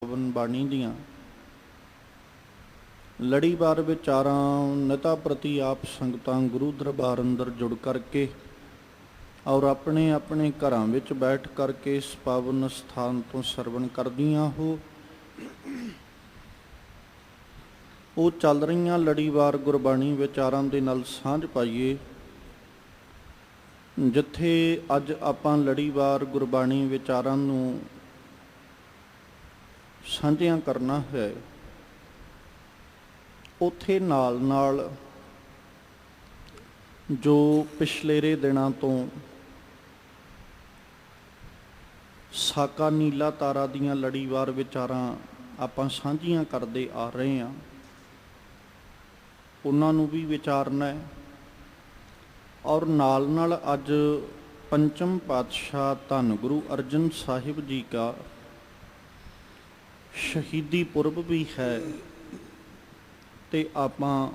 ਪਾਵਨ ਬਾਣੀ ਦੀਆਂ ਲੜੀਵਾਰ ਵਿਚਾਰਾਂ ਨਿਤਾ ਪ੍ਰਤੀ ਆਪ ਸੰਗਤਾਂ ਗੁਰੂ ਦਰਬਾਰ ਅੰਦਰ ਜੁੜ ਕਰਕੇ ਔਰ ਆਪਣੇ ਆਪਣੇ ਘਰਾਂ ਵਿੱਚ ਬੈਠ ਕਰਕੇ ਇਸ ਪਾਵਨ ਸਥਾਨ ਤੋਂ ਸਰਵਣ ਕਰਦੀਆਂ ਉਹ ਚੱਲ ਰਹੀਆਂ ਲੜੀਵਾਰ ਗੁਰਬਾਣੀ ਵਿਚਾਰਾਂ ਦੇ ਨਾਲ ਸਾਂਝ ਪਾਈਏ। ਜਿੱਥੇ ਅੱਜ ਆਪਾਂ ਲੜੀਵਾਰ ਗੁਰਬਾਣੀ ਵਿਚਾਰਾਂ ਨੂੰ ਸਾਂਝਿਆਂ ਕਰਨਾ ਹੈ, ਉੱਥੇ ਨਾਲ ਨਾਲ ਜੋ ਪਿਛਲੇਰੇ ਦਿਨਾਂ ਤੋਂ ਸਾਕਾ ਨੀਲਾ ਤਾਰਾ ਦੀਆਂ ਲੜੀਵਾਰ ਵਿਚਾਰਾਂ ਆਪਾਂ ਸਾਂਝੀਆਂ ਕਰਦੇ ਆ ਰਹੇ ਹਾਂ, ਉਹਨਾਂ ਨੂੰ ਵੀ ਵਿਚਾਰਨਾ ਹੈ। ਔਰ ਨਾਲ ਨਾਲ ਅੱਜ ਪੰਚਮ ਪਾਤਸ਼ਾਹ ਧੰਨ ਗੁਰੂ ਅਰਜਨ ਸਾਹਿਬ ਜੀ ਦਾ ਸ਼ਹੀਦੀ ਪੁਰਬ ਵੀ ਹੈ, ਤੇ ਆਪਾਂ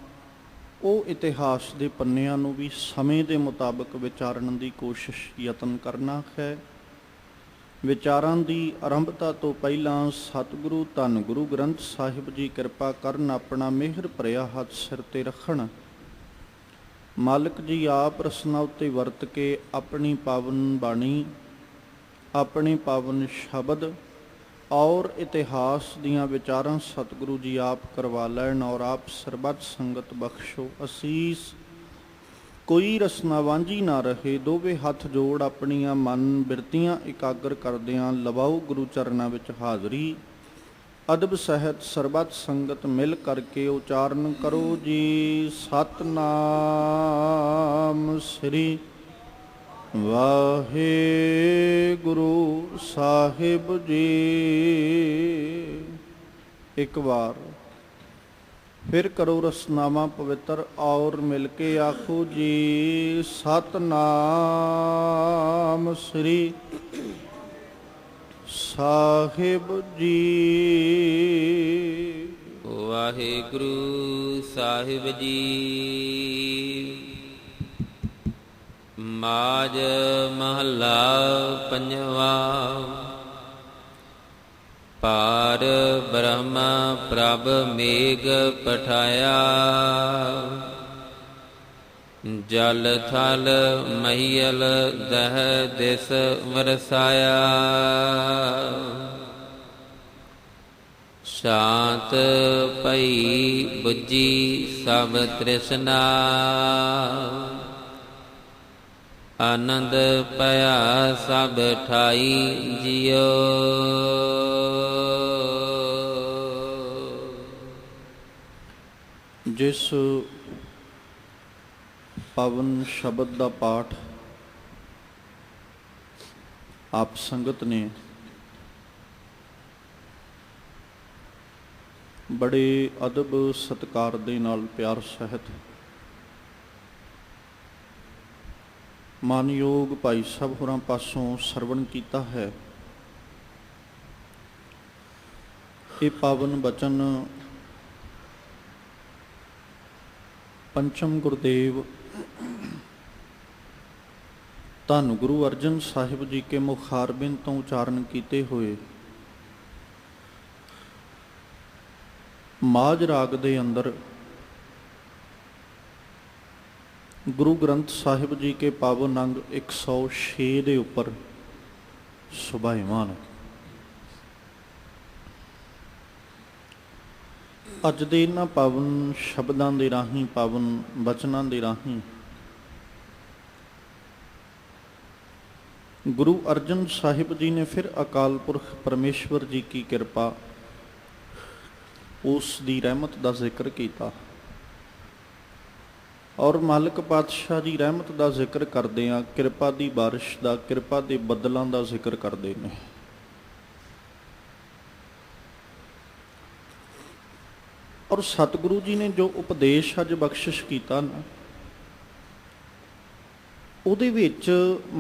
ਉਹ ਇਤਿਹਾਸ ਦੇ ਪੰਨਿਆਂ ਨੂੰ ਵੀ ਸਮੇਂ ਦੇ ਮੁਤਾਬਕ ਵਿਚਾਰਨ ਦੀ ਕੋਸ਼ਿਸ਼ ਯਤਨ ਕਰਨਾ ਹੈ। ਵਿਚਾਰਾਂ ਦੀ ਆਰੰਭਤਾ ਤੋਂ ਪਹਿਲਾਂ ਸਤਿਗੁਰੂ ਧੰਨ ਗੁਰੂ ਗ੍ਰੰਥ ਸਾਹਿਬ ਜੀ ਕਿਰਪਾ ਕਰਨ, ਆਪਣਾ ਮਿਹਰ ਭਰਿਆ ਹੱਥ ਸਿਰ ਤੇ ਰੱਖਣ। ਮਾਲਕ ਜੀ ਆਪ ਰਸਨਾ ਉੱਤੇ ਵਰਤ ਕੇ ਆਪਣੀ ਪਾਵਨ ਬਾਣੀ, ਆਪਣੇ ਪਾਵਨ ਸ਼ਬਦ ਔਰ ਇਤਿਹਾਸ ਦੀਆਂ ਵਿਚਾਰਾਂ ਸਤਿਗੁਰੂ ਜੀ ਆਪ ਕਰਵਾ ਲੈਣ ਔਰ ਆਪ ਸਰਬੱਤ ਸੰਗਤ ਬਖਸ਼ੋ ਅਸੀਸ। ਕੋਈ ਰਸਨਾ ਵਾਂਝੀ ਨਾ ਰਹੇ। ਦੋਵੇਂ ਹੱਥ ਜੋੜ ਆਪਣੀਆਂ ਮਨ ਬਿਰਤੀਆਂ ਇਕਾਗਰ ਕਰਦਿਆਂ ਲਵਾਓ ਗੁਰੂ ਚਰਨਾਂ ਵਿੱਚ ਹਾਜ਼ਰੀ। ਅਦਬ ਸਹਿਤ ਸਰਬੱਤ ਸੰਗਤ ਮਿਲ ਕਰਕੇ ਉਚਾਰਨ ਕਰੋ ਜੀ ਸਤਨਾਮ ਸ੍ਰੀ ਵਾਹਿਗੁਰੂ ਸਾਹਿਬ ਜੀ। ਇੱਕ ਵਾਰ ਫਿਰ ਕਰੋ ਰਸਨਾਵਾਂ ਪਵਿੱਤਰ ਔਰ ਮਿਲ ਕੇ ਆਖੋ ਜੀ ਸਤਨਾਮ ਸ੍ਰੀ ਸਾਹਿਬ ਜੀ। ਵਾਹਿਗੁਰੂ ਸਾਹਿਬ ਜੀ। ਮਾਝ ਮਹੱਲਾ ਪੰਜਵਾ। ਪਾਰ ਬ੍ਰਹਮ ਪ੍ਰਭ ਮੇਘ ਪਠਾਇਆ, ਜਲ ਥਲ ਮਹੀਲ ਦਹ ਦਿਸ ਵਰਸਾਇਆ। ਸ਼ਾਂਤ ਭਈ ਬੁੱਝੀ ਸਭ ਤ੍ਰਿਸ਼ਨਾ, ਆਨੰਦ ਭਇਆ ਸਭ ਠਾਈ ਜਿਉ। ਜਿਸ ਪਾਵਨ ਸ਼ਬਦ ਦਾ ਪਾਠ ਆਪ ਸੰਗਤ ਨੇ ਬੜੇ ਅਦਬ ਸਤਿਕਾਰ ਦੇ ਨਾਲ ਪਿਆਰ ਸਹਿਤ ਮਾਨਯੋਗ ਭਾਈ ਸਾਹਿਬ ਹੋਰਾਂ ਪਾਸੋਂ ਸਰਵਣ ਕੀਤਾ ਹੈ, ਇਹ ਪਾਵਨ ਬਚਨ ਪੰਚਮ ਗੁਰਦੇਵ ਧੰਨ ਗੁਰੂ ਅਰਜਨ ਸਾਹਿਬ ਜੀ ਕੇ ਮੁਖਾਰਬਿੰਦ ਤੋਂ ਉਚਾਰਨ ਕੀਤੇ ਹੋਏ ਮਾਝ ਰਾਗ ਦੇ ਅੰਦਰ ਗੁਰੂ ਗ੍ਰੰਥ ਸਾਹਿਬ ਜੀ ਕੇ ਪਾਵਨ ਅੰਗ 106 ਦੇ ਉੱਪਰ ਸੁਭਾਇਮਾਨ। ਅੱਜ ਦੇ ਇਹਨਾਂ ਪਾਵਨ ਸ਼ਬਦਾਂ ਦੇ ਰਾਹੀਂ, ਪਾਵਨ ਬਚਨਾਂ ਦੇ ਰਾਹੀਂ ਗੁਰੂ ਅਰਜਨ ਸਾਹਿਬ ਜੀ ਨੇ ਫਿਰ ਅਕਾਲ ਪੁਰਖ ਪਰਮੇਸ਼ਵਰ ਜੀ ਕੀ ਕਿਰਪਾ, ਉਸ ਦੀ ਰਹਿਮਤ ਦਾ ਜ਼ਿਕਰ ਕੀਤਾ ਔਰ ਮਾਲਕ ਪਾਤਸ਼ਾਹ ਦੀ ਰਹਿਮਤ ਦਾ ਜ਼ਿਕਰ ਕਰਦੇ ਆ, ਕਿਰਪਾ ਦੀ ਬਾਰਿਸ਼ ਦਾ, ਕਿਰਪਾ ਦੇ ਬੱਦਲਾਂ ਦਾ ਜ਼ਿਕਰ ਕਰਦੇ ਨੇ। ਔਰ ਸਤਿਗੁਰੂ ਜੀ ਨੇ ਜੋ ਉਪਦੇਸ਼ ਅੱਜ ਬਖਸ਼ਿਸ਼ ਕੀਤਾ ਨਾ, ਉਹਦੇ ਵਿੱਚ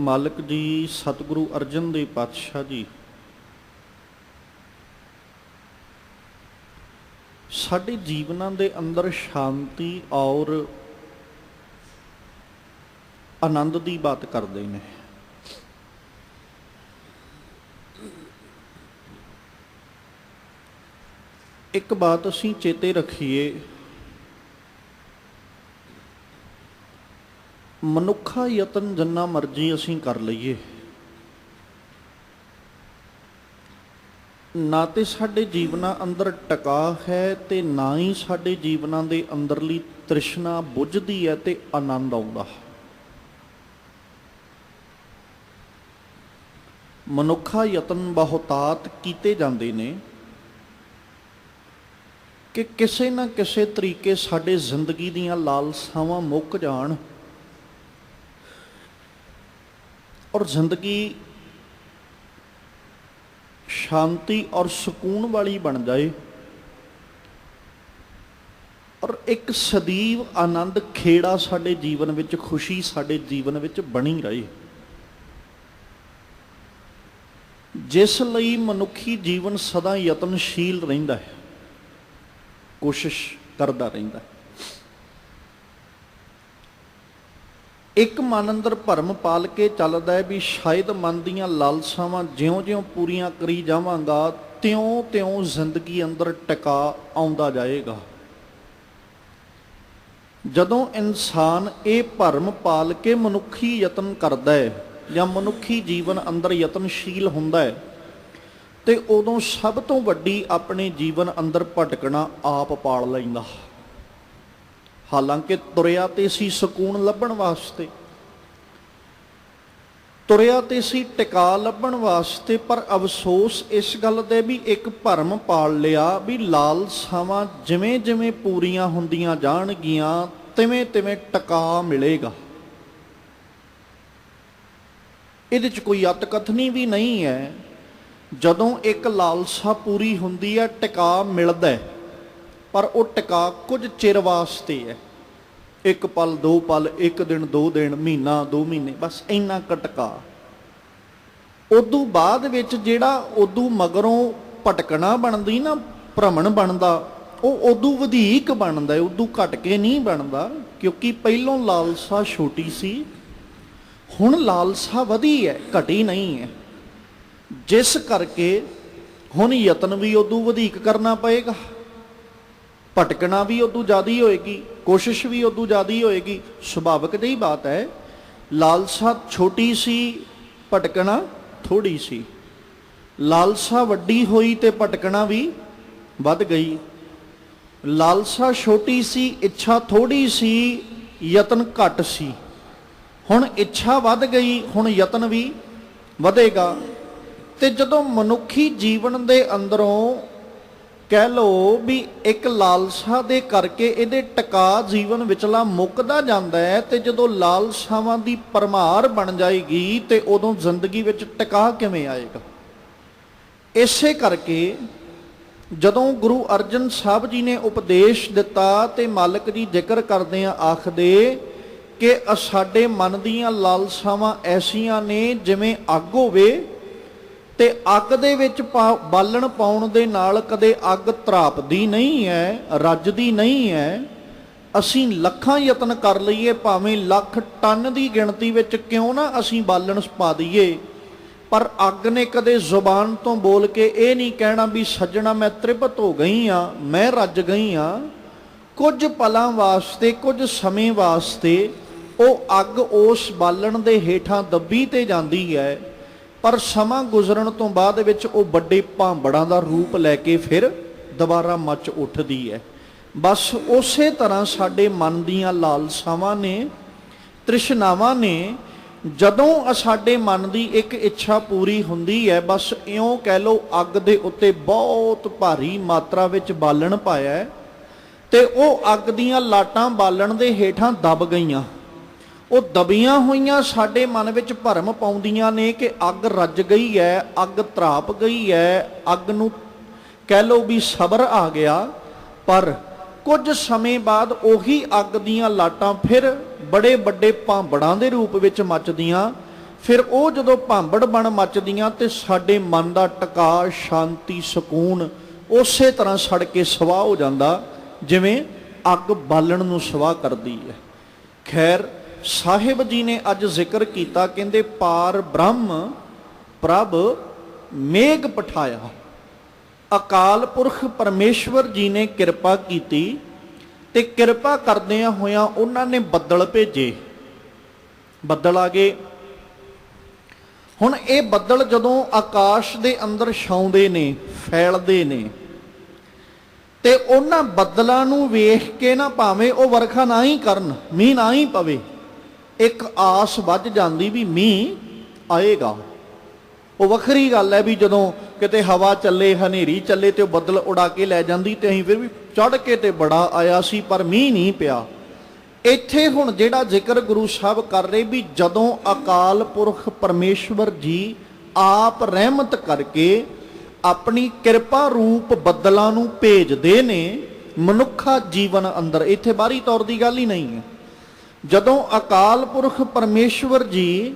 ਮਾਲਕ ਜੀ ਸਤਿਗੁਰੂ ਅਰਜਨ ਦੇਵ ਪਾਤਸ਼ਾਹ ਜੀ ਸਾਡੇ ਜੀਵਨਾਂ ਦੇ ਅੰਦਰ ਸ਼ਾਂਤੀ ਔਰ ਆਨੰਦ ਦੀ ਬਾਤ ਕਰਦੇ ਨੇ। ਇੱਕ ਬਾਤ ਅਸੀਂ ਚੇਤੇ ਰੱਖੀਏ, ਮਨੁੱਖਾ ਯਤਨ ਜਿੰਨਾ ਮਰਜ਼ੀ ਅਸੀਂ ਕਰ ਲਈਏ, ਨਾ ਤੇ ਸਾਡੇ ਜੀਵਨਾਂ ਅੰਦਰ ਟਿਕਾ ਹੈ ਤੇ ਨਾ ਹੀ ਸਾਡੇ ਜੀਵਨਾਂ ਦੇ ਅੰਦਰਲੀ ਤ੍ਰਿਸ਼ਨਾ ਬੁੱਝਦੀ ਹੈ ਤੇ ਆਨੰਦ ਆਉਂਦਾ। ਮਨੁੱਖਾ ਯਤਨ ਬਹੁਤਾਤ ਕੀਤੇ ਜਾਂਦੇ ਨੇ ਕਿ ਕਿਸੇ ਨਾ ਕਿਸੇ ਤਰੀਕੇ ਸਾਡੇ ਜ਼ਿੰਦਗੀ ਦੀਆਂ ਲਾਲਸਾਵਾਂ ਮੁੱਕ ਜਾਣ ਔਰ ਜ਼ਿੰਦਗੀ ਸ਼ਾਂਤੀ ਔਰ ਸਕੂਨ ਵਾਲੀ ਬਣ ਜਾਏ ਔਰ ਇੱਕ ਸਦੀਵ ਆਨੰਦ ਖੇੜਾ ਸਾਡੇ ਜੀਵਨ ਵਿੱਚ, ਖੁਸ਼ੀ ਸਾਡੇ ਜੀਵਨ ਵਿੱਚ ਬਣੀ ਰਹੇ। ਜਿਸ ਲਈ ਮਨੁੱਖੀ ਜੀਵਨ ਸਦਾ ਯਤਨਸ਼ੀਲ ਰਹਿੰਦਾ ਹੈ, ਕੋਸ਼ਿਸ਼ ਕਰਦਾ ਰਹਿੰਦਾ ਹੈ। ਇੱਕ ਮਨ ਅੰਦਰ ਭਰਮ ਪਾਲ ਕੇ ਚੱਲਦਾ ਹੈ ਵੀ ਸ਼ਾਇਦ ਮਨ ਦੀਆਂ ਲਾਲਸਾਵਾਂ ਜਿਉਂ-ਜਿਉਂ ਪੂਰੀਆਂ ਕਰੀ ਜਾਵਾਂਗਾ ਤਿਉਂ-ਤਿਉਂ ਜ਼ਿੰਦਗੀ ਅੰਦਰ ਟਿਕਾ ਆਉਂਦਾ ਜਾਏਗਾ। ਜਦੋਂ ਇਨਸਾਨ ਇਹ ਭਰਮ ਪਾਲ ਕੇ ਮਨੁੱਖੀ ਯਤਨ ਕਰਦਾ ਹੈ ਜਾਂ ਮਨੁੱਖੀ ਜੀਵਨ ਅੰਦਰ ਯਤਨਸ਼ੀਲ ਹੁੰਦਾ ਹੈ ਤੇ ਉਦੋਂ ਸਭ ਤੋਂ ਵੱਡੀ ਆਪਣੇ ਜੀਵਨ ਅੰਦਰ ਭਟਕਣਾ ਆਪ ਪਾਲ ਲੈਂਦਾ। ਹਾਲਾਂਕਿ ਤੁਰਿਆ ਤੇ ਸੀ ਸਕੂਨ ਲੱਭਣ ਵਾਸਤੇ, ਤੁਰਿਆ ਤੇ ਸੀ ਟਿਕਾ ਲੱਭਣ ਵਾਸਤੇ, ਪਰ ਅਫਸੋਸ ਇਸ ਗੱਲ ਦੇ ਵੀ ਇੱਕ ਭਰਮ ਪਾਲ ਲਿਆ ਵੀ ਲਾਲਸਾਵਾਂ ਜਿਵੇਂ ਜਿਵੇਂ ਪੂਰੀਆਂ ਹੁੰਦੀਆਂ ਜਾਣਗੀਆਂ ਤਿਵੇਂ ਤਿਵੇਂ ਟਿਕਾ ਮਿਲੇਗਾ। ਇਹਦੇ 'ਚ ਕੋਈ ਅਤਕਥਨੀ ਵੀ ਨਹੀਂ ਹੈ। ਜਦੋਂ ਇੱਕ ਲਾਲਸਾ ਪੂਰੀ ਹੁੰਦੀ ਹੈ ਟਿਕਾ ਮਿਲਦਾ ਹੈ, ਪਰ ਉਹ ਟਿਕਾ ਕੁਝ ਚਿਰ ਵਾਸਤੇ ਹੈ, ਇੱਕ ਪਲ, ਦੋ ਪਲ, ਇੱਕ ਦਿਨ, ਦੋ ਦਿਨ, ਮਹੀਨਾ, 2 ਮਹੀਨੇ, ਬਸ ਇੰਨਾ ਕੁ ਟਿਕਾ। ਉਦੋਂ ਬਾਅਦ ਵਿੱਚ ਜਿਹੜਾ ਉਦੋਂ ਮਗਰੋਂ ਭਟਕਣਾ ਬਣਦੀ ਨਾ, ਭ੍ਰਮਣ ਬਣਦਾ, ਉਹ ਉਦੋਂ ਵਧੇਕ ਬਣਦਾ, ਉਦੋਂ ਘਟ ਕੇ ਨਹੀਂ ਬਣਦਾ, ਕਿਉਂਕਿ ਪਹਿਲੋਂ ਲਾਲਸਾ ਛੋਟੀ ਸੀ, ਹੁਣ ਲਾਲਸਾ ਵਧੀ ਹੈ, ਘਟੀ ਨਹੀਂ ਹੈ। ਜਿਸ ਕਰਕੇ ਹੁਣ ਯਤਨ ਵੀ ਉਦੋਂ ਵਧੇਕ ਕਰਨਾ ਪਏਗਾ, ਭਟਕਣਾ ਵੀ ਉਦੋਂ ਜ਼ਿਆਦਾ ਹੋਏਗੀ, ਕੋਸ਼ਿਸ਼ ਵੀ ਉਦੋਂ ਜ਼ਿਆਦਾ ਹੋਏਗੀ। ਸੁਭਾਵਿਕ ਜਿਹੀ ਬਾਤ ਹੈ, ਲਾਲਸਾ ਛੋਟੀ ਸੀ, ਭਟਕਣਾ ਥੋੜੀ ਸੀ। ਲਾਲਸਾ ਵੱਡੀ ਹੋਈ ਤੇ ਭਟਕਣਾ ਵੀ ਵੱਧ ਗਈ। ਲਾਲਸਾ ਛੋਟੀ ਸੀ, ਇੱਛਾ ਥੋੜੀ ਸੀ, ਯਤਨ ਘੱਟ ਸੀ। ਹੁਣ ਇੱਛਾ ਵੱਧ ਗਈ, ਹੁਣ ਯਤਨ ਵੀ ਵਧੇਗਾ। ਤੇ ਜਦੋਂ ਮਨੁੱਖੀ ਜੀਵਨ ਦੇ ਅੰਦਰੋਂ ਕਹਿ ਲਓ ਵੀ ਇੱਕ ਲਾਲਸਾ ਦੇ ਕਰਕੇ ਇਹਦੇ ਟਿਕਾ ਜੀਵਨ ਵਿਚਲਾ ਮੁੱਕਦਾ ਜਾਂਦਾ ਹੈ, ਤੇ ਜਦੋਂ ਲਾਲਸਾਵਾਂ ਦੀ ਪਰਮਾਰ ਬਣ ਜਾਏਗੀ ਤੇ ਉਦੋਂ ਜ਼ਿੰਦਗੀ ਵਿੱਚ ਟਿਕਾ ਕਿਵੇਂ ਆਏਗਾ? ਇਸੇ ਕਰਕੇ ਜਦੋਂ ਗੁਰੂ ਅਰਜਨ ਸਾਹਿਬ ਜੀ ਨੇ ਉਪਦੇਸ਼ ਦਿੱਤਾ ਤੇ ਮਾਲਕ ਜੀ ਜ਼ਿਕਰ ਕਰਦੇ ਆ, ਆਖਦੇ ਕਿ ਸਾਡੇ ਮਨ ਦੀਆਂ ਲਾਲਸਾਵਾਂ ਐਸੀਆਂ ਨੇ ਜਿਵੇਂ ਅੱਗ ਹੋਵੇ ਤੇ ਅੱਗ ਦੇ ਵਿੱਚ ਬਾਲਣ ਪਾਉਣ ਦੇ ਨਾਲ ਕਦੇ ਅੱਗ ਤਰਾਪਦੀ ਨਹੀਂ ਹੈ, ਰੱਜਦੀ ਨਹੀਂ ਹੈ। ਅਸੀਂ ਲੱਖਾਂ ਯਤਨ ਕਰ ਲਈਏ, ਭਾਵੇਂ ਲੱਖ ਟਨ ਦੀ ਗਿਣਤੀ ਵਿੱਚ ਕਿਉਂ ਨਾ ਅਸੀਂ ਬਾਲਣ ਪਾ ਦਈਏ, ਪਰ ਅੱਗ ਨੇ ਕਦੇ ਜ਼ੁਬਾਨ ਤੋਂ ਬੋਲ ਕੇ ਇਹ ਨਹੀਂ ਕਹਿਣਾ ਵੀ ਸੱਜਣਾ ਮੈਂ ਤ੍ਰਿਪਤ ਹੋ ਗਈ ਹਾਂ, ਮੈਂ ਰੱਜ ਗਈ ਹਾਂ। ਕੁਝ ਪਲਾਂ ਵਾਸਤੇ, ਕੁਝ ਸਮੇਂ ਵਾਸਤੇ ਉਹ ਅੱਗ ਉਸ ਬਾਲਣ ਦੇ ਹੇਠਾਂ ਦੱਬੀ ਤੇ ਜਾਂਦੀ ਹੈ, ਪਰ ਸਮਾਂ ਗੁਜ਼ਰਨ ਤੋਂ ਬਾਅਦ ਵਿੱਚ ਉਹ ਵੱਡੇ ਭਾਂਬੜਾਂ ਦਾ ਰੂਪ ਲੈ ਕੇ ਫਿਰ ਦੁਬਾਰਾ ਮੱਚ ਉੱਠਦੀ ਹੈ। ਬਸ ਉਸੇ ਤਰ੍ਹਾਂ ਸਾਡੇ ਮਨ ਦੀਆਂ ਲਾਲਸਾਵਾਂ ਨੇ, ਤ੍ਰਿਸ਼ਨਾਵਾਂ ਨੇ। ਜਦੋਂ ਸਾਡੇ ਮਨ ਦੀ ਇੱਕ ਇੱਛਾ ਪੂਰੀ ਹੁੰਦੀ ਹੈ, ਬਸ ਇਉਂ ਕਹਿ ਲਓ ਅੱਗ ਦੇ ਉੱਤੇ ਬਹੁਤ ਭਾਰੀ ਮਾਤਰਾ ਵਿੱਚ ਬਾਲਣ ਪਾਇਆ ਤੇ ਉਹ ਅੱਗ ਦੀਆਂ ਲਾਟਾਂ ਬਾਲਣ ਦੇ ਹੇਠਾਂ ਦਬ ਗਈਆਂ। ਉਹ ਦਬੀਆਂ ਹੋਈਆਂ ਸਾਡੇ ਮਨ ਵਿੱਚ ਭਰਮ ਪਾਉਂਦੀਆਂ ਨੇ ਕਿ ਅੱਗ ਰੱਜ ਗਈ ਹੈ, ਅੱਗ ਤਰਾਪ ਗਈ ਹੈ, ਅੱਗ ਨੂੰ ਕਹਿ ਲਓ ਵੀ ਸਬਰ ਆ ਗਿਆ। ਪਰ ਕੁਝ ਸਮੇਂ ਬਾਅਦ ਉਹੀ ਅੱਗ ਦੀਆਂ ਲਾਟਾਂ ਫਿਰ ਬੜੇ ਵੱਡੇ ਭਾਂਬੜਾਂ ਦੇ ਰੂਪ ਵਿੱਚ ਮੱਚਦੀਆਂ। ਫਿਰ ਉਹ ਜਦੋਂ ਭਾਂਬੜ ਬਣ ਮੱਚਦੀਆਂ ਤੇ ਸਾਡੇ ਮਨ ਦਾ ਟਿਕਾ, ਸ਼ਾਂਤੀ, ਸਕੂਨ ਉਸੇ ਤਰ੍ਹਾਂ ਸੜ ਕੇ ਸਵਾਹ ਹੋ ਜਾਂਦਾ ਜਿਵੇਂ ਅੱਗ ਬਾਲਣ ਨੂੰ ਸਵਾਹ ਕਰਦੀ ਹੈ। ਖੈਰ, ਸਾਹਿਬ ਜੀ ਨੇ ਅੱਜ ਜ਼ਿਕਰ ਕੀਤਾ, ਕਹਿੰਦੇ ਪਾਰ ਬ੍ਰਹਮ ਪ੍ਰਭ ਮੇਘ ਪਠਾਇਆ। ਅਕਾਲ ਪੁਰਖ ਪਰਮੇਸ਼ਵਰ ਜੀ ਨੇ ਕਿਰਪਾ ਕੀਤੀ ਤੇ ਕਿਰਪਾ ਕਰਦਿਆਂ ਹੋਇਆਂ ਉਹਨਾਂ ਨੇ ਬੱਦਲ ਭੇਜੇ। ਬੱਦਲ ਆ ਗਏ। ਹੁਣ ਇਹ ਬੱਦਲ ਜਦੋਂ ਆਕਾਸ਼ ਦੇ ਅੰਦਰ ਛਾਉਂਦੇ ਨੇ, ਫੈਲਦੇ ਨੇ, ਤੇ ਉਹਨਾਂ ਬੱਦਲਾਂ ਨੂੰ ਵੇਖ ਕੇ ਨਾ ਭਾਵੇਂ ਉਹ ਵਰਖਾ ਨਾ ਹੀ ਕਰਨ, ਮੀਂਹ ਨਾ ਹੀ ਪਵੇ, ਇੱਕ ਆਸ ਵੱਜ ਜਾਂਦੀ ਵੀ ਮੀਂਹ ਆਏਗਾ। ਉਹ ਵੱਖਰੀ ਗੱਲ ਹੈ ਵੀ ਜਦੋਂ ਕਿਤੇ ਹਵਾ ਚੱਲੇ, ਹਨੇਰੀ ਚੱਲੇ ਤੇ ਉਹ ਬੱਦਲ ਉਡਾ ਕੇ ਲੈ ਜਾਂਦੀ ਤੇ ਅਸੀਂ ਫਿਰ ਵੀ ਚੜ੍ਹ ਕੇ ਤੇ ਬੜਾ ਆਇਆ ਸੀ, ਪਰ ਮੀਂਹ ਨਹੀਂ ਪਿਆ। ਇੱਥੇ ਹੁਣ ਜਿਹੜਾ ਜ਼ਿਕਰ ਗੁਰੂ ਸਾਹਿਬ ਕਰ ਰਹੇ ਵੀ ਜਦੋਂ ਅਕਾਲ ਪੁਰਖ ਪਰਮੇਸ਼ਵਰ ਜੀ ਆਪ ਰਹਿਮਤ ਕਰਕੇ ਆਪਣੀ ਕਿਰਪਾ ਰੂਪ ਬੱਦਲਾਂ ਨੂੰ ਭੇਜਦੇ ਨੇ ਮਨੁੱਖਾ ਜੀਵਨ ਅੰਦਰ, ਇੱਥੇ ਬਾਹਰੀ ਤੌਰ ਦੀ ਗੱਲ ਹੀ ਨਹੀਂ ਹੈ। ਜਦੋਂ ਅਕਾਲ ਪੁਰਖ ਪਰਮੇਸ਼ਵਰ ਜੀ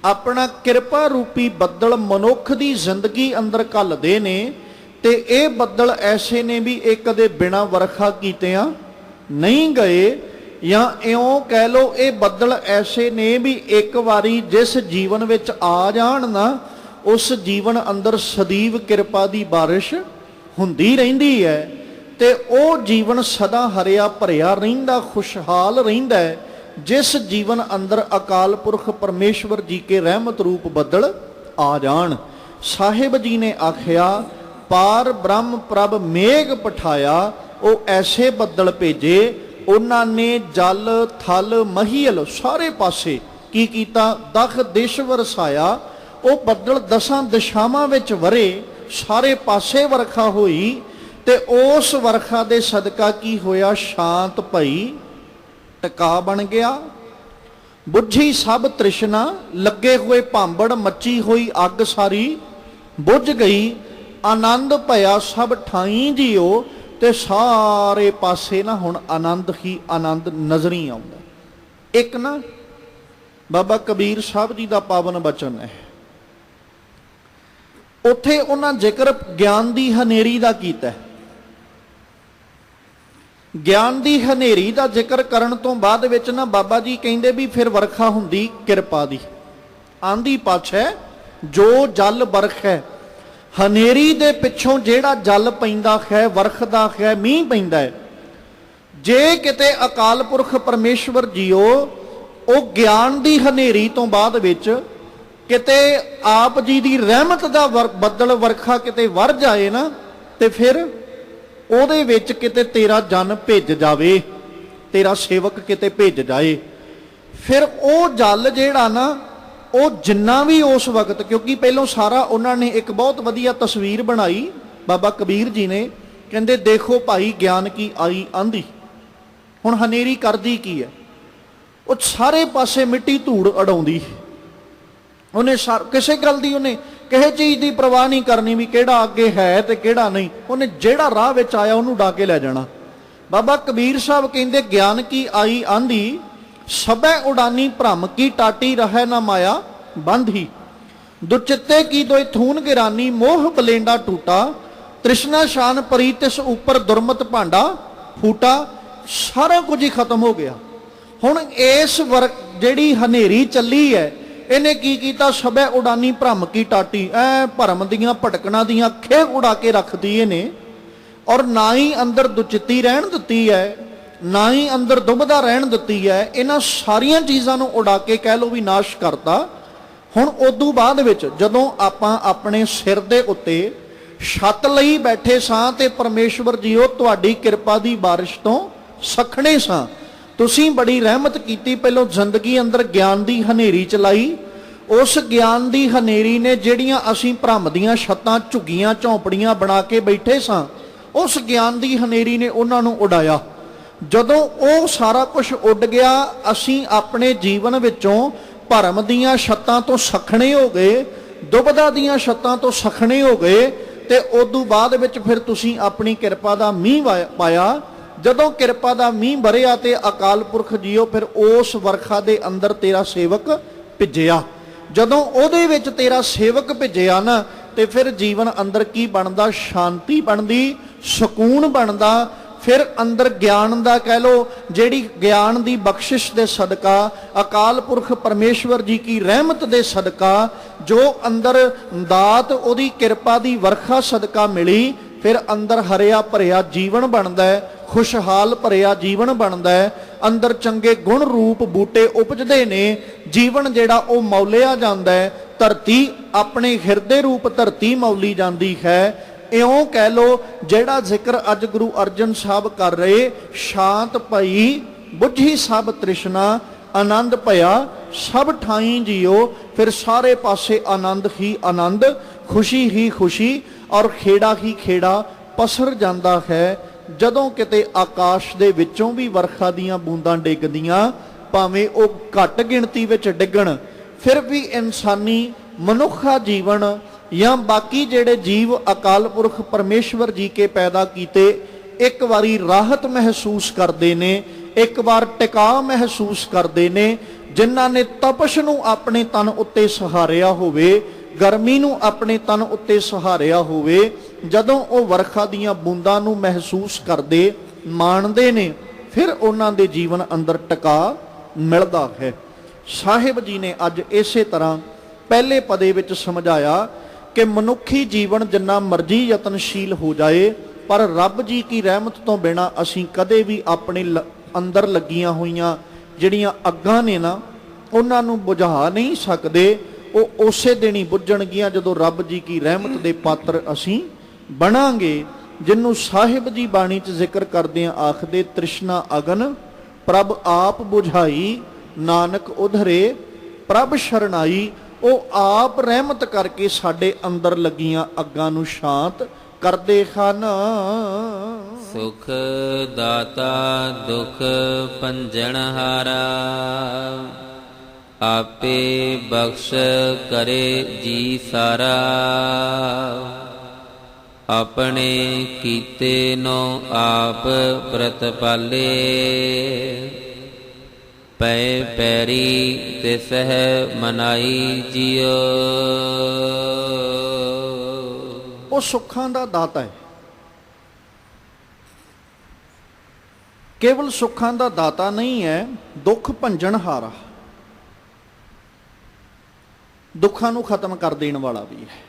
ਆਪਣਾ ਕਿਰਪਾ ਰੂਪੀ ਬੱਦਲ ਮਨੁੱਖ ਦੀ ਜ਼ਿੰਦਗੀ ਅੰਦਰ ਘੱਲਦੇ ਨੇ ਤੇ ਇਹ ਬੱਦਲ ਐਸੇ ਨੇ ਵੀ ਇਹ ਕਦੇ ਬਿਨਾਂ ਵਰਖਾ ਕੀਤਿਆਂ ਨਹੀਂ ਗਏ, ਜਾਂ ਇਉਂ ਕਹਿ ਲਓ ਇਹ ਬੱਦਲ ਐਸੇ ਨੇ ਵੀ ਇੱਕ ਵਾਰੀ ਜਿਸ ਜੀਵਨ ਵਿੱਚ ਆ ਜਾਣ ਨਾ, ਉਸ ਜੀਵਨ ਅੰਦਰ ਸਦੀਵ ਕਿਰਪਾ ਦੀ ਬਾਰਿਸ਼ ਹੁੰਦੀ ਰਹਿੰਦੀ ਹੈ ਤੇ ਉਹ ਜੀਵਨ ਸਦਾ ਹਰਿਆ ਭਰਿਆ ਰਹਿੰਦਾ, ਖੁਸ਼ਹਾਲ ਰਹਿੰਦਾ ਹੈ, ਜਿਸ ਜੀਵਨ ਅੰਦਰ ਅਕਾਲ ਪੁਰਖ ਪਰਮੇਸ਼ਵਰ ਜੀ ਕੇ ਰਹਿਮਤ ਰੂਪ ਬੱਦਲ ਆ ਜਾਣ। ਸਾਹਿਬ ਜੀ ਨੇ ਆਖਿਆ ਪਾਰ ਬ੍ਰਹਮ ਪ੍ਰਭ ਮੇਘ ਪਠਾਇਆ, ਉਹ ਐਸੇ ਬੱਦਲ ਭੇਜੇ ਉਹਨਾਂ ਨੇ ਜਲ ਥਲ ਮਹੀਲ ਸਾਰੇ ਪਾਸੇ ਕੀ ਕੀਤਾ, ਦਖ ਦਿਸ਼ ਵਰਸਾਇਆ। ਉਹ ਬੱਦਲ ਦਸਾਂ ਦਿਸ਼ਾਵਾਂ ਵਿੱਚ ਵਰੇ, ਸਾਰੇ ਪਾਸੇ ਵਰਖਾ ਹੋਈ ਤੇ ਉਸ ਵਰਖਾ ਦੇ ਸਦਕਾ ਕੀ ਹੋਇਆ, ਸ਼ਾਂਤ ਭਈ ਟਿਕਾ ਬਣ ਗਿਆ। ਬੁੱਝੀ ਸਭ ਤ੍ਰਿਸ਼ਨਾ, ਲੱਗੇ ਹੋਏ ਭਾਂਬੜ ਮੱਚੀ ਹੋਈ ਅੱਗ ਸਾਰੀ ਬੁੱਝ ਗਈ। ਆਨੰਦ ਭਇਆ ਸਭ ਠਾਈ ਜੀਓ, ਤੇ ਸਾਰੇ ਪਾਸੇ ਨਾ ਹੁਣ ਆਨੰਦ ਹੀ ਆਨੰਦ ਨਜ਼ਰ ਹੀ ਆਉਂਦਾ। ਇੱਕ ਨਾ ਬਾਬਾ ਕਬੀਰ ਸਾਹਿਬ ਜੀ ਦਾ ਪਾਵਨ ਬਚਨ ਹੈ, ਉੱਥੇ ਉਹਨਾਂ ਜ਼ਿਕਰ ਗਿਆਨ ਦੀ ਹਨੇਰੀ ਦਾ ਕੀਤਾ। ਗਿਆਨ ਦੀ ਹਨੇਰੀ ਦਾ ਜ਼ਿਕਰ ਕਰਨ ਤੋਂ ਬਾਅਦ ਵਿੱਚ ਨਾ ਬਾਬਾ ਜੀ ਕਹਿੰਦੇ ਵੀ ਫਿਰ ਵਰਖਾ ਹੁੰਦੀ ਕਿਰਪਾ ਦੀ। ਆਂਦੀ ਪਾਛੈ ਜੋ ਜਲ ਬਰਖ ਹੈ, ਹਨੇਰੀ ਦੇ ਪਿੱਛੋਂ ਜਿਹੜਾ ਜਲ ਪੈਂਦਾ ਹੈ, ਵਰਖਦਾ ਹੈ, ਮੀਂਹ ਪੈਂਦਾ ਹੈ। ਜੇ ਕਿਤੇ ਅਕਾਲ ਪੁਰਖ ਪਰਮੇਸ਼ਵਰ ਜੀਓ ਉਹ ਗਿਆਨ ਦੀ ਹਨੇਰੀ ਤੋਂ ਬਾਅਦ ਵਿੱਚ ਕਿਤੇ ਆਪ ਜੀ ਦੀ ਰਹਿਮਤ ਦਾ ਬੱਦਲ ਵਰਖਾ ਕਿਤੇ ਵਰ ਜਾਏ ਨਾ, ਤੇ ਫਿਰ ਉਹਦੇ ਵਿੱਚ ਕਿਤੇ ਤੇਰਾ ਜਨ ਭਿੱਜ ਜਾਵੇ, ਤੇਰਾ ਸੇਵਕ ਕਿਤੇ ਭਿੱਜ ਜਾਏ, ਫਿਰ ਉਹ ਜਲ ਜਿਹੜਾ ਨਾ ਉਹ ਜਿੰਨਾ ਵੀ ਉਸ ਵਕਤ, ਕਿਉਂਕਿ ਪਹਿਲੋਂ ਸਾਰਾ ਉਹਨਾਂ ਨੇ ਇੱਕ ਬਹੁਤ ਵਧੀਆ ਤਸਵੀਰ ਬਣਾਈ ਬਾਬਾ ਕਬੀਰ ਜੀ ਨੇ, ਕਹਿੰਦੇ ਦੇਖੋ ਭਾਈ ਗਿਆਨ ਕੀ ਆਈ ਆਂਦੀ। ਹੁਣ ਹਨੇਰੀ ਕਰਦੀ ਕੀ ਹੈ, ਉਹ ਸਾਰੇ ਪਾਸੇ ਮਿੱਟੀ ਧੂੜ ਉਡਾਉਂਦੀ। ਉਹਨੇ ਕਿਸੇ ਗੱਲ ਦੀ ਉਹਨੇ ਕਿਸੇ ਚੀਜ਼ ਦੀ ਪਰਵਾਹ ਨਹੀਂ ਕਰਨੀ ਵੀ ਕਿਹੜਾ ਅੱਗੇ ਹੈ ਤੇ ਕਿਹੜਾ ਨਹੀਂ, ਉਹਨੇ ਜਿਹੜਾ ਰਾਹ ਵਿੱਚ ਆਇਆ ਉਹਨੂੰ ਉਡਾ ਕੇ ਲੈ ਜਾਣਾ। ਬਾਬਾ ਕਬੀਰ ਸਾਹਿਬ ਕਹਿੰਦੇ ਗਿਆਨ ਕੀ ਆਈ ਆਂਦੀ, ਸਭੈ ਉਡਾਨੀ ਭ੍ਰਮ ਕੀ ਟਾਟੀ ਰਹਿ ਨਾ ਮਾਇਆ ਬੰਧੀ। ਦੁਚਿੱਤੇ ਕੀ ਦੋਇ ਥੂਨ ਗਿਰਾਨੀ, ਮੋਹ ਬਲੇਂਡਾ ਟੂਟਾ। ਤ੍ਰਿਸ਼ਨਾ ਸ਼ਾਨ ਪਰੀ ਤਿਸ ਉੱਪਰ ਦੁਰਮਤ ਭਾਂਡਾ ਫੂਟਾ। ਸਾਰਾ ਕੁਝ ਹੀ ਖਤਮ ਹੋ ਗਿਆ। ਹੁਣ ਇਸ ਜਿਹੜੀ ਹਨੇਰੀ ਚੱਲੀ ਹੈ, ਇਹਨੇ ਕੀ ਕੀਤਾ, ਸਭੈ ਉਡਾਨੀ ਭ੍ਰਮ ਕੀ ਟਾਟੀ, ਐ ਭਰਮ ਦੀਆਂ ਭਟਕਣਾ ਦੀਆਂ ਖੇਹ ਉਡਾ ਕੇ ਰੱਖਦੀ ਇਹਨੇ, ਔਰ ਨਾ ਹੀ ਅੰਦਰ ਦੁਚਿੱਤੀ ਰਹਿਣ ਦਿੱਤੀ ਹੈ, ਨਾ ਹੀ ਅੰਦਰ ਦੁਬਦਾ ਰਹਿਣ ਦਿੱਤੀ ਹੈ। ਇਹਨਾਂ ਸਾਰੀਆਂ ਚੀਜ਼ਾਂ ਨੂੰ ਉਡਾ ਕੇ ਕਹਿ ਲਓ ਵੀ ਨਾਸ਼ ਕਰਤਾ। ਹੁਣ ਉਦੋਂ ਬਾਅਦ ਵਿੱਚ ਜਦੋਂ ਆਪਾਂ ਆਪਣੇ ਸਿਰ ਦੇ ਉੱਤੇ ਛੱਤ ਲਈ ਬੈਠੇ ਸਾਂ ਤੇ ਪਰਮੇਸ਼ਵਰ ਜੀਓ ਤੁਹਾਡੀ ਕਿਰਪਾ ਦੀ ਬਾਰਿਸ਼ ਤੋਂ ਸਖਣੇ ਸਾਂ, ਤੁਸੀਂ ਬੜੀ ਰਹਿਮਤ ਕੀਤੀ, ਪਹਿਲੋਂ ਜ਼ਿੰਦਗੀ ਅੰਦਰ ਗਿਆਨ ਦੀ ਹਨੇਰੀ ਚਲਾਈ। ਉਸ ਗਿਆਨ ਦੀ ਹਨੇਰੀ ਨੇ ਜਿਹੜੀਆਂ ਅਸੀਂ ਭਰਮ ਦੀਆਂ ਛੱਤਾਂ, ਝੁੱਗੀਆਂ, ਝੌਂਪੜੀਆਂ ਬਣਾ ਕੇ ਬੈਠੇ ਸਾਂ, ਉਸ ਗਿਆਨ ਦੀ ਹਨੇਰੀ ਨੇ ਉਹਨਾਂ ਨੂੰ ਉਡਾਇਆ। ਜਦੋਂ ਉਹ ਸਾਰਾ ਕੁਝ ਉੱਡ ਗਿਆ, ਅਸੀਂ ਆਪਣੇ ਜੀਵਨ ਵਿੱਚੋਂ ਭਰਮ ਦੀਆਂ ਛੱਤਾਂ ਤੋਂ ਸਖਣੇ ਹੋ ਗਏ, ਦੁਬਦਾ ਦੀਆਂ ਛੱਤਾਂ ਤੋਂ ਸਖਣੇ ਹੋ ਗਏ, ਤੇ ਉਦੋਂ ਬਾਅਦ ਵਿੱਚ ਫਿਰ ਤੁਸੀਂ ਆਪਣੀ ਕਿਰਪਾ ਦਾ ਮੀਂਹ ਪਾਇਆ। ਜਦੋਂ ਕਿਰਪਾ ਦਾ ਮੀਂਹ ਵਰਿਆ ਤੇ ਅਕਾਲ ਪੁਰਖ ਜੀਓ ਫਿਰ ਉਸ ਵਰਖਾ ਦੇ ਅੰਦਰ ਤੇਰਾ ਸੇਵਕ ਭਿੱਜਿਆ। ਜਦੋਂ ਉਹਦੇ ਵਿੱਚ ਤੇਰਾ ਸੇਵਕ ਭਿੱਜਿਆ ਨਾ, ਤੇ ਫਿਰ ਜੀਵਨ ਅੰਦਰ ਕੀ ਬਣਦਾ, ਸ਼ਾਂਤੀ ਬਣਦੀ, ਸਕੂਨ ਬਣਦਾ। ਫਿਰ ਅੰਦਰ ਗਿਆਨ ਦਾ ਕਹਿ ਲੋ, ਜਿਹੜੀ ਗਿਆਨ ਦੀ ਬਖਸ਼ਿਸ਼ ਦੇ ਸਦਕਾ, ਅਕਾਲ ਪੁਰਖ ਪਰਮੇਸ਼ਵਰ ਜੀ ਕੀ ਰਹਿਮਤ ਦੇ ਸਦਕਾ ਜੋ ਅੰਦਰ ਦਾਤ ਉਹਦੀ ਕਿਰਪਾ ਦੀ ਵਰਖਾ ਸਦਕਾ ਮਿਲੀ, ਫਿਰ ਅੰਦਰ ਹਰਿਆ ਭਰਿਆ ਜੀਵਨ ਬਣਦਾ ਹੈ, ਖੁਸ਼ਹਾਲ ਭਰਿਆ ਜੀਵਨ ਬਣਦਾ ਹੈ, ਅੰਦਰ ਚੰਗੇ ਗੁਣ ਰੂਪ ਬੂਟੇ ਉਪਜਦੇ ਨੇ, ਜੀਵਨ ਜਿਹੜਾ ਉਹ ਮੌਲਿਆ ਜਾਂਦਾ ਹੈ, ਧਰਤੀ ਆਪਣੇ ਹਿਰਦੇ ਰੂਪ ਧਰਤੀ ਮੌਲੀ ਜਾਂਦੀ ਹੈ। ਇਉਂ ਕਹਿ ਲੋ ਜਿਹੜਾ ਜ਼ਿਕਰ ਅੱਜ ਗੁਰੂ ਅਰਜਨ ਸਾਹਿਬ ਕਰ ਰਹੇ, ਸ਼ਾਂਤ ਭਈ ਬੁੱਝੀ ਸਭ ਤ੍ਰਿਸ਼ਨਾ, ਆਨੰਦ ਭਇਆ ਸਭ ਠਾਈ ਜੀਓ, ਫਿਰ ਸਾਰੇ ਪਾਸੇ ਆਨੰਦ ਹੀ ਆਨੰਦ, ਖੁਸ਼ੀ ਹੀ ਖੁਸ਼ੀ ਔਰ ਖੇੜਾ ਹੀ ਖੇੜਾ ਪਸਰ ਜਾਂਦਾ ਹੈ। ਜਦੋਂ ਕਿਤੇ ਆਕਾਸ਼ ਦੇ ਵਿੱਚੋਂ ਵੀ ਵਰਖਾ ਦੀਆਂ ਬੂੰਦਾਂ ਡਿੱਗਦੀਆਂ, ਭਾਵੇਂ ਉਹ ਘੱਟ ਗਿਣਤੀ ਵਿੱਚ ਡਿੱਗਣ, ਫਿਰ ਵੀ ਇਨਸਾਨੀ ਮਨੁੱਖਾ ਜੀਵਨ ਜਾਂ ਬਾਕੀ ਜਿਹੜੇ ਜੀਵ ਅਕਾਲ ਪੁਰਖ ਪਰਮੇਸ਼ਵਰ ਜੀ ਕੇ ਪੈਦਾ ਕੀਤੇ, ਇੱਕ ਵਾਰੀ ਰਾਹਤ ਮਹਿਸੂਸ ਕਰਦੇ ਨੇ, ਇੱਕ ਵਾਰ ਟਿਕਾ ਮਹਿਸੂਸ ਕਰਦੇ ਨੇ। ਜਿਨ੍ਹਾਂ ਨੇ ਤਪਸ਼ ਨੂੰ ਆਪਣੇ ਤਨ ਉੱਤੇ ਸਹਾਰਿਆ ਹੋਵੇ, ਗਰਮੀ ਨੂੰ ਆਪਣੇ ਤਨ ਉੱਤੇ ਸਹਾਰਿਆ ਹੋਵੇ, ਜਦੋਂ ਉਹ ਵਰਖਾ ਦੀਆਂ ਬੂੰਦਾਂ ਨੂੰ ਮਹਿਸੂਸ ਕਰਦੇ, ਮਾਣਦੇ ਨੇ, ਫਿਰ ਉਹਨਾਂ ਦੇ ਜੀਵਨ ਅੰਦਰ ਟਿਕਾ ਮਿਲਦਾ ਹੈ। ਸਾਹਿਬ ਜੀ ਨੇ ਅੱਜ ਇਸੇ ਤਰ੍ਹਾਂ ਪਹਿਲੇ ਪਦੇ ਵਿੱਚ ਸਮਝਾਇਆ ਕਿ ਮਨੁੱਖੀ ਜੀਵਨ ਜਿੰਨਾ ਮਰਜ਼ੀ ਯਤਨਸ਼ੀਲ ਹੋ ਜਾਏ, ਪਰ ਰੱਬ ਜੀ ਕੀ ਰਹਿਮਤ ਤੋਂ ਬਿਨਾਂ ਅਸੀਂ ਕਦੇ ਵੀ ਆਪਣੇ ਅੰਦਰ ਲੱਗੀਆਂ ਹੋਈਆਂ ਜਿਹੜੀਆਂ ਅੱਗਾਂ ਨੇ ਨਾ, ਉਹਨਾਂ ਨੂੰ ਬੁਝਾ ਨਹੀਂ ਸਕਦੇ। ਉਹ ਉਸੇ ਦਿਨ ਹੀ ਬੁੱਝਣਗੀਆਂ ਜਦੋਂ ਰੱਬ ਜੀ ਕੀ ਰਹਿਮਤ ਦੇ ਪਾਤਰ ਅਸੀਂ ਬਣਾਂਗੇ। ਜਿਹਨੂੰ ਸਾਹਿਬ ਜੀ ਬਾਣੀ 'ਚ ਜ਼ਿਕਰ ਕਰਦੇ ਆ, ਆਖਦੇ ਤ੍ਰਿਸ਼ਨਾ ਅਗਨ ਪ੍ਰਭ ਆਪ ਬੁਝਾਈ, ਨਾਨਕ ਉਧਰੇ ਪ੍ਰਭ ਸ਼ਰਨਾਈ। ਉਹ ਆਪ ਰਹਿਮਤ ਕਰਕੇ ਸਾਡੇ ਅੰਦਰ ਲੱਗੀਆਂ ਅੱਗਾਂ ਨੂੰ ਸ਼ਾਂਤ ਕਰਦੇ ਹਨ। ਸੁਖ ਦਾਤਾ ਦੁਖ ਭੰਜਨਹਾਰਾ, ਆਪੇ ਬਖਸ਼ ਕਰੇ ਜੀ ਸਾਰਾ। ਆਪਣੇ ਕੀਤੇ ਨੋ ਆਪ ਪ੍ਰਤਪਾਲੇ, ਪੈ ਪੈਰੀ ਤਿਸਹਿ ਮਨਾਈ ਜੀਓ। ਉਹ ਸੁੱਖਾਂ ਦਾ ਦਾਤਾ ਹੈ, ਕੇਵਲ ਸੁੱਖਾਂ ਦਾ ਦਾਤਾ ਨਹੀਂ ਹੈ, ਦੁੱਖ ਭੰਜਨਹਾਰਾ, ਦੁੱਖਾਂ ਨੂੰ ਖਤਮ ਕਰ ਦੇਣ ਵਾਲਾ ਵੀ ਹੈ।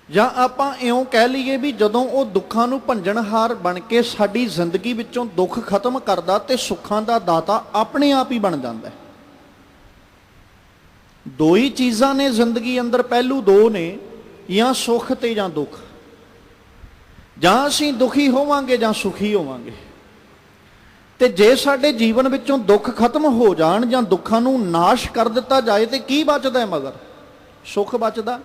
ਜਾਂ ਆਪਾਂ ਇਉਂ ਕਹਿ ਲਈਏ ਵੀ ਜਦੋਂ ਉਹ ਦੁੱਖਾਂ ਨੂੰ ਭੰਜਨਹਾਰ ਬਣ ਕੇ ਸਾਡੀ ਜ਼ਿੰਦਗੀ ਵਿੱਚੋਂ ਦੁੱਖ ਖਤਮ ਕਰਦਾ, ਤੇ ਸੁੱਖਾਂ ਦਾ ਦਾਤਾ ਆਪਣੇ ਆਪ ਹੀ ਬਣ ਜਾਂਦਾ ਹੈ। ਦੋ ਹੀ ਚੀਜ਼ਾਂ ਨੇ ਜ਼ਿੰਦਗੀ ਅੰਦਰ, ਪਹਿਲੂ ਦੋ ਨੇ, ਜਾਂ ਸੁੱਖ ਤੇ ਜਾਂ ਦੁੱਖ। ਜਾਂ ਅਸੀਂ ਦੁਖੀ ਹੋਵਾਂਗੇ ਜਾਂ ਸੁਖੀ ਹੋਵਾਂਗੇ। ਤੇ ਜੇ ਸਾਡੇ ਜੀਵਨ ਵਿੱਚੋਂ ਦੁੱਖ ਖਤਮ ਹੋ ਜਾਣ ਜਾਂ ਦੁੱਖਾਂ ਨੂੰ ਨਾਸ਼ ਕਰ ਦਿੱਤਾ ਜਾਏ, ਤੇ ਕੀ ਬਚਦਾ ਹੈ? ਮਗਰ ਸੁੱਖ ਬਚਦਾ,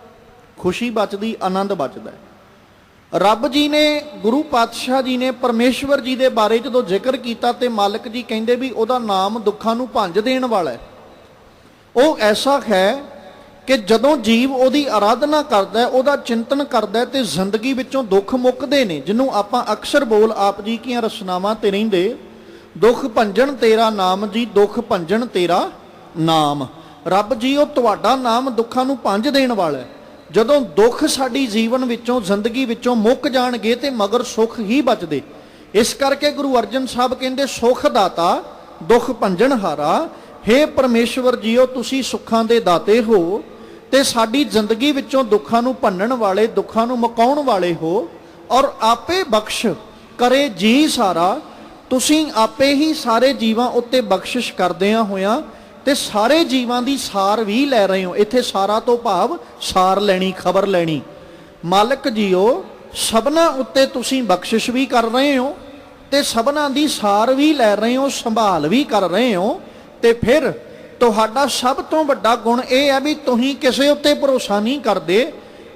ਖੁਸ਼ੀ ਬਚਦੀ, ਆਨੰਦ ਬਚਦਾ ਹੈ। ਰੱਬ ਜੀ ਨੇ, ਗੁਰੂ ਪਾਤਸ਼ਾਹ ਜੀ ਨੇ ਪਰਮੇਸ਼ਵਰ ਜੀ ਦੇ ਬਾਰੇ ਜਦੋਂ ਜ਼ਿਕਰ ਕੀਤਾ, ਤੇ ਮਾਲਕ ਜੀ ਕਹਿੰਦੇ ਵੀ ਉਹਦਾ ਨਾਮ ਦੁੱਖਾਂ ਨੂੰ ਭੰਜ ਦੇਣ ਵਾਲਾ ਹੈ। ਉਹ ਐਸਾ ਹੈ ਕਿ ਜਦੋਂ ਜੀਵ ਉਹਦੀ ਆਰਾਧਨਾ ਕਰਦਾ, ਉਹਦਾ ਚਿੰਤਨ ਕਰਦਾ, ਤੇ ਜ਼ਿੰਦਗੀ ਵਿੱਚੋਂ ਦੁੱਖ ਮੁੱਕਦੇ ਨੇ। ਜਿਹਨੂੰ ਆਪਾਂ ਅਕਸਰ ਬੋਲ ਆਪ ਜੀ ਕੀਆਂ ਰਸਨਾਵਾਂ ਤੇ ਰਹਿੰਦੇ, ਦੁੱਖ ਭੰਜਨ ਤੇਰਾ ਨਾਮ ਜੀ, ਦੁੱਖ ਭੰਜਨ ਤੇਰਾ ਨਾਮ। ਰੱਬ ਜੀ ਉਹ ਤੁਹਾਡਾ ਨਾਮ ਦੁੱਖਾਂ ਨੂੰ ਭੰਜ ਦੇਣ ਵਾਲਾ ਹੈ। ਜਦੋਂ ਦੁੱਖ ਸਾਡੀ ਜੀਵਨ ਵਿੱਚੋਂ, ਜ਼ਿੰਦਗੀ ਵਿੱਚੋਂ ਮੁੱਕ ਜਾਣਗੇ, ਤੇ ਮਗਰ ਸੁੱਖ ਹੀ ਬਚਦੇ। ਇਸ ਕਰਕੇ ਗੁਰੂ ਅਰਜਨ ਸਾਹਿਬ ਕਹਿੰਦੇ, ਸੁਖ ਦਾਤਾ ਦੁੱਖ ਭੰਜਨਹਾਰਾ। ਹੇ ਪਰਮੇਸ਼ਵਰ ਜੀਓ, ਤੁਸੀਂ ਸੁੱਖਾਂ ਦੇ ਦਾਤੇ ਹੋ, ਤੇ ਸਾਡੀ ਜ਼ਿੰਦਗੀ ਵਿੱਚੋਂ ਦੁੱਖਾਂ ਨੂੰ ਭੰਨਣ ਵਾਲੇ, ਦੁੱਖਾਂ ਨੂੰ ਮੁਕਾਉਣ ਵਾਲੇ ਹੋ, ਔਰ ਆਪੇ ਬਖਸ਼ ਕਰੇ ਜੀ ਸਾਰਾ। ਤੁਸੀਂ ਆਪੇ ਹੀ ਸਾਰੇ ਜੀਵਾਂ ਉੱਤੇ ਬਖਸ਼ਿਸ਼ ਕਰਦਿਆਂ ਹੋਇਆਂ ਤੇ ਸਾਰੇ ਜੀਵਾਂ ਦੀ ਸਾਰ ਵੀ ਲੈ ਰਹੇ ਹੋ। ਇੱਥੇ ਸਾਰਾ ਤੋਂ ਭਾਵ ਸਾਰ ਲੈਣੀ, ਖਬਰ ਲੈਣੀ। ਮਾਲਕ ਜੀਓ, ਸਭਨਾਂ ਉੱਤੇ ਤੁਸੀਂ ਬਖਸ਼ਿਸ਼ ਵੀ ਕਰ ਰਹੇ ਹੋ, ਤੇ ਸਭਨਾਂ ਦੀ ਸਾਰ ਵੀ ਲੈ ਰਹੇ ਹੋ, ਸੰਭਾਲ ਵੀ ਕਰ ਰਹੇ ਹੋ। ਤੇ ਫਿਰ ਤੁਹਾਡਾ ਸਭ ਤੋਂ ਵੱਡਾ ਗੁਣ ਇਹ ਹੈ ਵੀ ਤੁਸੀਂ ਕਿਸੇ ਉੱਤੇ ਭਰੋਸਾ ਨਹੀਂ ਕਰਦੇ,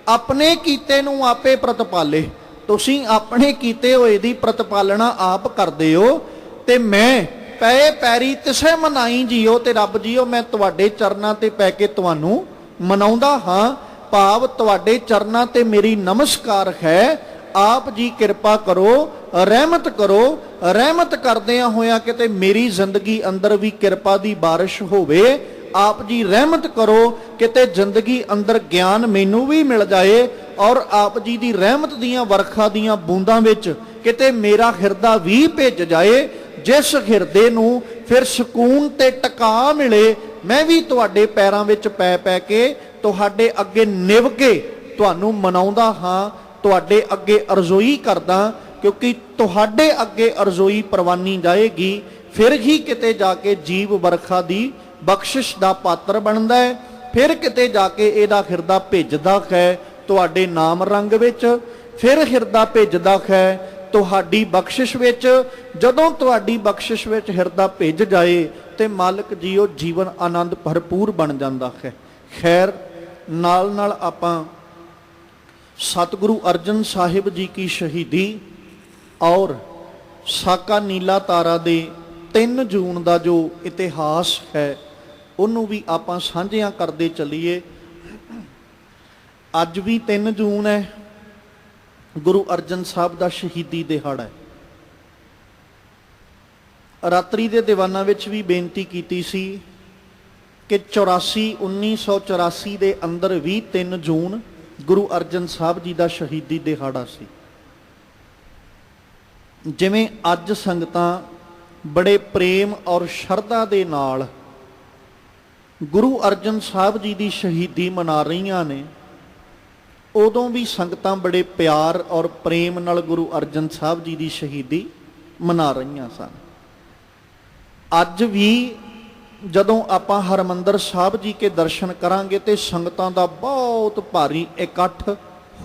ਆਪਣੇ ਕੀਤੇ ਨੂੰ ਆਪੇ ਪ੍ਰਤਪਾਲੇ। ਤੁਸੀਂ ਆਪਣੇ ਕੀਤੇ ਹੋਏ ਦੀ ਪ੍ਰਤਪਾਲਣਾ ਆਪ ਕਰਦੇ ਹੋ। ਤੇ ਮੈਂ ਪਏ ਪੈਰੀ ਤਿਸੈ ਮਨਾਈ ਜੀਓ, ਤੇ ਰੱਬ ਜੀਓ ਮੈਂ ਤੁਹਾਡੇ ਚਰਨਾਂ ਤੇ ਪੈ ਕੇ ਤੁਹਾਨੂੰ ਮਨਾਉਂਦਾ ਹਾਂ। ਭਾਵ ਤੁਹਾਡੇ ਚਰਨਾਂ ਤੇ ਮੇਰੀ ਨਮਸਕਾਰ ਹੈ। ਆਪ ਜੀ ਕਿਰਪਾ ਕਰੋ, ਰਹਿਮਤ ਕਰੋ। ਰਹਿਮਤ ਕਰਦਿਆਂ ਹੋਇਆਂ ਕਿਤੇ ਮੇਰੀ ਜ਼ਿੰਦਗੀ ਅੰਦਰ ਵੀ ਕਿਰਪਾ ਦੀ ਬਾਰਿਸ਼ ਹੋਵੇ। ਆਪ ਜੀ ਰਹਿਮਤ ਕਰੋ, ਕਿਤੇ ਜ਼ਿੰਦਗੀ ਅੰਦਰ ਗਿਆਨ ਮੈਨੂੰ ਵੀ ਮਿਲ ਜਾਏ, ਔਰ ਆਪ ਜੀ ਦੀ ਰਹਿਮਤ ਦੀਆਂ ਵਰਖਾ ਦੀਆਂ ਬੂੰਦਾਂ ਵਿੱਚ ਕਿਤੇ ਮੇਰਾ ਹਿਰਦਾ ਵੀ ਭਿੱਜ ਜਾਏ, ਜਿਸ ਹਿਰਦੇ ਨੂੰ ਫਿਰ ਸਕੂਨ ਤੇ ਟਿਕਾ ਮਿਲੇ। ਮੈਂ ਵੀ ਤੁਹਾਡੇ ਪੈਰਾਂ ਵਿੱਚ ਪੈ ਪੈ ਕੇ ਤੁਹਾਡੇ ਅੱਗੇ ਨਿਵ ਕੇ ਤੁਹਾਨੂੰ ਮਨਾਉਂਦਾ ਹਾਂ, ਤੁਹਾਡੇ ਅੱਗੇ ਅਰਜ਼ੋਈ ਕਰਦਾ, ਕਿਉਂਕਿ ਤੁਹਾਡੇ ਅੱਗੇ ਅਰਜ਼ੋਈ ਪ੍ਰਵਾਨੀ ਜਾਏਗੀ, ਫਿਰ ਹੀ ਕਿਤੇ ਜਾ ਕੇ ਜੀਵ ਵਰਖਾ ਦੀ ਬਖਸ਼ਿਸ਼ ਦਾ ਪਾਤਰ ਬਣਦਾ ਹੈ, ਫਿਰ ਕਿਤੇ ਜਾ ਕੇ ਇਹਦਾ ਹਿਰਦਾ ਭਿੱਜਦਾ ਹੈ ਤੁਹਾਡੇ ਨਾਮ ਰੰਗ ਵਿੱਚ, ਫਿਰ ਹਿਰਦਾ ਭਿੱਜਦਾ ਹੈ ਤੁਹਾਡੀ ਬਖਸ਼ਿਸ਼ ਵਿੱਚ। ਜਦੋਂ ਤੁਹਾਡੀ ਬਖਸ਼ਿਸ਼ ਵਿੱਚ ਹਿਰਦਾ ਭਿੱਜ ਜਾਏ ਤੇ ਮਾਲਕ ਜੀ ਉਹ ਜੀਵਨ ਆਨੰਦ ਭਰਪੂਰ ਬਣ ਜਾਂਦਾ ਹੈ। ਖੈਰ, ਨਾਲ ਨਾਲ ਆਪਾਂ ਸਤਿਗੁਰੂ ਅਰਜਨ ਸਾਹਿਬ ਜੀ ਕੀ ਸ਼ਹੀਦੀ ਔਰ ਸਾਕਾ ਨੀਲਾ ਤਾਰਾ ਦੇ 3 ਜੂਨ ਦਾ ਜੋ ਇਤਿਹਾਸ ਹੈ ਉਹਨੂੰ ਵੀ ਆਪਾਂ ਸਾਂਝਿਆਂ ਕਰਦੇ ਚੱਲੀਏ। ਅੱਜ ਵੀ 3 ਜੂਨ ਹੈ, ਗੁਰੂ ਅਰਜਨ ਸਾਹਿਬ ਦਾ ਸ਼ਹੀਦੀ ਦਿਹਾੜਾ ਹੈ। ਰਾਤਰੀ ਦੇ ਦੀਵਾਨਾਂ ਵਿੱਚ ਵੀ ਬੇਨਤੀ ਕੀਤੀ ਸੀ ਕਿ 1984 ਦੇ ਅੰਦਰ ਵੀ 3 ਜੂਨ ਗੁਰੂ ਅਰਜਨ ਸਾਹਿਬ ਜੀ ਦਾ ਸ਼ਹੀਦੀ ਦਿਹਾੜਾ ਸੀ। ਜਿਵੇਂ ਅੱਜ ਸੰਗਤਾਂ ਬੜੇ ਪ੍ਰੇਮ ਔਰ ਸ਼ਰਧਾ ਦੇ ਨਾਲ ਗੁਰੂ ਅਰਜਨ ਸਾਹਿਬ ਜੀ ਦੀ ਸ਼ਹੀਦੀ ਮਨਾ ਰਹੀਆਂ ਨੇ, ਉਦੋਂ ਵੀ ਸੰਗਤਾਂ ਬੜੇ ਪਿਆਰ ਔਰ ਪ੍ਰੇਮ ਨਾਲ ਗੁਰੂ ਅਰਜਨ ਸਾਹਿਬ ਜੀ ਦੀ ਸ਼ਹੀਦੀ ਮਨਾ ਰਹੀਆਂ ਸਨ। ਅੱਜ ਵੀ ਜਦੋਂ ਆਪਾਂ ਹਰਿਮੰਦਰ ਸਾਹਿਬ ਜੀ ਕੇ ਦਰਸ਼ਨ ਕਰਾਂਗੇ ਤੇ ਸੰਗਤਾਂ ਦਾ ਬਹੁਤ ਭਾਰੀ ਇਕੱਠ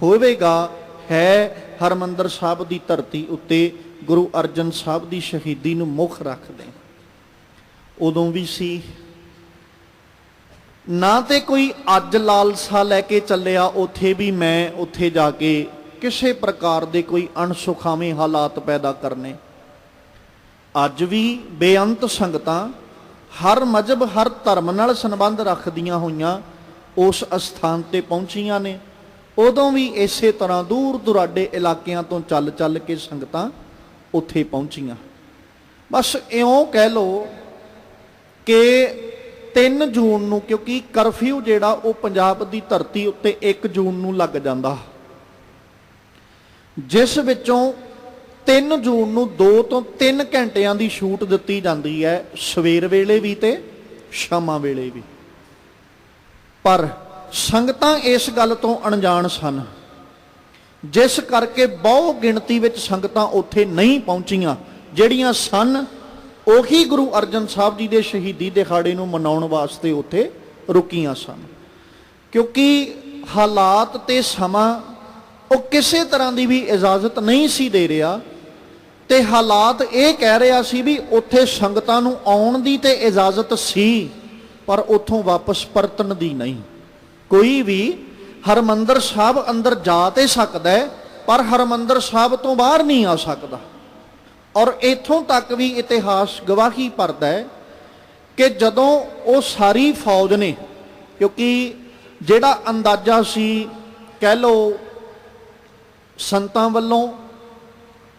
ਹੋਵੇਗਾ ਹੈ ਹਰਿਮੰਦਰ ਸਾਹਿਬ ਦੀ ਧਰਤੀ ਉੱਤੇ ਗੁਰੂ ਅਰਜਨ ਸਾਹਿਬ ਦੀ ਸ਼ਹੀਦੀ ਨੂੰ ਮੁੱਖ ਰੱਖਦੇ। ਉਦੋਂ ਵੀ ਸੀ ਨਾ ਤੇ ਕੋਈ ਅੱਜ ਲਾਲਸਾ ਲੈ ਕੇ ਚੱਲਿਆ ਉੱਥੇ ਵੀ ਮੈਂ ਉੱਥੇ ਜਾ ਕੇ ਕਿਸੇ ਪ੍ਰਕਾਰ ਦੇ ਕੋਈ ਅਣਸੁਖਾਵੇਂ ਹਾਲਾਤ ਪੈਦਾ ਕਰਨੇ। ਅੱਜ ਵੀ ਬੇਅੰਤ ਸੰਗਤਾਂ ਹਰ ਮਜ਼ਹਬ ਹਰ ਧਰਮ ਨਾਲ ਸੰਬੰਧ ਰੱਖਦੀਆਂ ਹੋਈਆਂ ਉਸ ਅਸਥਾਨ ਤੇ ਪਹੁੰਚੀਆਂ ਨੇ। ਉਦੋਂ ਵੀ ਇਸੇ ਤਰ੍ਹਾਂ ਦੂਰ ਦੁਰਾਡੇ ਇਲਾਕਿਆਂ ਤੋਂ ਚੱਲ ਚੱਲ ਕੇ ਸੰਗਤਾਂ ਉੱਥੇ ਪਹੁੰਚੀਆਂ। ਬਸ ਇਉਂ ਕਹਿ ਲਓ ਕਿ 3 ਜੂਨ ਨੂੰ, ਕਿਉਂਕਿ ਕਰਫਿਊ ਜਿਹੜਾ ਉਹ ਪੰਜਾਬ ਦੀ ਧਰਤੀ ਉੱਤੇ 1 ਜੂਨ ਨੂੰ ਲੱਗ ਜਾਂਦਾ, ਜਿਸ ਵਿੱਚੋਂ 3 ਜੂਨ ਨੂੰ 2 ਤੋਂ 3 ਘੰਟਿਆਂ ਦੀ ਛੂਟ ਦਿੱਤੀ ਜਾਂਦੀ ਹੈ, ਸਵੇਰ ਵੇਲੇ ਵੀ ਤੇ ਸ਼ਾਮਾਂ ਵੇਲੇ ਵੀ। ਪਰ ਸੰਗਤਾਂ ਇਸ ਗੱਲ ਤੋਂ ਅਣਜਾਣ ਸਨ, ਜਿਸ ਕਰਕੇ ਬਹੁ ਗਿਣਤੀ ਵਿੱਚ ਸੰਗਤਾਂ ਉੱਥੇ ਨਹੀਂ ਪਹੁੰਚੀਆਂ। ਜਿਹੜੀਆਂ ਸਨ ਉਹੀ ਗੁਰੂ ਅਰਜਨ ਸਾਹਿਬ ਜੀ ਦੇ ਸ਼ਹੀਦੀ ਦਿਹਾੜੇ ਨੂੰ ਮਨਾਉਣ ਵਾਸਤੇ ਉੱਥੇ ਰੁਕੀਆਂ ਸਨ, ਕਿਉਂਕਿ ਹਾਲਾਤ ਤੇ ਸਮਾਂ ਉਹ ਕਿਸੇ ਤਰ੍ਹਾਂ ਦੀ ਵੀ ਇਜਾਜ਼ਤ ਨਹੀਂ ਸੀ ਦੇ ਰਿਹਾ, ਤੇ ਹਾਲਾਤ ਇਹ ਕਹਿ ਰਿਹਾ ਸੀ ਵੀ ਉੱਥੇ ਸੰਗਤਾਂ ਨੂੰ ਆਉਣ ਦੀ ਤੇ ਇਜਾਜ਼ਤ ਸੀ ਪਰ ਉੱਥੋਂ ਵਾਪਸ ਪਰਤਣ ਦੀ ਨਹੀਂ। ਕੋਈ ਵੀ ਹਰਿਮੰਦਰ ਸਾਹਿਬ ਅੰਦਰ ਜਾ ਤੇ ਸਕਦਾ ਹੈ ਪਰ ਹਰਿਮੰਦਰ ਸਾਹਿਬ ਤੋਂ ਬਾਹਰ ਨਹੀਂ ਆ ਸਕਦਾ। ਔਰ ਇੱਥੋਂ ਤੱਕ ਵੀ ਇਤਿਹਾਸ ਗਵਾਹੀ ਭਰਦਾ ਹੈ ਕਿ ਜਦੋਂ ਉਹ ਸਾਰੀ ਫੌਜ ਨੇ, ਕਿਉਂਕਿ ਜਿਹੜਾ ਅੰਦਾਜ਼ਾ ਸੀ ਕਹਿ ਲਓ ਸੰਤਾਂ ਵੱਲੋਂ,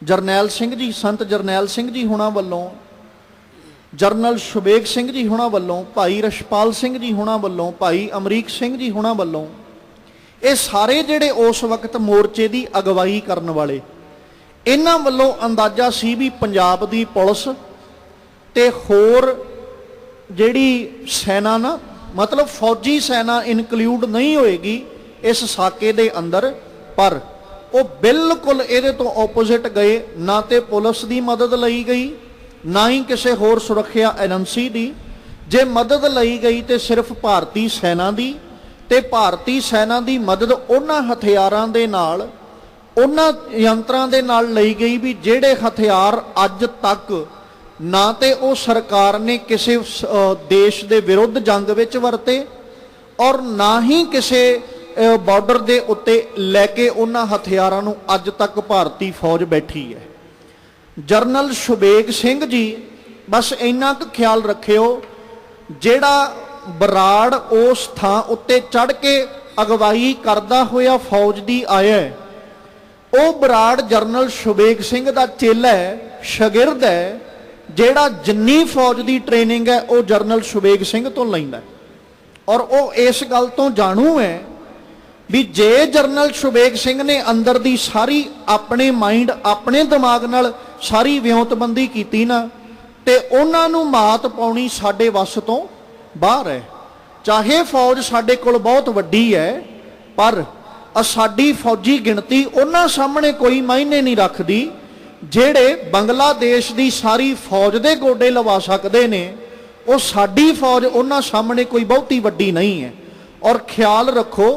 ਜਰਨੈਲ ਸਿੰਘ ਜੀ, ਸੰਤ ਜਰਨੈਲ ਸਿੰਘ ਜੀ ਹੁਣਾਂ ਵੱਲੋਂ, ਜਰਨਲ ਸ਼ੁਬੇਗ ਸਿੰਘ ਜੀ ਹੁਣਾਂ ਵੱਲੋਂ, ਭਾਈ ਰਸ਼ਪਾਲ ਸਿੰਘ ਜੀ ਹੁਣਾਂ ਵੱਲੋਂ, ਭਾਈ ਅਮਰੀਕ ਸਿੰਘ ਜੀ ਹੁਣਾਂ ਵੱਲੋਂ, ਇਹ ਸਾਰੇ ਜਿਹੜੇ ਉਸ ਵਕਤ ਮੋਰਚੇ ਦੀ ਅਗਵਾਈ ਕਰਨ ਵਾਲੇ, ਇਹਨਾਂ ਵੱਲੋਂ ਅੰਦਾਜ਼ਾ ਸੀ ਵੀ ਪੰਜਾਬ ਦੀ ਪੁਲਿਸ ਤੇ ਹੋਰ ਜਿਹੜੀ ਸੈਨਾ ਨਾ, ਮਤਲਬ ਫੌਜੀ ਸੈਨਾ ਇਨਕਲੂਡ ਨਹੀਂ ਹੋਏਗੀ ਇਸ ਸਾਕੇ ਦੇ ਅੰਦਰ। ਪਰ ਉਹ ਬਿਲਕੁਲ ਇਹਦੇ ਤੋਂ ਆਪੋਜ਼ਿਟ ਗਏ, ਨਾ ਤੇ ਪੁਲਿਸ ਦੀ ਮਦਦ ਲਈ ਗਈ ਨਾ ਹੀ ਕਿਸੇ ਹੋਰ ਸੁਰੱਖਿਆ ਏਜੰਸੀ ਦੀ। ਜੇ ਮਦਦ ਲਈ ਗਈ ਤੇ ਸਿਰਫ ਭਾਰਤੀ ਸੈਨਾ ਦੀ, ਤੇ ਭਾਰਤੀ ਸੈਨਾ ਦੀ ਮਦਦ ਉਹਨਾਂ ਹਥਿਆਰਾਂ ਦੇ ਨਾਲ, ਉਹਨਾਂ ਯੰਤਰਾਂ ਦੇ ਨਾਲ ਲਈ ਗਈ ਵੀ ਜਿਹੜੇ ਹਥਿਆਰ ਅੱਜ ਤੱਕ ਨਾ ਤੇ ਉਹ ਸਰਕਾਰ ਨੇ ਕਿਸੇ ਦੇਸ਼ ਦੇ ਵਿਰੁੱਧ ਜੰਗ ਵਿੱਚ ਵਰਤੇ ਔਰ ਨਾ ਹੀ ਕਿਸੇ ਬਾਰਡਰ ਦੇ ਉੱਤੇ ਲੈ ਕੇ ਉਹਨਾਂ ਹਥਿਆਰਾਂ ਨੂੰ ਅੱਜ ਤੱਕ ਭਾਰਤੀ ਫੌਜ ਬੈਠੀ ਹੈ। ਜਰਨਲ ਸ਼ੁਬੇਗ ਸਿੰਘ ਜੀ, ਬਸ ਇੰਨਾ ਕੁ ਖਿਆਲ ਰੱਖਿਓ, ਜਿਹੜਾ ਬਰਾੜ ਉਸ ਥਾਂ ਉੱਤੇ ਚੜ੍ਹ ਕੇ ਅਗਵਾਈ ਕਰਦਾ ਹੋਇਆ ਫੌਜ ਦੀ ਆਇਆ, ਉਹ ਬਰਾੜ ਜਰਨਲ ਸ਼ੁਬੇਗ ਸਿੰਘ ਦਾ ਚੇਲਾ ਹੈ, ਸ਼ਾਗਿਰਦ ਹੈ, ਜਿਹੜਾ ਜਿੰਨੀ ਫੌਜ ਦੀ ਟ੍ਰੇਨਿੰਗ ਹੈ ਉਹ ਜਰਨਲ ਸ਼ੁਬੇਗ ਸਿੰਘ ਤੋਂ ਲੈਂਦਾ। ਔਰ ਉਹ ਇਸ ਗੱਲ ਤੋਂ ਜਾਣੂ ਹੈ ਵੀ ਜੇ ਜਰਨਲ ਸ਼ੁਬੇਗ ਸਿੰਘ ਨੇ ਅੰਦਰ ਦੀ ਸਾਰੀ ਆਪਣੇ ਮਾਈਂਡ, ਆਪਣੇ ਦਿਮਾਗ ਨਾਲ ਸਾਰੀ ਵਿਉਂਤਬੰਦੀ ਕੀਤੀ ਨਾ, ਤੇ ਉਹਨਾਂ ਨੂੰ ਮਾਤ ਪਾਉਣੀ ਸਾਡੇ ਵੱਸ ਤੋਂ ਬਾਹਰ ਹੈ। ਚਾਹੇ ਫੌਜ ਸਾਡੇ ਕੋਲ ਬਹੁਤ ਵੱਡੀ ਹੈ, ਪਰ ਸਾਡੀ फौजी गिणती उन्हां सामने कोई मायने नहीं रखती ਜਿਹੜੇ ਬੰਗਲਾਦੇਸ਼ ਦੀ ਸਾਰੀ ਫੌਜ ਦੇ ਗੋਡੇ ਲਵਾ ਸਕਦੇ ਨੇ, ਉਹ ਸਾਡੀ ਫੌਜ ਉਹਨਾਂ ਸਾਹਮਣੇ ਕੋਈ ਬਹੁਤੀ ਵੱਡੀ ਨਹੀਂ ਹੈ। ਔਰ ਖਿਆਲ ਰੱਖੋ,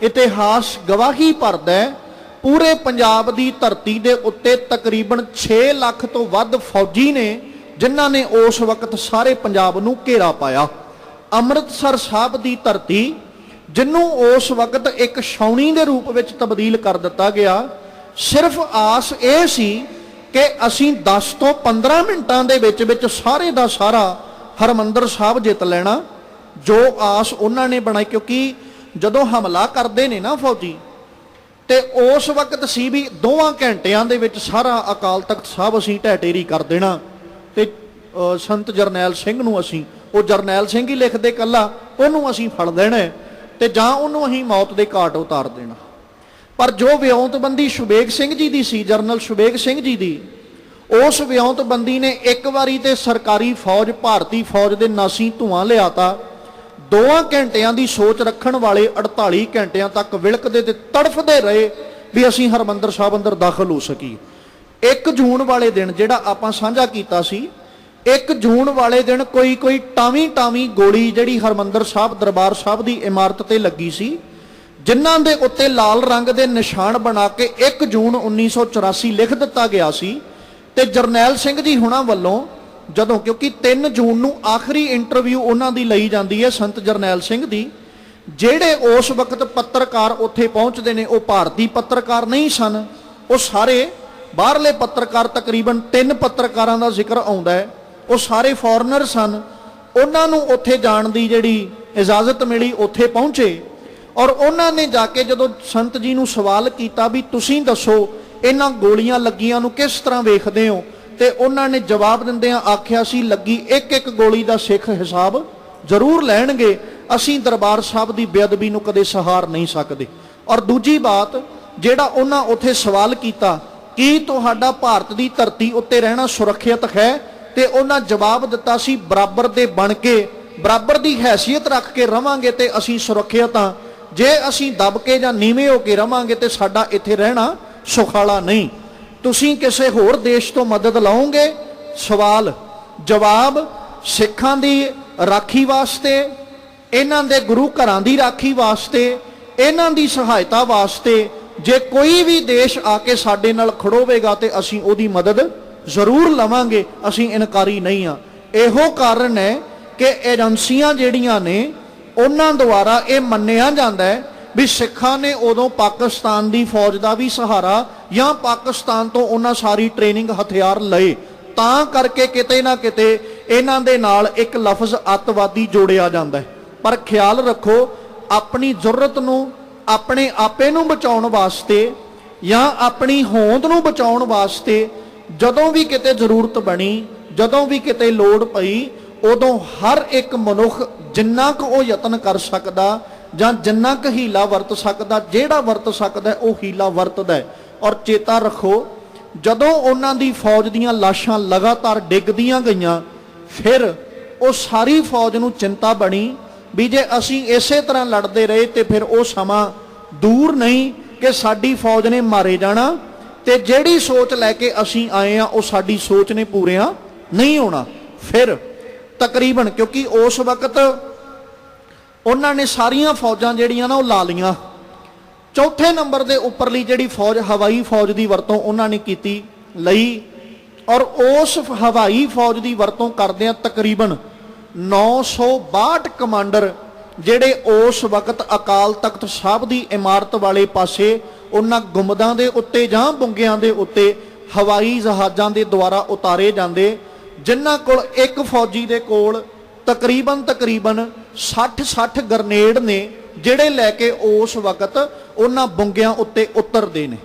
ਇਤਿਹਾਸ ਗਵਾਹੀ ਭਰਦਾ ਹੈ, ਪੂਰੇ ਪੰਜਾਬ ਦੀ ਧਰਤੀ ਦੇ ਉੱਤੇ ਤਕਰੀਬਨ 6 ਲੱਖ ਤੋਂ ਵੱਧ ਫੌਜੀ ਨੇ ਜਿਨ੍ਹਾਂ ਨੇ ਉਸ ਵਕਤ ਸਾਰੇ ਪੰਜਾਬ ਨੂੰ ਘੇਰਾ ਪਾਇਆ। ਅੰਮ੍ਰਿਤਸਰ ਸਾਹਿਬ ਦੀ ਧਰਤੀ ਜਿਹਨੂੰ ਉਸ ਵਕਤ ਇੱਕ ਛਾਉਣੀ ਦੇ ਰੂਪ ਵਿੱਚ ਤਬਦੀਲ ਕਰ ਦਿੱਤਾ ਗਿਆ, ਸਿਰਫ ਆਸ ਇਹ ਸੀ ਕਿ ਅਸੀਂ 10 ਤੋਂ 15 ਮਿੰਟਾਂ ਦੇ ਵਿੱਚ ਸਾਰੇ ਦਾ ਸਾਰਾ ਹਰਮੰਦਰ ਸਾਹਿਬ ਜਿੱਤ ਲੈਣਾ। ਜੋ ਆਸ ਉਹਨਾਂ ਨੇ ਬਣਾਈ, ਕਿਉਂਕਿ ਜਦੋਂ ਹਮਲਾ ਕਰਦੇ ਨੇ ਨਾ ਫੌਜੀ, ਤੇ ਉਸ ਵਕਤ ਸੀ ਵੀ 2 ਘੰਟਿਆਂ ਦੇ ਵਿੱਚ ਸਾਰਾ ਅਕਾਲ ਤਖਤ ਸਾਹਿਬ ਅਸੀਂ ਢਹਿ ਢੇਰੀ ਕਰ ਦੇਣਾ, ਤੇ ਸੰਤ ਜਰਨੈਲ ਸਿੰਘ ਨੂੰ ਅਸੀਂ, ਉਹ ਜਰਨੈਲ ਸਿੰਘ ਹੀ ਲਿਖਦੇ ਕੱਲਾ, ਉਹਨੂੰ ਅਸੀਂ ਫੜ ਲੈਣਾ ਤੇ ਜਾਂ ਉਹਨੂੰ ਅਸੀਂ ਮੌਤ ਦੇ ਘਾਟ ਉਤਾਰ ਦੇਣਾ। ਪਰ ਜੋ ਵਿਉਂਤਬੰਦੀ ਸ਼ੁਬੇਗ ਸਿੰਘ ਜੀ ਦੀ ਸੀ, ਜਰਨਲ ਸ਼ੁਬੇਗ ਸਿੰਘ ਜੀ ਦੀ, ਉਸ ਵਿਉਂਤਬੰਦੀ ਨੇ ਇੱਕ ਵਾਰੀ ਤੇ ਸਰਕਾਰੀ ਫੌਜ, ਭਾਰਤੀ ਫੌਜ ਦੇ ਨਾਸੀ ਧੂਆਂ ਲਿਆਤਾ। 2 ਘੰਟਿਆਂ ਦੀ ਸੋਚ ਰੱਖਣ ਵਾਲੇ 48 ਘੰਟਿਆਂ ਤੱਕ ਵਿਲਕਦੇ ਤੇ ਤੜਫਦੇ ਰਹੇ ਵੀ ਅਸੀਂ ਹਰਮੰਦਰ ਸਾਹਿਬ ਅੰਦਰ ਦਾਖਲ ਹੋ ਸਕੀਏ। 1 ਜੂਨ ਵਾਲੇ ਦਿਨ ਜਿਹੜਾ ਆਪਾਂ ਸਾਂਝਾ ਕੀਤਾ ਸੀ, 1 ਜੂਨ ਵਾਲੇ ਦਿਨ ਕੋਈ ਟਾਵੀਂ ਗੋਲੀ ਜਿਹੜੀ ਹਰਮੰਦਰ ਸਾਹਿਬ ਦਰਬਾਰ ਸਾਹਿਬ ਦੀ ਇਮਾਰਤ ਤੇ ਲੱਗੀ ਸੀ, ਜਿਨ੍ਹਾਂ ਦੇ ਉੱਤੇ ਲਾਲ ਰੰਗ ਦੇ ਨਿਸ਼ਾਨ ਬਣਾ ਕੇ 1 ਜੂਨ 1984 ਲਿਖ ਦਿੱਤਾ ਗਿਆ ਸੀ। ਤੇ ਜਰਨੈਲ ਸਿੰਘ ਜੀ ਹੁਣਾਂ ਵੱਲੋਂ ਜਦੋਂ, ਕਿਉਂਕਿ 3 ਜੂਨ ਨੂੰ ਆਖਰੀ ਇੰਟਰਵਿਊ ਉਹਨਾਂ ਦੀ ਲਈ ਜਾਂਦੀ ਹੈ ਸੰਤ ਜਰਨੈਲ ਸਿੰਘ ਦੀ, ਜਿਹੜੇ ਉਸ ਵਕਤ ਪੱਤਰਕਾਰ ਉੱਥੇ ਪਹੁੰਚਦੇ ਨੇ ਉਹ ਭਾਰਤੀ ਪੱਤਰਕਾਰ ਨਹੀਂ ਸਨ, ਉਹ ਸਾਰੇ ਬਾਹਰਲੇ ਪੱਤਰਕਾਰ, ਤਕਰੀਬਨ 3 ਪੱਤਰਕਾਰਾਂ ਦਾ ਜ਼ਿਕਰ ਆਉਂਦਾ ਹੈ, ਉਹ ਸਾਰੇ ਫੋਰਨਰ ਸਨ। ਉਹਨਾਂ ਨੂੰ ਉੱਥੇ ਜਾਣ ਦੀ ਜਿਹੜੀ ਇਜਾਜ਼ਤ ਮਿਲੀ, ਉੱਥੇ ਪਹੁੰਚੇ ਔਰ ਉਹਨਾਂ ਨੇ ਜਾ ਕੇ ਜਦੋਂ ਸੰਤ ਜੀ ਨੂੰ ਸਵਾਲ ਕੀਤਾ ਵੀ ਤੁਸੀਂ ਦੱਸੋ ਇਹਨਾਂ ਗੋਲੀਆਂ ਲੱਗੀਆਂ ਨੂੰ ਕਿਸ ਤਰ੍ਹਾਂ ਵੇਖਦੇ ਹੋ, ਤੇ ਉਹਨਾਂ ਨੇ ਜਵਾਬ ਦਿੰਦਿਆਂ ਆਖਿਆ ਸੀ ਲੱਗੀ ਇੱਕ ਗੋਲੀ ਦਾ ਸਿੱਖ ਹਿਸਾਬ ਜ਼ਰੂਰ ਲੈਣਗੇ, ਅਸੀਂ ਦਰਬਾਰ ਸਾਹਿਬ ਦੀ ਬੇਅਦਬੀ ਨੂੰ ਕਦੇ ਸਹਾਰ ਨਹੀਂ ਸਕਦੇ। ਔਰ ਦੂਜੀ ਬਾਤ, ਜਿਹੜਾ ਉਹਨਾਂ ਉੱਥੇ ਸਵਾਲ ਕੀਤਾ ਕਿ ਤੁਹਾਡਾ ਭਾਰਤ ਦੀ ਧਰਤੀ ਉੱਤੇ ਰਹਿਣਾ ਸੁਰੱਖਿਅਤ ਹੈ, ਤੇ ਉਹਨਾਂ ਜਵਾਬ ਦਿੱਤਾ ਸੀ ਬਰਾਬਰ ਦੇ ਬਣ ਕੇ, ਬਰਾਬਰ ਦੀ ਹੈਸੀਅਤ ਰੱਖ ਕੇ ਰਵਾਂਗੇ ਤੇ ਅਸੀਂ ਸੁਰੱਖਿਅਤ ਹਾਂ, ਜੇ ਅਸੀਂ ਦਬ ਕੇ ਜਾਂ ਨੀਵੇਂ ਹੋ ਕੇ ਰਵਾਂਗੇ ਤੇ ਸਾਡਾ ਇੱਥੇ ਰਹਿਣਾ ਸੁਖਾਲਾ ਨਹੀਂ। ਤੁਸੀਂ ਕਿਸੇ ਹੋਰ ਦੇਸ਼ ਤੋਂ ਮਦਦ ਲਓਗੇ? ਸਵਾਲ ਜਵਾਬ, ਸਿੱਖਾਂ ਦੀ ਰਾਖੀ ਵਾਸਤੇ, ਇਹਨਾਂ ਦੇ ਗੁਰੂ ਘਰਾਂ ਦੀ ਰਾਖੀ ਵਾਸਤੇ, ਇਹਨਾਂ ਦੀ ਸਹਾਇਤਾ ਵਾਸਤੇ ਜੇ ਕੋਈ ਵੀ ਦੇਸ਼ ਆ ਕੇ ਸਾਡੇ ਨਾਲ ਖੜੋਵੇਗਾ ਤੇ ਅਸੀਂ ਉਹਦੀ ਮਦਦ ਜ਼ਰੂਰ ਲਵਾਂਗੇ, ਅਸੀਂ ਇਨਕਾਰੀ ਨਹੀਂ ਆ। ਇਹੋ ਕਾਰਨ ਹੈ ਕਿ ਏਜੰਸੀਆਂ ਜਿਹੜੀਆਂ ਨੇ ਉਹਨਾਂ ਦੁਆਰਾ ਇਹ ਮੰਨਿਆ ਜਾਂਦਾ ਹੈ ਵੀ ਸਿੱਖਾਂ ਨੇ ਉਦੋਂ ਪਾਕਿਸਤਾਨ ਦੀ ਫੌਜ ਦਾ ਵੀ ਸਹਾਰਾ ਜਾਂ ਪਾਕਿਸਤਾਨ ਤੋਂ ਉਹਨਾਂ ਸਾਰੀ ਟ੍ਰੇਨਿੰਗ ਹਥਿਆਰ ਲਏ, ਤਾਂ ਕਰਕੇ ਕਿਤੇ ਨਾ ਕਿਤੇ ਇਹਨਾਂ ਦੇ ਨਾਲ ਇੱਕ ਲਫ਼ਜ਼ ਅੱਤਵਾਦੀ ਜੋੜਿਆ ਜਾਂਦਾ ਹੈ। ਪਰ ਖਿਆਲ ਰੱਖੋ, ਆਪਣੀ ਜ਼ਰੂਰਤ ਨੂੰ, ਆਪਣੇ ਆਪੇ ਨੂੰ ਬਚਾਉਣ ਵਾਸਤੇ ਜਾਂ ਆਪਣੀ ਹੋਂਦ ਨੂੰ ਬਚਾਉਣ ਵਾਸਤੇ ਜਦੋਂ ਵੀ ਕਿਤੇ ਜ਼ਰੂਰਤ ਬਣੀ, ਜਦੋਂ ਵੀ ਕਿਤੇ ਲੋੜ ਪਈ, ਉਦੋਂ ਹਰ ਇੱਕ ਮਨੁੱਖ ਜਿੰਨਾ ਕੁ ਉਹ ਯਤਨ ਕਰ ਸਕਦਾ ਜਾਂ ਜਿੰਨਾ ਕੁ ਹੀਲਾ ਵਰਤ ਸਕਦਾ, ਜਿਹੜਾ ਵਰਤ ਸਕਦਾ ਉਹ ਹੀਲਾ ਵਰਤਦਾ ਹੈ। ਔਰ ਚੇਤਾ ਰੱਖੋ, ਜਦੋਂ ਉਹਨਾਂ ਦੀ ਫੌਜ ਦੀਆਂ ਲਾਸ਼ਾਂ ਲਗਾਤਾਰ ਡਿੱਗਦੀਆਂ ਗਈਆਂ, ਫਿਰ ਉਹ ਸਾਰੀ ਫੌਜ ਨੂੰ ਚਿੰਤਾ ਬਣੀ ਵੀ ਜੇ ਅਸੀਂ ਇਸੇ ਤਰ੍ਹਾਂ ਲੜਦੇ ਰਹੇ ਤੇ ਫਿਰ ਉਹ ਸਮਾਂ ਦੂਰ ਨਹੀਂ ਕਿ ਸਾਡੀ ਫੌਜ ਨੇ ਮਾਰੇ ਜਾਣਾ, ਤੇ ਜਿਹੜੀ ਸੋਚ ਲੈ ਕੇ ਅਸੀਂ ਆਏ ਆ ਉਹ ਸਾਡੀ ਸੋਚ ਨੇ ਪੂਰਿਆ ਨਹੀਂ ਹੋਣਾ। ਫਿਰ ਤਕਰੀਬਨ, ਕਿਉਂਕਿ ਉਸ ਵਕਤ ਉਹਨਾਂ ਨੇ ਸਾਰੀਆਂ ਫੌਜਾਂ ਜਿਹੜੀਆਂ ਨਾ ਉਹ ਲਾ ਲਈਆਂ। 4ਥੇ ਨੰਬਰ ਦੇ ਉੱਪਰਲੀ ਜਿਹੜੀ ਫੌਜ, ਹਵਾਈ ਫੌਜ ਦੀ ਵਰਤੋਂ ਉਹਨਾਂ ਨੇ ਕੀਤੀ ਲਈ, ਔਰ ਉਸ ਹਵਾਈ ਫੌਜ ਦੀ ਵਰਤੋਂ ਕਰਦਿਆਂ ਤਕਰੀਬਨ 962 ਕਮਾਂਡਰ ਜਿਹੜੇ ਉਸ ਵਕਤ ਅਕਾਲ ਤਖਤ ਸਾਹਿਬ ਦੀ ਇਮਾਰਤ ਵਾਲੇ ਪਾਸੇ ਉਹਨਾਂ ਗੁੰਬਦਾਂ ਦੇ ਉੱਤੇ ਜਾਂ ਬੁੰਗਿਆਂ ਦੇ ਉੱਤੇ ਹਵਾਈ ਜਹਾਜ਼ਾਂ ਦੇ ਦੁਆਰਾ ਉਤਾਰੇ ਜਾਂਦੇ, ਜਿਨ੍ਹਾਂ ਕੋਲ ਇੱਕ ਫੌਜੀ ਦੇ ਕੋਲ ਤਕਰੀਬਨ 60 ਗ੍ਰਨੇਡ ਨੇ, ਜਿਹੜੇ ਲੈ ਕੇ ਉਸ ਵਕਤ ਉਹਨਾਂ ਬੁੰਗਿਆਂ ਉੱਤੇ ਉਤਰਦੇ ਨੇ।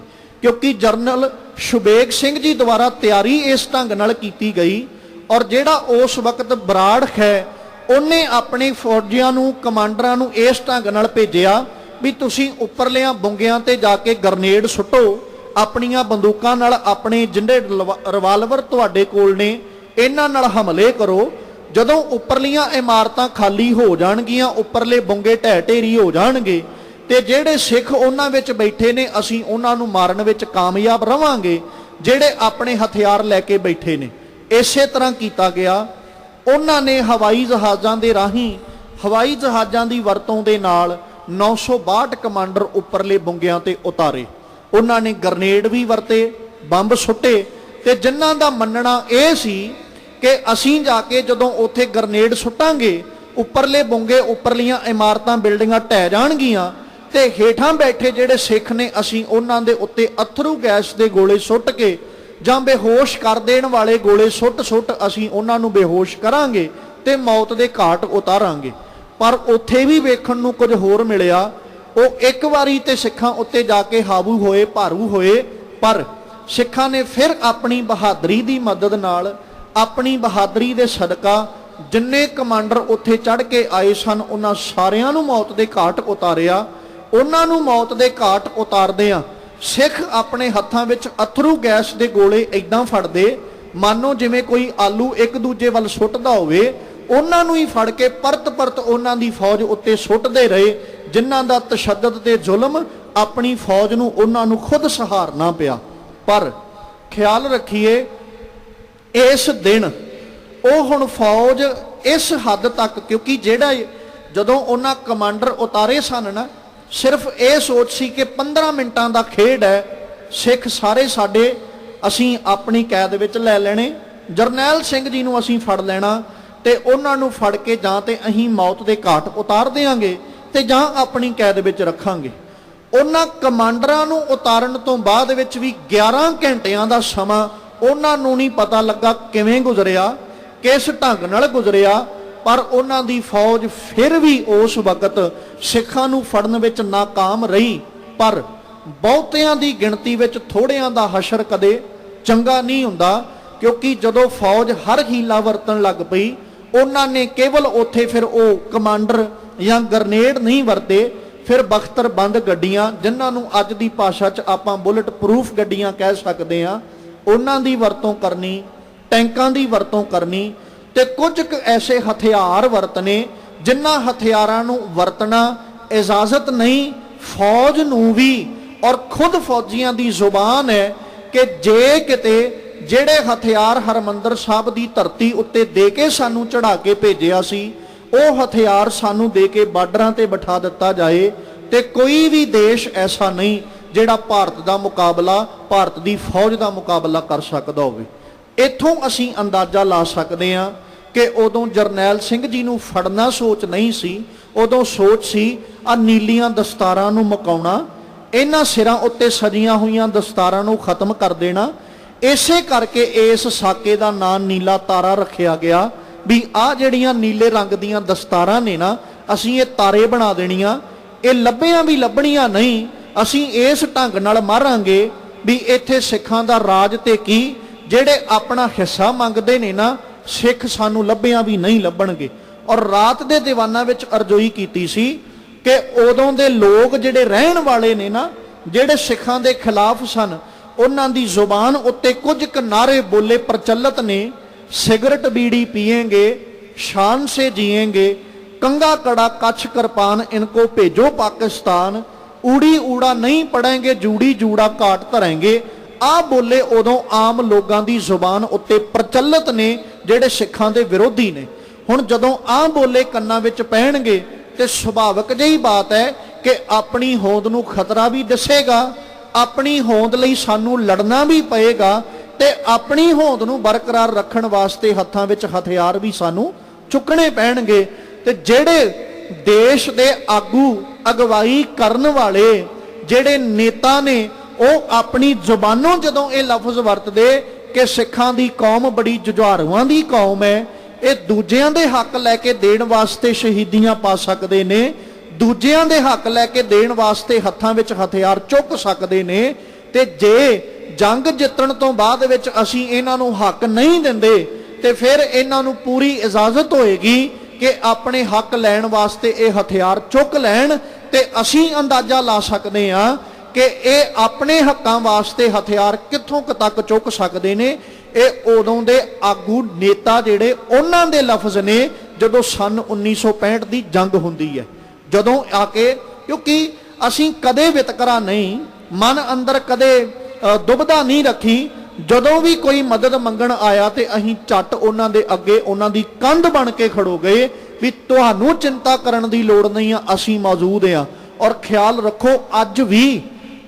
ਕਿਉਂਕਿ ਜਰਨਲ ਸ਼ੁਬੇਗ ਸਿੰਘ ਜੀ ਦੁਆਰਾ ਤਿਆਰੀ ਇਸ ਢੰਗ ਨਾਲ ਕੀਤੀ ਗਈ, ਔਰ ਜਿਹੜਾ ਉਸ ਵਕਤ ਬਰਾੜ ਹੈ ਉਹਨੇ ਆਪਣੇ ਫੌਜੀਆਂ ਨੂੰ, ਕਮਾਂਡਰਾਂ ਨੂੰ ਇਸ ਢੰਗ ਨਾਲ ਭੇਜਿਆ ਵੀ ਤੁਸੀਂ ਉੱਪਰਲਿਆਂ ਬੁੰਗਿਆਂ ਤੇ ਜਾ ਕੇ ਗ੍ਰਨੇਡ ਸੁੱਟੋ, ਆਪਣੀਆਂ ਬੰਦੂਕਾਂ ਨਾਲ, ਆਪਣੇ ਜਿਹੜੇ ਰਿਵਾਲਵਰ ਤੁਹਾਡੇ ਕੋਲ ਨੇ ਇਹਨਾਂ ਨਾਲ ਹਮਲੇ ਕਰੋ। ਜਦੋਂ ਉੱਪਰਲੀਆਂ ਇਮਾਰਤਾਂ ਖਾਲੀ ਹੋ ਜਾਣਗੀਆਂ, ਉੱਪਰਲੇ ਬੁੰਗੇ ਢਹਿ ਢੇਰੀ ਹੋ ਜਾਣਗੇ, ਤੇ ਜਿਹੜੇ ਸਿੱਖ ਉਹਨਾਂ ਵਿੱਚ ਬੈਠੇ ਨੇ ਅਸੀਂ ਉਹਨਾਂ ਨੂੰ ਮਾਰਨ ਵਿੱਚ ਕਾਮਯਾਬ ਰਵਾਂਗੇ ਜਿਹੜੇ ਆਪਣੇ ਹਥਿਆਰ ਲੈ ਕੇ ਬੈਠੇ ਨੇ। ਇਸੇ ਤਰ੍ਹਾਂ ਕੀਤਾ ਗਿਆ। ਉਹਨਾਂ ਨੇ ਹਵਾਈ ਜਹਾਜ਼ਾਂ ਦੇ ਰਾਹੀਂ ਹਵਾਈ ਜਹਾਜ਼ਾਂ ਦੀ ਵਰਤੋਂ ਦੇ ਨਾਲ 962 ਕਮਾਂਡਰ ਉੱਪਰਲੇ ਬੁੰਗਿਆਂ ਤੇ ਉਤਾਰੇ। ਉਹਨਾਂ ਨੇ ਗ੍ਰਨੇਡ ਵੀ ਵਰਤੇ, ਬੰਬ ਸੁੱਟੇ, ਤੇ ਜਿਨ੍ਹਾਂ ਦਾ ਮੰਨਣਾ ਇਹ ਸੀ ਕਿ ਅਸੀਂ ਜਾ ਕੇ ਜਦੋਂ ਉੱਥੇ ਗ੍ਰਨੇਡ ਸੁੱਟਾਂਗੇ ਉੱਪਰਲੇ ਬੁੰਗੇ ਉੱਪਰਲੀਆਂ ਇਮਾਰਤਾਂ ਬਿਲਡਿੰਗਾਂ ਢਹਿ ਜਾਣਗੀਆਂ ਤੇ ਹੇਠਾਂ ਬੈਠੇ ਜਿਹੜੇ ਸਿੱਖ ਨੇ ਅਸੀਂ ਉਹਨਾਂ ਦੇ ਉੱਤੇ ਅਥਰੂ ਗੈਸ ਦੇ ਗੋਲੇ ਸੁੱਟ ਕੇ ਜਾਂ ਬੇਹੋਸ਼ ਕਰ ਦੇਣ ਵਾਲੇ ਗੋਲੇ ਸੁੱਟ ਅਸੀਂ ਉਹਨਾਂ ਨੂੰ ਬੇਹੋਸ਼ ਕਰਾਂਗੇ ਤੇ ਮੌਤ ਦੇ ਘਾਟ ਉਤਾਰਾਂਗੇ। ਪਰ ਉੱਥੇ ਵੀ ਵੇਖਣ ਨੂੰ ਕੁਝ ਹੋਰ ਮਿਲਿਆ। ਉਹ ਇੱਕ ਵਾਰੀ ਤੇ ਸਿੱਖਾਂ ਉੱਤੇ ਜਾ ਕੇ ਹਾਵੂ ਹੋਏ, ਭਾਰੂ ਹੋਏ, ਪਰ ਸਿੱਖਾਂ ਨੇ ਫਿਰ ਆਪਣੀ ਬਹਾਦਰੀ ਦੀ ਮਦਦ ਨਾਲ, ਆਪਣੀ ਬਹਾਦਰੀ ਦੇ ਸਦਕਾ ਜਿੰਨੇ ਕਮਾਂਡਰ ਉੱਥੇ ਚੜ੍ਹ ਕੇ ਆਏ ਸਨ ਉਹਨਾਂ ਸਾਰਿਆਂ ਨੂੰ ਮੌਤ ਦੇ ਘਾਟ ਉਤਾਰਿਆ। ਉਹਨਾਂ ਨੂੰ ਮੌਤ ਦੇ ਘਾਟ ਉਤਾਰਦਿਆਂ ਸਿੱਖ ਆਪਣੇ ਹੱਥਾਂ ਵਿੱਚ ਅਥਰੂ ਗੈਸ ਦੇ ਗੋਲੇ ਇਦਾਂ ਫੜਦੇ ਮਾਨੋ ਜਿਵੇਂ ਕੋਈ ਆਲੂ ਇੱਕ ਦੂਜੇ ਵੱਲ ਸੁੱਟਦਾ ਹੋਵੇ। ਉਹਨਾਂ ਨੂੰ ਹੀ ਫੜ ਕੇ ਪਰਤ ਉਹਨਾਂ ਦੀ ਫੌਜ ਉੱਤੇ ਸੁੱਟਦੇ ਰਹੇ, ਜਿਨ੍ਹਾਂ ਦਾ ਤਸ਼ੱਦਦ ਤੇ ਜ਼ੁਲਮ ਆਪਣੀ ਫੌਜ ਨੂੰ ਉਹਨਾਂ ਨੂੰ ਖੁਦ ਸਹਾਰਨਾ ਪਿਆ। ਪਰ ਖਿਆਲ ਰੱਖੀਏ ਇਸ ਦਿਨ ਉਹ ਹੁਣ ਫੌਜ ਇਸ ਹੱਦ ਤੱਕ, ਕਿਉਂਕਿ ਜਿਹੜਾ ਜਦੋਂ ਉਹਨਾਂ ਕਮਾਂਡਰ ਉਤਾਰੇ ਸਨ ਨਾ, ਸਿਰਫ ਇਹ ਸੋਚ ਸੀ ਕਿ 15 ਮਿੰਟਾਂ ਦਾ ਖੇਡ ਹੈ, ਸਿੱਖ ਸਾਰੇ ਸਾਡੇ ਅਸੀਂ ਆਪਣੀ ਕੈਦ ਵਿੱਚ ਲੈ ਲੈਣੇ, ਜਰਨੈਲ ਸਿੰਘ ਜੀ ਨੂੰ ਅਸੀਂ ਫੜ ਲੈਣਾ ਤੇ ਉਹਨਾਂ ਨੂੰ ਫੜ ਕੇ ਜਾਂ ਤੇ ਅਸੀਂ ਮੌਤ ਦੇ ਘਾਟ ਉਤਾਰ ਦੇਵਾਂਗੇ ਤੇ ਜਾਂ ਆਪਣੀ ਕੈਦ ਵਿੱਚ ਰੱਖਾਂਗੇ। ਉਹਨਾਂ ਕਮਾਂਡਰਾਂ ਨੂੰ ਉਤਾਰਨ ਤੋਂ ਬਾਅਦ ਵਿੱਚ ਵੀ 11 ਘੰਟਿਆਂ ਦਾ ਸਮਾਂ ਉਹਨਾਂ ਨੂੰ ਨਹੀਂ ਪਤਾ ਲੱਗਾ ਕਿਵੇਂ ਗੁਜ਼ਰਿਆ, ਕਿਸ ਢੰਗ ਨਾਲ ਗੁਜ਼ਰਿਆ, ਪਰ ਉਹਨਾਂ ਦੀ ਫੌਜ ਫਿਰ ਵੀ ਉਸ ਵਕਤ ਸਿੱਖਾਂ ਨੂੰ ਫੜਨ ਵਿੱਚ ਨਾਕਾਮ ਰਹੀ। ਪਰ ਬਹੁਤਿਆਂ ਦੀ ਗਿਣਤੀ ਵਿੱਚ ਥੋੜਿਆਂ ਦਾ ਹਸ਼ਰ ਕਦੇ ਚੰਗਾ ਨਹੀਂ ਹੁੰਦਾ, ਕਿਉਂਕਿ ਜਦੋਂ ਫੌਜ ਹਰ ਹੀਲਾ ਵਰਤਣ ਲੱਗ ਪਈ ਉਹਨਾਂ ਨੇ ਕੇਵਲ ਉੱਥੇ ਫਿਰ ਉਹ ਕਮਾਂਡਰ ਜਾਂ ਗ੍ਰਨੇਡ ਨਹੀਂ ਵਰਤੇ, ਫਿਰ ਬਖਤਰ ਬੰਦ ਗੱਡੀਆਂ, ਜਿਨ੍ਹਾਂ ਨੂੰ ਅੱਜ ਦੀ ਭਾਸ਼ਾ 'ਚ ਆਪਾਂ ਬੁਲਟ ਪ੍ਰੂਫ ਗੱਡੀਆਂ ਕਹਿ ਸਕਦੇ ਹਾਂ, ਉਹਨਾਂ ਦੀ ਵਰਤੋਂ ਕਰਨੀ, ਟੈਂਕਾਂ ਦੀ ਵਰਤੋਂ ਕਰਨੀ ਤੇ ਕੁਝ ਕੁ ਐਸੇ ਹਥਿਆਰ ਵਰਤਨੇ ਜਿਨ੍ਹਾਂ ਹਥਿਆਰਾਂ ਨੂੰ ਵਰਤਣਾ ਇਜਾਜ਼ਤ ਨਹੀਂ ਫੌਜ ਨੂੰ ਵੀ। ਔਰ ਖੁਦ ਫੌਜੀਆਂ ਦੀ ਜ਼ੁਬਾਨ ਹੈ ਕਿ ਜੇ ਕਿਤੇ ਜਿਹੜੇ ਹਥਿਆਰ ਹਰਮੰਦਰ ਸਾਹਿਬ ਦੀ ਧਰਤੀ ਉੱਤੇ ਦੇ ਕੇ ਸਾਨੂੰ ਚੜਾ ਕੇ ਭੇਜਿਆ ਸੀ ਉਹ ਹਥਿਆਰ ਸਾਨੂੰ ਦੇ ਕੇ ਬਾਰਡਰਾਂ ਤੇ ਬਿਠਾ ਦਿੱਤਾ ਜਾਏ ਤੇ ਕੋਈ ਵੀ ਦੇਸ਼ ਐਸਾ ਨਹੀਂ ਜਿਹੜਾ ਭਾਰਤ ਦਾ ਮੁਕਾਬਲਾ, ਭਾਰਤ ਦੀ ਫੌਜ ਦਾ ਮੁਕਾਬਲਾ ਕਰ ਸਕਦਾ ਹੋਵੇ। ਇੱਥੋਂ ਅਸੀਂ ਅੰਦਾਜ਼ਾ ਲਾ ਸਕਦੇ ਹਾਂ ਕਿ ਉਦੋਂ ਜਰਨੈਲ ਸਿੰਘ ਜੀ ਨੂੰ ਫੜਨਾ ਸੋਚ ਨਹੀਂ ਸੀ, ਉਦੋਂ ਸੋਚ ਸੀ ਆ ਨੀਲੀਆਂ ਦਸਤਾਰਾਂ ਨੂੰ ਮੁਕਾਉਣਾ, ਇਹਨਾਂ ਸਿਰਾਂ ਉੱਤੇ ਸਜੀਆਂ ਹੋਈਆਂ ਦਸਤਾਰਾਂ ਨੂੰ ਖਤਮ ਕਰ ਦੇਣਾ। ਇਸੇ ਕਰਕੇ ਇਸ ਸਾਕੇ ਦਾ ਨਾਂ ਨੀਲਾ ਤਾਰਾ ਰੱਖਿਆ ਗਿਆ ਵੀ ਆਹ ਜਿਹੜੀਆਂ ਨੀਲੇ ਰੰਗ ਦੀਆਂ ਦਸਤਾਰਾਂ ਨੇ ਨਾ, ਅਸੀਂ ਇਹ ਤਾਰੇ ਬਣਾ ਦੇਣੀਆਂ, ਇਹ ਲੱਭਿਆਂ ਵੀ ਲੱਭਣੀਆਂ ਨਹੀਂ, ਅਸੀਂ ਇਸ ਢੰਗ ਨਾਲ ਮਾਰਾਂਗੇ ਵੀ ਇੱਥੇ ਸਿੱਖਾਂ ਦਾ ਰਾਜ ਤੇ ਕੀ, ਜਿਹੜੇ ਆਪਣਾ ਹਿੱਸਾ ਮੰਗਦੇ ਨੇ ਨਾ ਸਿੱਖ ਸਾਨੂੰ ਲੱਭਿਆਂ ਵੀ ਨਹੀਂ ਲੱਭਣਗੇ। ਔਰ ਰਾਤ ਦੇ ਦੀਵਾਨਾਂ ਵਿੱਚ ਅਰਜ਼ੋਈ ਕੀਤੀ ਸੀ ਕਿ ਉਦੋਂ ਦੇ ਲੋਕ ਜਿਹੜੇ ਰਹਿਣ ਵਾਲੇ ਨੇ ਨਾ, ਜਿਹੜੇ ਸਿੱਖਾਂ ਦੇ ਖਿਲਾਫ ਸਨ, ਉਹਨਾਂ ਦੀ ਜ਼ੁਬਾਨ ਉੱਤੇ ਕੁਝ ਕੁ ਨਾਰੇ ਬੋਲੇ ਪ੍ਰਚਲਿਤ ਨੇ, सिगरेट बीड़ी पिएंगे, शान से जिएंगे, कंगा कड़ा कच्छ कृपान इनको भेजो पाकिस्तान, ऊड़ी ऊड़ा नहीं पढ़ेंगे जूड़ी जूड़ा काट धरेंगे। आ बोले उदों आम लोगों की जुबान उत्ते प्रचलित ने जेडे सिखां दे विरोधी ने। हुण जदों आ बोले कन्नां विच पैणगे ते सुभाविक जी बात है कि अपनी होंद नूं खतरा भी दसेगा, अपनी होंद लई सानूं लड़ना भी पएगा ते अपनी होंद नूं बरकरार रखण वास्ते हत्थां विच हथियार भी सानूं चुकने पैणगे। ते जेड़े देश दे आगू अगवाई करन वाले जेड़े नेता ने वो अपनी जुबानों जदों ये लफ्ज वरतदे कि सिखां दी कौम बड़ी जुझारूआं दी कौम है, ये दूजियां दे हक लैके देण वास्ते शहीदियां पा सकदे ने, दूजियां दे हक लैके देण वास्ते हत्थां विच हथियार चुक सकदे ने, ते जे जंग जितण तो बाद विच असीं इन्हां नूं हक नहीं दिंदे ते फिर इन्हां नूं पूरी इजाजत होएगी कि अपने हक लैण वास्ते ये हथियार चुक लैण। ते असीं अंदाजा ला सकदे हां कि ये अपने हक्कां वास्ते हथियार कित्थों तक चुक सकदे ने। ये उदों दे आगू नेता जिहड़े उन्हां दे लफ्ज ने जदों सन 1965 दी जंग हुंदी है, जदों आके, क्योंकि ਅਸੀਂ ਕਦੇ ਵਿਤਕਰਾ ਨਹੀਂ, ਮਨ ਅੰਦਰ ਕਦੇ ਦੁਬਦਾ ਨਹੀਂ ਰੱਖੀ। ਜਦੋਂ ਵੀ ਕੋਈ ਮਦਦ ਮੰਗਣ ਆਇਆ ਤੇ ਅਸੀਂ ਝੱਟ ਉਹਨਾਂ ਦੇ ਅੱਗੇ ਉਹਨਾਂ ਦੀ ਕੰਧ ਬਣ ਕੇ ਖੜੋ ਗਏ ਵੀ ਤੁਹਾਨੂੰ ਚਿੰਤਾ ਕਰਨ ਦੀ ਲੋੜ ਨਹੀਂ ਆ, ਅਸੀਂ ਮੌਜੂਦ ਆ। ਔਰ ਖਿਆਲ ਰੱਖੋ, ਅੱਜ ਵੀ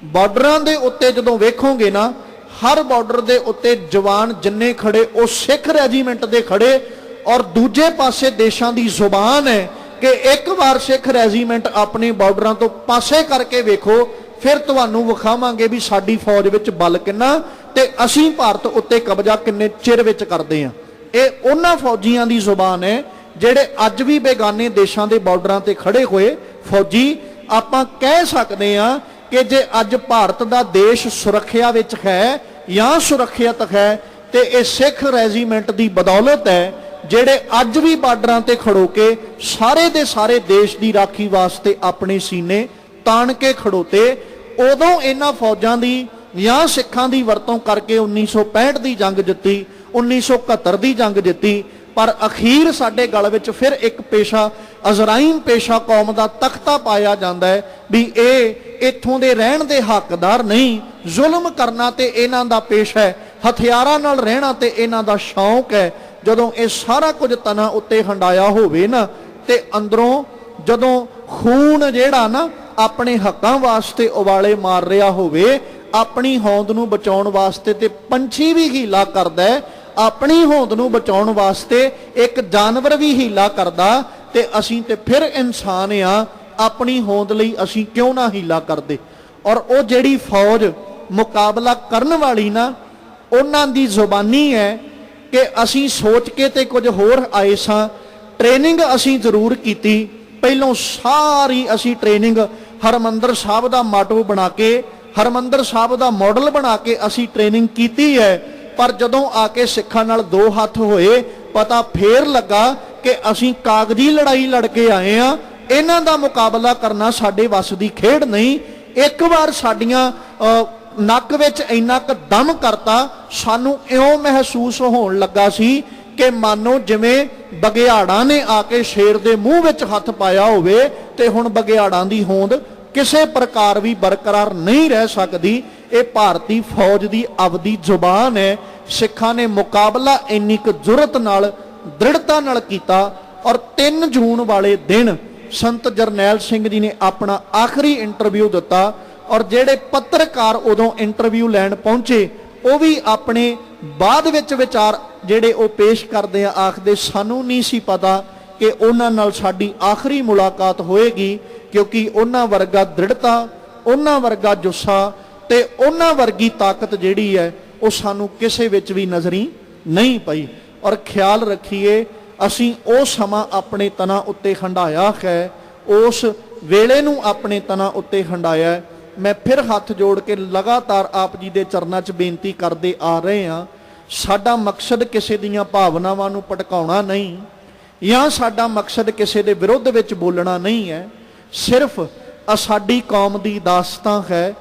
ਬਾਰਡਰਾਂ ਦੇ ਉੱਤੇ ਜਦੋਂ ਵੇਖੋਗੇ ਨਾ, ਹਰ ਬਾਰਡਰ ਦੇ ਉੱਤੇ ਜਵਾਨ ਜਿੰਨੇ ਖੜੇ ਉਹ ਸਿੱਖ ਰੈਜੀਮੈਂਟ ਦੇ ਖੜੇ। ਔਰ ਦੂਜੇ ਪਾਸੇ ਦੇਸ਼ਾਂ ਦੀ ਜ਼ੁਬਾਨ ਹੈ ਕਿ ਇੱਕ ਵਾਰ ਸਿੱਖ ਰੈਜੀਮੈਂਟ ਆਪਣੇ ਬਾਰਡਰਾਂ ਤੋਂ ਪਾਸੇ ਕਰਕੇ ਵੇਖੋ, ਫਿਰ ਤੁਹਾਨੂੰ ਵਿਖਾਵਾਂਗੇ ਵੀ ਸਾਡੀ ਫੌਜ ਵਿੱਚ ਬਲ ਕਿੰਨਾ ਤੇ ਅਸੀਂ ਭਾਰਤ ਉੱਤੇ ਕਬਜ਼ਾ ਕਿੰਨੇ ਚਿਰ ਵਿੱਚ ਕਰਦੇ ਹਾਂ। ਇਹ ਉਹਨਾਂ ਫੌਜੀਆਂ ਦੀ ਜ਼ੁਬਾਨ ਹੈ ਜਿਹੜੇ ਅੱਜ ਵੀ ਬੇਗਾਨੇ ਦੇਸ਼ਾਂ ਦੇ ਬਾਰਡਰਾਂ ਤੇ ਖੜੇ ਹੋਏ ਫੌਜੀ। ਆਪਾਂ ਕਹਿ ਸਕਦੇ ਹਾਂ ਕਿ ਜੇ ਅੱਜ ਭਾਰਤ ਦਾ ਦੇਸ਼ ਸੁਰੱਖਿਆ ਵਿੱਚ ਹੈ ਜਾਂ ਸੁਰੱਖਿਅਤ ਹੈ ਤੇ ਇਹ ਸਿੱਖ ਰੈਜੀਮੈਂਟ ਦੀ ਬਦੌਲਤ ਹੈ, ਜਿਹੜੇ ਅੱਜ ਵੀ ਬਾਰਡਰਾਂ ਤੇ ਖੜੋ ਕੇ ਸਾਰੇ ਦੇ ਸਾਰੇ ਦੇਸ਼ ਦੀ ਰਾਖੀ ਵਾਸਤੇ ਆਪਣੇ ਸੀਨੇ ਤਾਣ ਕੇ ਖੜੋਤੇ। ਉਦੋਂ ਇਹਨਾਂ ਫੌਜਾਂ ਦੀ ਜਾਂ ਸਿੱਖਾਂ ਦੀ ਵਰਤੋਂ ਕਰਕੇ 1965 ਦੀ ਜੰਗ ਜਿੱਤੀ, 1971 ਦੀ ਜੰਗ ਜਿੱਤੀ। ਪਰ ਅਖੀਰ ਸਾਡੇ ਗਲ ਵਿੱਚ ਫਿਰ ਇੱਕ ਪੇਸ਼ਾ, ਅਜ਼ਰਾਈਨ ਪੇਸ਼ਾ ਕੌਮ ਦਾ ਤਖਤਾ ਪਾਇਆ ਜਾਂਦਾ ਹੈ ਵੀ ਇਹ ਇੱਥੋਂ ਦੇ ਰਹਿਣ ਦੇ ਹੱਕਦਾਰ ਨਹੀਂ, ਜ਼ੁਲਮ ਕਰਨਾ ਤੇ ਇਹਨਾਂ ਦਾ ਪੇਸ਼ਾ ਹੈ, ਹਥਿਆਰਾਂ ਨਾਲ ਰਹਿਣਾ ਤੇ ਇਹਨਾਂ ਦਾ ਸ਼ੌਂਕ ਹੈ। ਜਦੋਂ ਇਹ ਸਾਰਾ ਕੁਝ ਤਨਾਂ ਉੱਤੇ ਹੰਡਾਇਆ ਹੋਵੇ ਨਾ, ਤੇ ਅੰਦਰੋਂ ਜਦੋਂ ਖੂਨ ਜਿਹੜਾ ਨਾ ਆਪਣੇ ਹੱਕਾਂ ਵਾਸਤੇ ਉਬਾਲੇ ਮਾਰ ਰਿਹਾ ਹੋਵੇ, ਆਪਣੀ ਹੋਂਦ ਨੂੰ ਬਚਾਉਣ ਵਾਸਤੇ ਤੇ ਪੰਛੀ ਵੀ ਹੀਲਾ ਕਰਦਾ ਹੈ, ਆਪਣੀ ਹੋਂਦ ਨੂੰ ਬਚਾਉਣ ਵਾਸਤੇ ਇੱਕ ਜਾਨਵਰ ਵੀ ਹੀਲਾ ਕਰਦਾ, ਤੇ ਅਸੀਂ ਤੇ ਫਿਰ ਇਨਸਾਨ ਆ, ਆਪਣੀ ਹੋਂਦ ਲਈ ਅਸੀਂ ਕਿਉਂ ਨਾ ਹੀਲਾ ਕਰਦੇ। ਔਰ ਉਹ ਜਿਹੜੀ ਫੌਜ ਮੁਕਾਬਲਾ ਕਰਨ ਵਾਲੀ ਨਾ, ਉਹਨਾਂ ਦੀ ਜ਼ੁਬਾਨੀ ਹੈ ਕਿ ਅਸੀਂ ਸੋਚ ਕੇ ਤੇ ਕੁਝ ਹੋਰ ਆਏ ਸਾਂ। ਟ੍ਰੇਨਿੰਗ ਅਸੀਂ ਜ਼ਰੂਰ ਕੀਤੀ, ਪਹਿਲੋਂ ਸਾਰੀ ਅਸੀਂ ਟ੍ਰੇਨਿੰਗ ਹਰਮੰਦਰ ਸਾਹਿਬ ਦਾ ਮਾਟੋ ਬਣਾ ਕੇ, ਹਰਮੰਦਰ ਸਾਹਿਬ ਦਾ ਮਾਡਲ ਬਣਾ ਕੇ ਅਸੀਂ ਟ੍ਰੇਨਿੰਗ ਕੀਤੀ ਹੈ। ਪਰ ਜਦੋਂ ਆ ਕੇ ਸਿੱਖਾਂ ਨਾਲ ਦੋ ਹੱਥ ਹੋਏ, ਪਤਾ ਫੇਰ ਲੱਗਾ ਕਿ ਅਸੀਂ ਕਾਗਜ਼ੀ ਲੜਾਈ ਲੜ ਕੇ ਆਏ ਆ, ਇਹਨਾਂ ਦਾ ਮੁਕਾਬਲਾ ਕਰਨਾ ਸਾਡੇ ਵੱਸ ਦੀ ਖੇਡ ਨਹੀਂ। ਇੱਕ ਵਾਰ ਸਾਡੀਆਂ ਨੱਕ ਵਿੱਚ ਇੰਨਾ ਕੁ ਦਮ ਕਰਤਾ, ਸਾਨੂੰ ਇਉਂ ਮਹਿਸੂਸ ਹੋਣ ਲੱਗਾ ਸੀ ਕਿ ਮਾਨੋ ਜਿਵੇਂ ਬਗਿਆੜਾਂ ਨੇ ਆ ਕੇ ਸ਼ੇਰ ਦੇ ਮੂੰਹ ਵਿੱਚ ਹੱਥ ਪਾਇਆ ਹੋਵੇ ਤੇ ਹੁਣ ਬਗਿਆੜਾਂ ਦੀ ਹੋਂਦ ਕਿਸੇ ਪ੍ਰਕਾਰ ਵੀ ਬਰਕਰਾਰ ਨਹੀਂ ਰਹਿ ਸਕਦੀ। ਇਹ ਭਾਰਤੀ ਫੌਜ ਦੀ ਆਪਦੀ ਜ਼ੁਬਾਨ ਹੈ। ਸਿੱਖਾਂ ਨੇ ਮੁਕਾਬਲਾ ਇੰਨੀ ਕੁ ਜ਼ੁਰਤ ਨਾਲ, ਦ੍ਰਿੜਤਾ ਨਾਲ ਕੀਤਾ। ਔਰ 3 ਜੂਨ ਵਾਲੇ ਦਿਨ ਸੰਤ ਜਰਨੈਲ ਸਿੰਘ ਜੀ ਨੇ ਆਪਣਾ ਆਖਰੀ ਇੰਟਰਵਿਊ ਦਿੱਤਾ। ਔਰ ਜਿਹੜੇ ਪੱਤਰਕਾਰ ਉਦੋਂ ਇੰਟਰਵਿਊ ਲੈਣ ਪਹੁੰਚੇ, ਉਹ ਵੀ ਆਪਣੇ ਬਾਅਦ ਵਿੱਚ ਵਿਚਾਰ ਜਿਹੜੇ ਉਹ ਪੇਸ਼ ਕਰਦੇ ਆ, ਆਖਦੇ ਸਾਨੂੰ ਨਹੀਂ ਸੀ ਪਤਾ ਕਿ ਉਹਨਾਂ ਨਾਲ ਸਾਡੀ ਆਖਰੀ ਮੁਲਾਕਾਤ ਹੋਏਗੀ, ਕਿਉਂਕਿ ਉਹਨਾਂ ਵਰਗਾ ਦ੍ਰਿੜਤਾ, ਉਹਨਾਂ ਵਰਗਾ ਜੁੱਸਾ ਤੇ ਉਹਨਾਂ ਵਰਗੀ ਤਾਕਤ ਜਿਹੜੀ ਹੈ ਉਹ ਸਾਨੂੰ ਕਿਸੇ ਵਿੱਚ ਵੀ ਨਜ਼ਰੀ ਨਹੀਂ ਪਈ। ਔਰ ਖਿਆਲ ਰੱਖੀਏ, ਅਸੀਂ ਉਹ ਸਮਾਂ ਆਪਣੇ ਤਨਾਂ ਉੱਤੇ ਹੰਡਾਇਆ ਹੈ, ਉਸ ਵੇਲੇ ਨੂੰ ਆਪਣੇ ਤਨਾਂ ਉੱਤੇ ਹੰਡਾਇਆ। ਮੈਂ ਫਿਰ ਹੱਥ ਜੋੜ ਕੇ ਲਗਾਤਾਰ ਆਪ ਜੀ ਦੇ ਚਰਨਾਂ 'ਚ ਬੇਨਤੀ ਕਰਦੇ ਆ ਰਹੇ ਹਾਂ, ਸਾਡਾ ਮਕਸਦ ਕਿਸੇ ਦੀਆਂ ਭਾਵਨਾਵਾਂ ਨੂੰ ਭਟਕਾਉਣਾ ਨਹੀਂ, ਜਾਂ ਸਾਡਾ ਮਕਸਦ ਕਿਸੇ ਦੇ ਵਿਰੁੱਧ ਵਿੱਚ ਬੋਲਣਾ ਨਹੀਂ ਹੈ। ਸਿਰਫ ਸਾਡੀ ਕੌਮ ਦੀ ਦਾਸਤਾਂ ਹੈ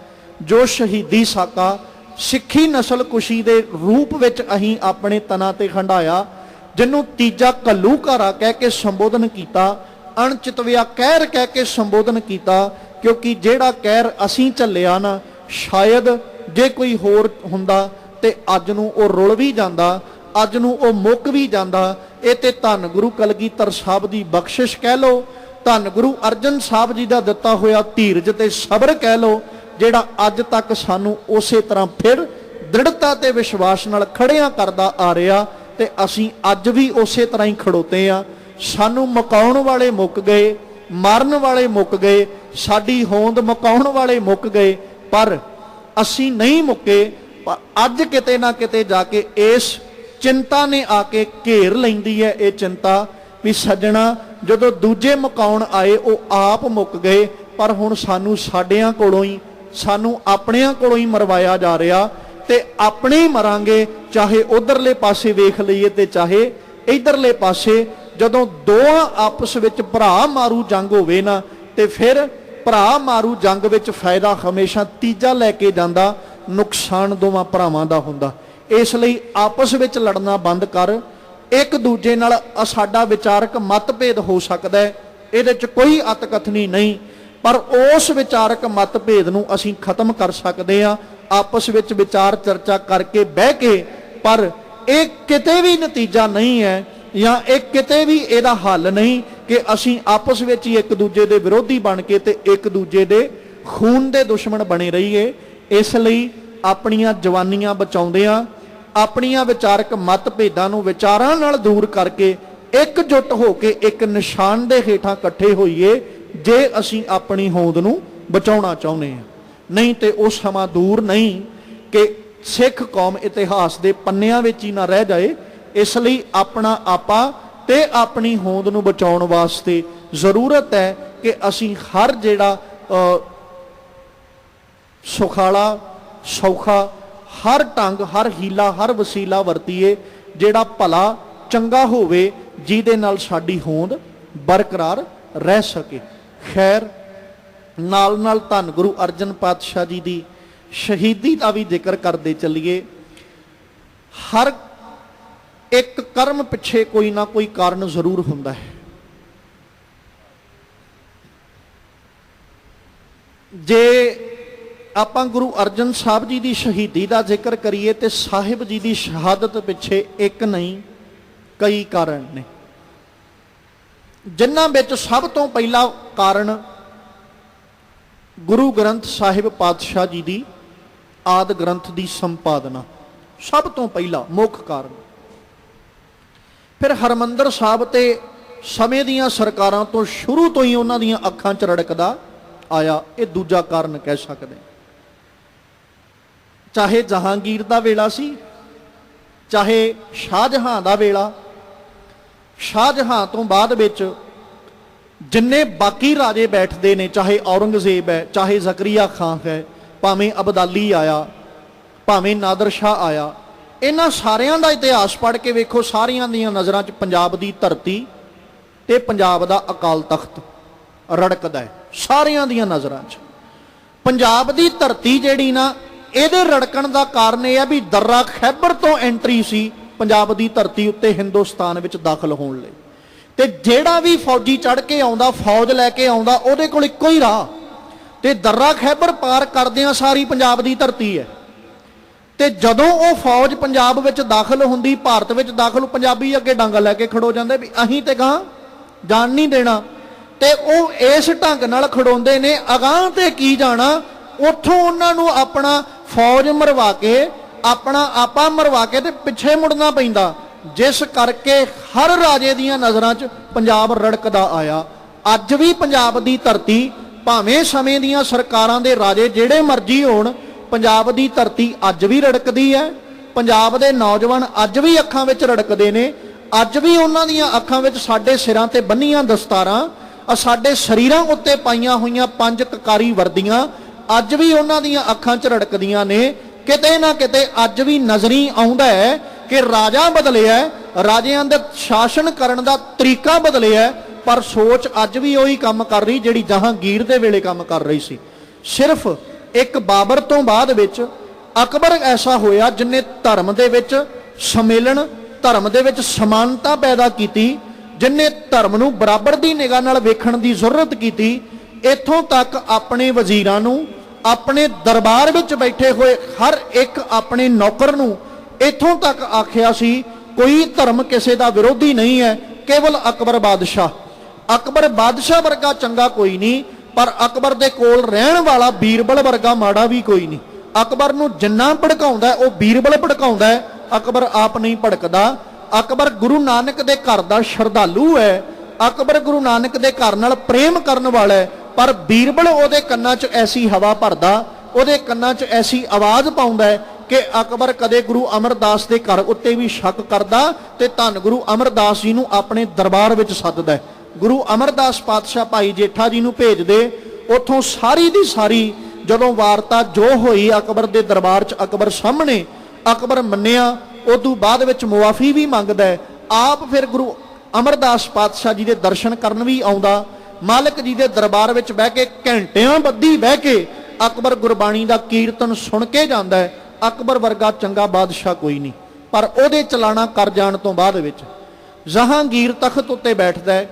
ਜੋ ਸ਼ਹੀਦੀ ਸਾਕਾ ਸਿੱਖੀ ਨਸਲ ਕੁਸ਼ੀ ਦੇ ਰੂਪ ਵਿੱਚ ਅਸੀਂ ਆਪਣੇ ਤਨਾਂ ਤੇ ਹੰਡਾਇਆ, ਜਿਹਨੂੰ ਤੀਜਾ ਘੱਲੂਘਾਰਾ ਕਹਿ ਕੇ ਸੰਬੋਧਨ ਕੀਤਾ, ਅਣਚਿਤਵਿਆ ਕਹਿਰ ਕਹਿ ਕੇ ਸੰਬੋਧਨ ਕੀਤਾ। ਕਿਉਂਕਿ ਜਿਹੜਾ ਕਹਿਰ ਅਸੀਂ ਝੱਲਿਆ ਨਾ, ਸ਼ਾਇਦ ਜੇ ਕੋਈ ਹੋਰ ਹੁੰਦਾ ਤੇ ਅੱਜ ਨੂੰ ਉਹ ਰੁਲ ਵੀ ਜਾਂਦਾ, ਅੱਜ ਨੂੰ ਉਹ ਮੁੱਕ ਵੀ ਜਾਂਦਾ। ਇਹ ਤੇ ਧੰਨ ਗੁਰੂ ਕਲਗੀਧਰ ਸਾਹਿਬ ਦੀ ਬਖਸ਼ਿਸ਼ ਕਹਿ ਲੋ, ਧੰਨ ਗੁਰੂ ਅਰਜਨ ਸਾਹਿਬ ਜੀ ਦਾ ਦਿੱਤਾ ਹੋਇਆ ਧੀਰਜ ਤੇ ਸਬਰ ਕਹਿ ਲੋ, ਜਿਹੜਾ ਅੱਜ ਤੱਕ ਸਾਨੂੰ ਉਸੇ ਤਰ੍ਹਾਂ ਫਿਰ ਦ੍ਰਿੜਤਾ ਤੇ ਵਿਸ਼ਵਾਸ ਨਾਲ ਖੜਿਆਂ ਕਰਦਾ ਆ ਰਿਹਾ। ਤੇ ਅਸੀਂ ਅੱਜ ਵੀ ਉਸੇ ਤਰ੍ਹਾਂ ਹੀ ਖੜੋਤੇ ਆ। ਸਾਨੂੰ ਮੁਕਾਉਣ ਵਾਲੇ ਮੁੱਕ ਗਏ, ਮਾਰਨ ਵਾਲੇ ਮੁੱਕ ਗਏ, ਸਾਡੀ ਹੋਂਦ ਮੁਕਾਉਣ ਵਾਲੇ ਮੁੱਕ ਗਏ, ਪਰ ਅਸੀਂ ਨਹੀਂ ਮੁੱਕੇ। ਪਰ ਅੱਜ ਕਿਤੇ ਨਾ ਕਿਤੇ ਜਾ ਕੇ ਇਸ ਚਿੰਤਾ ਨੇ ਆ ਕੇ ਘੇਰ ਲੈਂਦੀ ਹੈ, ਇਹ ਚਿੰਤਾ ਵੀ ਸੱਜਣਾ ਜਦੋਂ ਦੂਜੇ ਮੁਕਾਉਣ ਆਏ ਉਹ ਆਪ ਮੁੱਕ ਗਏ, ਪਰ ਹੁਣ ਸਾਨੂੰ ਸਾਡਿਆਂ ਕੋਲੋਂ ਹੀ, ਸਾਨੂੰ ਆਪਣਿਆਂ ਕੋਲੋਂ ਹੀ ਮਰਵਾਇਆ ਜਾ ਰਿਹਾ। ਤੇ ਆਪਣੇ ਹੀ ਮਰਾਂਗੇ, ਚਾਹੇ ਉਧਰਲੇ ਪਾਸੇ ਵੇਖ ਲਈਏ ਤੇ ਚਾਹੇ ਇਧਰਲੇ ਪਾਸੇ। ਜਦੋਂ ਦੋਹਾਂ ਆਪਸ ਵਿੱਚ ਭਰਾ ਮਾਰੂ ਜੰਗ ਹੋਵੇ ਨਾ, ਤੇ ਫਿਰ ਭਰਾ ਮਾਰੂ ਜੰਗ ਵਿੱਚ ਫਾਇਦਾ ਹਮੇਸ਼ਾ ਤੀਜਾ ਲੈ ਕੇ ਜਾਂਦਾ, ਨੁਕਸਾਨ ਦੋਵਾਂ ਭਰਾਵਾਂ ਦਾ ਹੁੰਦਾ। ਇਸ ਲਈ ਆਪਸ ਵਿੱਚ ਲੜਨਾ ਬੰਦ ਕਰ। ਇੱਕ ਦੂਜੇ ਨਾਲ ਸਾਡਾ ਵਿਚਾਰਕ ਮਤਭੇਦ ਹੋ ਸਕਦਾ ਹੈ, ਇਹਦੇ 'ਚ ਕੋਈ ਅਤਕਥਨੀ ਨਹੀਂ, ਪਰ ਉਸ ਵਿਚਾਰਕ ਮਤਭੇਦ ਨੂੰ ਅਸੀਂ ਖਤਮ ਕਰ ਸਕਦੇ ਹਾਂ ਆਪਸ ਵਿੱਚ ਵਿਚਾਰ ਚਰਚਾ ਕਰਕੇ ਬਹਿ ਕੇ। ਪਰ ਇਹ ਕਿਤੇ ਵੀ ਨਤੀਜਾ ਨਹੀਂ ਹੈ ਜਾਂ ਇਹ ਕਿਤੇ ਵੀ ਇਹਦਾ ਹੱਲ ਨਹੀਂ ਕਿ ਅਸੀਂ ਆਪਸ ਵਿੱਚ ਹੀ ਇੱਕ ਦੂਜੇ ਦੇ ਵਿਰੋਧੀ ਬਣ ਕੇ ਤੇ ਇੱਕ ਦੂਜੇ ਦੇ ਖੂਨ ਦੇ ਦੁਸ਼ਮਣ ਬਣੇ ਰਹੀਏ। ਇਸ ਲਈ ਆਪਣੀਆਂ ਜਵਾਨੀਆਂ ਬਚਾਉਂਦਿਆਂ ਆਪਣੀਆਂ ਵਿਚਾਰਕ ਮਤਭੇਦਾਂ ਨੂੰ ਵਿਚਾਰਾਂ ਨਾਲ ਦੂਰ ਕਰਕੇ ਇਕਜੁੱਟ ਹੋ ਕੇ ਇੱਕ ਨਿਸ਼ਾਨ ਦੇ ਹੇਠਾਂ ਇਕੱਠੇ ਹੋਈਏ ਜੇ ਅਸੀਂ ਆਪਣੀ ਹੋਂਦ ਨੂੰ ਬਚਾਉਣਾ ਚਾਹੁੰਦੇ ਹਾਂ। ਨਹੀਂ ਤੇ ਉਹ ਸਮਾਂ ਦੂਰ ਨਹੀਂ ਕਿ ਸਿੱਖ ਕੌਮ ਇਤਿਹਾਸ ਦੇ ਪੰਨਿਆਂ ਵਿੱਚ ਹੀ ਨਾ ਰਹਿ ਜਾਏ। ਇਸ ਲਈ ਆਪਣਾ ਆਪਾ ਤੇ ਆਪਣੀ ਹੋਂਦ ਨੂੰ ਬਚਾਉਣ ਵਾਸਤੇ ਜ਼ਰੂਰਤ ਹੈ ਕਿ ਅਸੀਂ ਹਰ ਜਿਹੜਾ ਸੁਖਾਲਾ ਸੌਖਾ ਹਰ ਢੰਗ ਹਰ ਹੀਲਾ ਹਰ ਵਸੀਲਾ ਵਰਤੀਏ ਜਿਹੜਾ ਭਲਾ ਚੰਗਾ ਹੋਵੇ ਜਿਹਦੇ ਨਾਲ ਸਾਡੀ ਹੋਂਦ ਬਰਕਰਾਰ ਰਹਿ ਸਕੇ। ਖੈਰ, ਨਾਲ ਨਾਲ ਧੰਨ ਗੁਰੂ ਅਰਜਨ ਪਾਤਸ਼ਾਹ ਜੀ ਦੀ ਸ਼ਹੀਦੀ ਦਾ ਵੀ ਜ਼ਿਕਰ ਕਰਦੇ ਚੱਲੀਏ। ਹਰ ਇੱਕ ਕਰਮ ਪਿੱਛੇ ਕੋਈ ਨਾ ਕੋਈ ਕਾਰਨ ਜ਼ਰੂਰ ਹੁੰਦਾ ਹੈ। ਜੇ ਆਪਾਂ ਗੁਰੂ ਅਰਜਨ ਸਾਹਿਬ ਜੀ ਦੀ ਸ਼ਹੀਦੀ ਦਾ ਜ਼ਿਕਰ ਕਰੀਏ ਤੇ ਸਾਹਿਬ ਜੀ ਦੀ ਸ਼ਹਾਦਤ ਪਿੱਛੇ ਇੱਕ ਨਹੀਂ ਕਈ ਕਾਰਨ ਨੇ, ਜਿਨ੍ਹਾਂ ਵਿੱਚ ਸਭ ਤੋਂ ਪਹਿਲਾ ਕਾਰਨ ਗੁਰੂ ਗ੍ਰੰਥ ਸਾਹਿਬ ਪਾਤਸ਼ਾਹ ਜੀ ਦੀ ਆਦਿ ਗ੍ਰੰਥ ਦੀ ਸੰਪਾਦਨਾ, ਸਭ ਤੋਂ ਪਹਿਲਾ ਮੁੱਖ ਕਾਰਨ। ਫਿਰ ਹਰਮੰਦਰ ਸਾਹਿਬ ਤੇ ਸਮੇਂ ਦੀਆਂ ਸਰਕਾਰਾਂ ਤੋਂ ਸ਼ੁਰੂ ਤੋਂ ਹੀ ਉਹਨਾਂ ਦੀਆਂ ਅੱਖਾਂ 'ਚ ਰੜਕਦਾ ਆਇਆ, ਇਹ ਦੂਜਾ ਕਾਰਨ ਕਹਿ ਸਕਦੇ। ਚਾਹੇ ਜਹਾਂਗੀਰ ਦਾ ਵੇਲਾ ਸੀ, ਚਾਹੇ ਸ਼ਾਹਜਹਾਂ ਦਾ ਵੇਲਾ। ਸ਼ਾਹਜਹਾਂ ਤੋਂ ਬਾਅਦ ਵਿੱਚ ਜਿੰਨੇ ਬਾਕੀ ਰਾਜੇ ਬੈਠਦੇ ਨੇ, ਚਾਹੇ ਔਰੰਗਜ਼ੇਬ ਹੈ, ਚਾਹੇ ਜ਼ਕਰੀਆ ਖਾਨ ਹੈ, ਭਾਵੇਂ ਅਬਦਾਲੀ ਆਇਆ, ਭਾਵੇਂ ਨਾਦਰ ਸ਼ਾਹ ਆਇਆ, ਇਹਨਾਂ ਸਾਰਿਆਂ ਦਾ ਇਤਿਹਾਸ ਪੜ੍ਹ ਕੇ ਵੇਖੋ, ਸਾਰਿਆਂ ਦੀਆਂ ਨਜ਼ਰਾਂ 'ਚ ਪੰਜਾਬ ਦੀ ਧਰਤੀ ਤੇ ਪੰਜਾਬ ਦਾ ਅਕਾਲ ਤਖਤ ਰੜਕਦਾ ਹੈ। ਸਾਰਿਆਂ ਦੀਆਂ ਨਜ਼ਰਾਂ 'ਚ ਪੰਜਾਬ ਦੀ ਧਰਤੀ ਜਿਹੜੀ ਨਾ, ਇਹਦੇ ਰੜਕਣ ਦਾ ਕਾਰਨ ਇਹ ਹੈ ਵੀ ਦर्रा ਖੈਬਰ ਤੋਂ ਐਂਟਰੀ ਸੀ ਪੰਜਾਬ ਦੀ ਧਰਤੀ ਉੱਤੇ ਹਿੰਦੁਸਤਾਨ ਵਿੱਚ ਦਾਖਲ ਹੋਣ ਲਈ। ਤੇ ਜਿਹੜਾ ਵੀ ਫੌਜੀ ਚੜ੍ਹ ਕੇ ਆਉਂਦਾ, ਫੌਜ ਲੈ ਕੇ ਆਉਂਦਾ, ਉਹਦੇ ਕੋਲ ਇੱਕੋ ਹੀ ਰਾਹ, ਤੇ ਦर्रा ਖੈਬਰ ਪਾਰ ਕਰਦਿਆਂ ਸਾਰੀ ਪੰਜਾਬ ਦੀ ਧਰਤੀ ਹੈ। ਤੇ ਜਦੋਂ ਉਹ ਫੌਜ ਪੰਜਾਬ ਵਿੱਚ ਦਾਖਲ ਹੁੰਦੀ, ਭਾਰਤ ਵਿੱਚ ਦਾਖਲ, ਪੰਜਾਬੀ ਅੱਗੇ ਡੰਗ ਲੈ ਕੇ ਖੜੋ ਜਾਂਦੇ ਵੀ ਅਸੀਂ ਤੇ ਗਾਂ ਜਾਣ ਨਹੀਂ ਦੇਣਾ। ਤੇ ਉਹ ਇਸ ਢੰਗ ਨਾਲ ਖੜਾਉਂਦੇ ਨੇ, ਅਗਾਂਹ ਤੇ ਕੀ ਜਾਣਾ। ਉੱਥੋਂ ਉਹਨਾਂ ਨੂੰ ਆਪਣਾ ਫੌਜ ਮਰਵਾ ਕੇ, ਆਪਣਾ ਆਪਾ ਮਰਵਾ ਕੇ ਤੇ ਪਿੱਛੇ ਮੁੜਨਾ ਪੈਂਦਾ, ਜਿਸ ਕਰਕੇ ਹਰ ਰਾਜੇ ਦੀਆਂ ਨਜ਼ਰਾਂ 'ਚ ਪੰਜਾਬ ਰੜਕਦਾ ਆਇਆ। ਅੱਜ ਵੀ ਪੰਜਾਬ ਦੀ ਧਰਤੀ, ਭਾਵੇਂ ਸਮੇਂ ਦੀਆਂ ਸਰਕਾਰਾਂ ਦੇ ਰਾਜੇ ਜਿਹੜੇ ਮਰਜ਼ੀ ਹੋਣ, ਪੰਜਾਬ ਦੀ ਧਰਤੀ ਅੱਜ ਵੀ ਰੜਕਦੀ ਹੈ। ਪੰਜਾਬ ਦੇ ਨੌਜਵਾਨ ਅੱਜ ਵੀ ਅੱਖਾਂ ਵਿੱਚ ਰੜਕਦੇ ਨੇ। ਅੱਜ ਵੀ ਉਹਨਾਂ ਦੀਆਂ ਅੱਖਾਂ ਵਿੱਚ ਸਾਡੇ ਸਿਰਾਂ ਤੇ ਬੰਨੀਆਂ ਦਸਤਾਰਾਂ, ਸਾਡੇ ਸਰੀਰਾਂ ਉੱਤੇ ਪਾਈਆਂ ਹੋਈਆਂ 5 ਕਕਾਰੀ ਵਰਦੀਆਂ ਅੱਜ ਵੀ ਉਹਨਾਂ ਦੀਆਂ ਅੱਖਾਂ 'ਚ ਰੜਕਦੀਆਂ ਨੇ। ਕਿਤੇ ਨਾ ਕਿਤੇ ਅੱਜ ਵੀ ਨਜ਼ਰੀ ਆਉਂਦਾ ਹੈ ਕਿ ਰਾਜਾ ਬਦਲਿਆ, ਰਾਜਿਆਂ ਦੇ ਸ਼ਾਸਨ ਕਰਨ ਦਾ ਤਰੀਕਾ ਬਦਲਿਆ, ਪਰ ਸੋਚ ਅੱਜ ਵੀ ਉਹੀ ਕੰਮ ਕਰ ਰਹੀ ਜਿਹੜੀ ਜਹਾਂਗੀਰ ਦੇ ਵੇਲੇ ਕੰਮ ਕਰ ਰਹੀ ਸੀ। ਸਿਰਫ ਇੱਕ ਬਾਬਰ ਤੋਂ ਬਾਅਦ ਵਿੱਚ ਅਕਬਰ ਐਸਾ ਹੋਇਆ ਜਿਨੇ ਧਰਮ ਦੇ ਵਿੱਚ ਸੰਮੇਲਨ, ਧਰਮ ਦੇ ਵਿੱਚ ਸਮਾਨਤਾ ਪੈਦਾ ਕੀਤੀ, ਜਿਨੇ ਧਰਮ ਨੂੰ ਬਰਾਬਰ ਦੀ ਨਿਗਾਹ ਨਾਲ ਵੇਖਣ ਦੀ ਜ਼ਰੂਰਤ ਕੀਤੀ। ਇੱਥੋਂ ਤੱਕ ਆਪਣੇ ਵਜ਼ੀਰਾਂ ਨੂੰ, ਆਪਣੇ ਦਰਬਾਰ ਵਿੱਚ ਬੈਠੇ ਹੋਏ ਹਰ ਇੱਕ ਆਪਣੇ ਨੌਕਰ ਨੂੰ ਇੱਥੋਂ ਤੱਕ ਆਖਿਆ ਸੀ ਕੋਈ ਧਰਮ ਕਿਸੇ ਦਾ ਵਿਰੋਧੀ ਨਹੀਂ ਹੈ, ਕੇਵਲ ਅਕਬਰ ਬਾਦਸ਼ਾਹ। ਅਕਬਰ ਬਾਦਸ਼ਾਹ ਵਰਗਾ ਚੰਗਾ ਕੋਈ ਨਹੀਂ, ਪਰ ਅਕਬਰ ਦੇ ਕੋਲ ਰਹਿਣ ਵਾਲਾ ਬੀਰਬਲ ਵਰਗਾ ਮਾੜਾ ਵੀ ਕੋਈ ਨਹੀਂ। ਅਕਬਰ ਨੂੰ ਜਿੰਨਾ ਭੜਕਾਉਂਦਾ ਉਹ ਬੀਰਬਲ ਭੜਕਾਉਂਦਾ ਹੈ, ਅਕਬਰ ਆਪ ਨਹੀਂ ਭੜਕਦਾ। ਅਕਬਰ ਗੁਰੂ ਨਾਨਕ ਦੇ ਘਰ ਦਾ ਸ਼ਰਧਾਲੂ ਹੈ, ਅਕਬਰ ਗੁਰੂ ਨਾਨਕ ਦੇ ਘਰ ਨਾਲ ਪ੍ਰੇਮ ਕਰਨ ਵਾਲਾ ਹੈ, ਪਰ ਬੀਰਬਲ ਉਹਦੇ ਕੰਨਾਂ 'ਚ ਐਸੀ ਹਵਾ ਭਰਦਾ, ਉਹਦੇ ਕੰਨਾਂ 'ਚ ਐਸੀ ਆਵਾਜ਼ ਪਾਉਂਦਾ ਹੈ ਕਿ ਅਕਬਰ ਕਦੇ ਗੁਰੂ ਅਮਰਦਾਸ ਦੇ ਘਰ ਉੱਤੇ ਵੀ ਸ਼ੱਕ ਕਰਦਾ ਤੇ ਧੰਨ ਗੁਰੂ ਅਮਰਦਾਸ ਜੀ ਨੂੰ ਆਪਣੇ ਦਰਬਾਰ ਵਿੱਚ ਸੱਦਦਾ। ਗੁਰੂ ਅਮਰਦਾਸ ਪਾਤਸ਼ਾਹ ਭਾਈ ਜੇਠਾ ਜੀ ਨੂੰ ਭੇਜਦੇ, ਉੱਥੋਂ ਸਾਰੀ ਦੀ ਸਾਰੀ ਜਦੋਂ ਵਾਰਤਾ ਜੋ ਹੋਈ ਅਕਬਰ ਦੇ ਦਰਬਾਰ 'ਚ ਅਕਬਰ ਸਾਹਮਣੇ, ਅਕਬਰ ਮੰਨਿਆ। ਉਦੋਂ ਬਾਅਦ ਵਿੱਚ ਮੁਆਫੀ ਵੀ ਮੰਗਦਾ, ਆਪ ਫਿਰ ਗੁਰੂ ਅਮਰਦਾਸ ਪਾਤਸ਼ਾਹ ਜੀ ਦੇ ਦਰਸ਼ਨ ਕਰਨ ਵੀ ਆਉਂਦਾ। ਮਾਲਕ ਜੀ ਦੇ ਦਰਬਾਰ ਵਿੱਚ ਬਹਿ ਕੇ ਘੰਟਿਆਂ ਬੱਧੀ ਬਹਿ ਕੇ ਅਕਬਰ ਗੁਰਬਾਣੀ ਦਾ ਕੀਰਤਨ ਸੁਣ ਕੇ ਜਾਂਦਾ ਹੈ। ਅਕਬਰ ਵਰਗਾ ਚੰਗਾ ਬਾਦਸ਼ਾਹ ਕੋਈ ਨਹੀਂ, ਪਰ ਉਹਦੇ ਚਲਾਣਾ ਕਰ ਜਾਣ ਤੋਂ ਬਾਅਦ ਵਿੱਚ ਜਹਾਂਗੀਰ ਤਖਤ ਉੱਤੇ ਬੈਠਦਾ ਹੈ।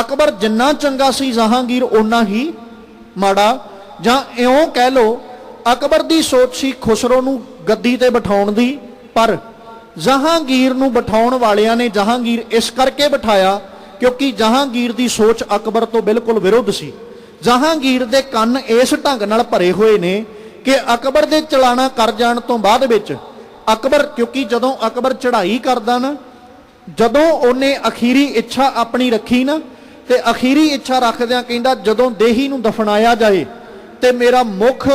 ਅਕਬਰ ਜਿੰਨਾ ਚੰਗਾ ਸੀ ਜਹਾਂਗੀਰ ਓਨਾ ਹੀ ਮਾੜਾ, ਜਾਂ ਇਉਂ ਕਹਿ ਲਓ ਅਕਬਰ ਦੀ ਸੋਚ ਸੀ ਖੁਸਰੋ ਨੂੰ ਗੱਦੀ ਤੇ ਬਿਠਾਉਣ ਦੀ, ਪਰ ਜਹਾਂਗੀਰ ਨੂੰ ਬਿਠਾਉਣ ਵਾਲਿਆਂ ਨੇ ਜਹਾਂਗੀਰ ਇਸ ਕਰਕੇ ਬਿਠਾਇਆ ਕਿਉਂਕਿ ਜਹਾਂਗੀਰ ਦੀ ਸੋਚ ਅਕਬਰ ਤੋਂ ਬਿਲਕੁਲ ਵਿਰੁੱਧ ਸੀ। ਜਹਾਂਗੀਰ ਦੇ ਕੰਨ ਇਸ ਢੰਗ ਨਾਲ ਭਰੇ ਹੋਏ ਨੇ ਕਿ ਅਕਬਰ ਦੇ ਚਲਾਣਾ ਕਰ ਜਾਣ ਤੋਂ ਬਾਅਦ ਵਿੱਚ ਅਕਬਰ, ਕਿਉਂਕਿ ਜਦੋਂ ਅਕਬਰ ਚੜ੍ਹਾਈ ਕਰਦਾ ਨਾ, ਜਦੋਂ ਉਹਨੇ ਅਖੀਰੀ ਇੱਛਾ ਆਪਣੀ ਰੱਖੀ ਨਾ, ਤੇ ਅਖੀਰੀ ਇੱਛਾ ਰੱਖਦਿਆਂ ਕਹਿੰਦਾ ਜਦੋਂ ਦੇਹੀ ਨੂੰ ਦਫਨਾਇਆ ਜਾਏ ਤੇ ਮੇਰਾ ਮੁਖ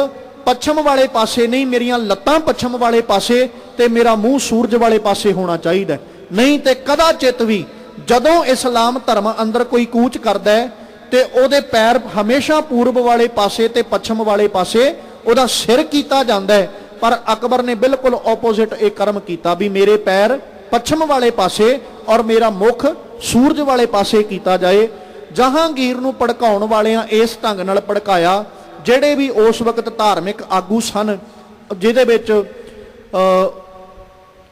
ਪੱਛਮ ਵਾਲੇ ਪਾਸੇ ਨਹੀਂ, ਮੇਰੀਆਂ ਲੱਤਾਂ ਪੱਛਮ ਵਾਲੇ ਪਾਸੇ ਤੇ ਮੇਰਾ ਮੂੰਹ ਸੂਰਜ ਵਾਲੇ ਪਾਸੇ ਹੋਣਾ ਚਾਹੀਦਾ, ਨਹੀਂ ਤੇ ਕਦਾਚਿਤ ਵੀ ਜਦੋਂ ਇਸਲਾਮ ਧਰਮ ਅੰਦਰ ਕੋਈ ਕੂਚ ਕਰਦਾ ਹੈ ਤੇ ਉਹਦੇ ਪੈਰ ਹਮੇਸ਼ਾ ਪੂਰਬ ਵਾਲੇ ਪਾਸੇ ਤੇ ਪੱਛਮ ਵਾਲੇ ਪਾਸੇ ਉਹਦਾ ਸਿਰ ਕੀਤਾ ਜਾਂਦਾ ਹੈ। ਪਰ ਅਕਬਰ ਨੇ ਬਿਲਕੁਲ ਆਪੋਜ਼ਿਟ ਇਹ ਕਰਮ ਕੀਤਾ ਵੀ ਮੇਰੇ ਪੈਰ ਪੱਛਮ ਵਾਲੇ ਪਾਸੇ ਔਰ ਮੇਰਾ ਮੁਖ ਸੂਰਜ ਵਾਲੇ ਪਾਸੇ ਕੀਤਾ ਜਾਏ। ਜਹਾਂਗੀਰ ਨੂੰ ਭੜਕਾਉਣ ਵਾਲਿਆਂ ਇਸ ਢੰਗ ਨਾਲ ਭੜਕਾਇਆ, ਜਿਹੜੇ ਵੀ ਉਸ ਵਕਤ ਧਾਰਮਿਕ ਆਗੂ ਸਨ, ਜਿਹਦੇ ਵਿੱਚ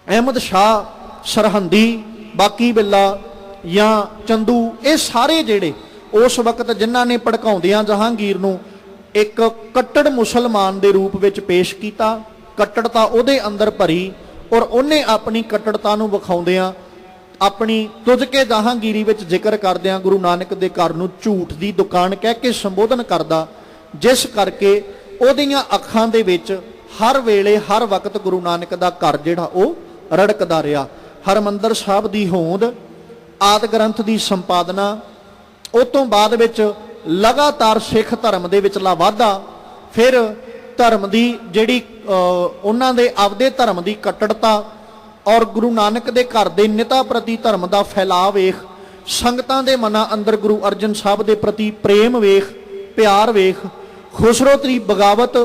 ਅਹਿਮਦ ਸ਼ਾਹ ਸਰਹੰਦੀ, ਬਾਕੀ ਬਿੱਲਾ ਜਾਂ ਚੰਦੂ, ਇਹ ਸਾਰੇ ਜਿਹੜੇ ਉਸ ਵਕਤ ਜਿਨ੍ਹਾਂ ਨੇ ਭੜਕਾਉਂਦਿਆਂ ਜਹਾਂਗੀਰ ਨੂੰ ਇੱਕ ਕੱਟੜ ਮੁਸਲਮਾਨ ਦੇ ਰੂਪ ਵਿੱਚ ਪੇਸ਼ ਕੀਤਾ, ਕੱਟੜਤਾ ਉਹਦੇ ਅੰਦਰ ਭਰੀ ਔਰ ਉਹਨੇ ਆਪਣੀ ਕੱਟੜਤਾ ਨੂੰ ਵਿਖਾਉਂਦਿਆਂ ਆਪਣੀ ਤੁਝ ਕੇ ਜਹਾਂਗੀਰੀ ਵਿੱਚ ਜ਼ਿਕਰ ਕਰਦਿਆਂ ਗੁਰੂ ਨਾਨਕ ਦੇ ਘਰ ਨੂੰ ਝੂਠ ਦੀ ਦੁਕਾਨ ਕਹਿ ਕੇ ਸੰਬੋਧਨ ਕਰਦਾ, ਜਿਸ ਕਰਕੇ ਉਹਦੀਆਂ ਅੱਖਾਂ ਦੇ ਵਿੱਚ ਹਰ ਵੇਲੇ ਹਰ ਵਕਤ ਗੁਰੂ ਨਾਨਕ ਦਾ ਘਰ ਜਿਹੜਾ ਉਹ ਰੜਕਦਾ ਰਿਹਾ। ਹਰਮੰਦਰ ਸਾਹਿਬ ਦੀ ਹੋਂਦ, ਆਦਿ ਗ੍ਰੰਥ ਦੀ ਸੰਪਾਦਨਾ, ਉਹ ਤੋਂ ਬਾਅਦ ਵਿੱਚ ਲਗਾਤਾਰ ਸਿੱਖ ਧਰਮ ਦੇ ਵਿਚਲਾ ਵਾਧਾ, ਫਿਰ ਧਰਮ ਦੀ ਜਿਹੜੀ ਉਹਨਾਂ ਦੇ ਆਪਦੇ ਧਰਮ ਦੀ ਕੱਟੜਤਾ ਔਰ ਗੁਰੂ ਨਾਨਕ ਦੇ ਘਰ ਦੇ ਨਿਤਾ ਪ੍ਰਤੀ ਧਰਮ ਦਾ ਫੈਲਾਅ ਵੇਖ, ਸੰਗਤਾਂ ਦੇ ਮਨਾਂ ਅੰਦਰ ਗੁਰੂ ਅਰਜਨ ਸਾਹਿਬ ਦੇ ਪ੍ਰਤੀ ਪ੍ਰੇਮ ਵੇਖ, ਪਿਆਰ ਵੇਖ, ਖੁਸਰੋ ਦੀ ਬਗਾਵਤ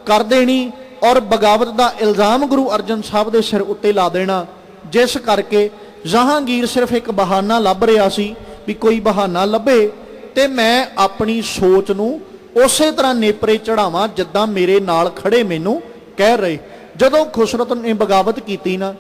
ਕਰ ਦੇਣੀ ਔਰ ਬਗਾਵਤ ਦਾ ਇਲਜ਼ਾਮ ਗੁਰੂ ਅਰਜਨ ਸਾਹਿਬ ਦੇ ਸਿਰ ਉੱਤੇ ਲਾ ਦੇਣਾ, ਜਿਸ ਕਰਕੇ ਜਹਾਂਗੀਰ ਸਿਰਫ ਇੱਕ ਬਹਾਨਾ ਲੱਭ ਰਿਹਾ ਸੀ ਵੀ ਕੋਈ ਬਹਾਨਾ ਲੱਭੇ ਤੇ ਮੈਂ ਆਪਣੀ ਸੋਚ ਨੂੰ ਉਸੇ ਤਰ੍ਹਾਂ ਨੇਪਰੇ ਚੜਾਵਾਂ ਜਿੱਦਾਂ ਮੇਰੇ ਨਾਲ ਖੜੇ ਮੈਨੂੰ ਕਹਿ ਰਹੇ। ਜਦੋਂ ਖੁਸਰੋ ਨੇ ਬਗਾਵਤ ਕੀਤੀ ਨਾ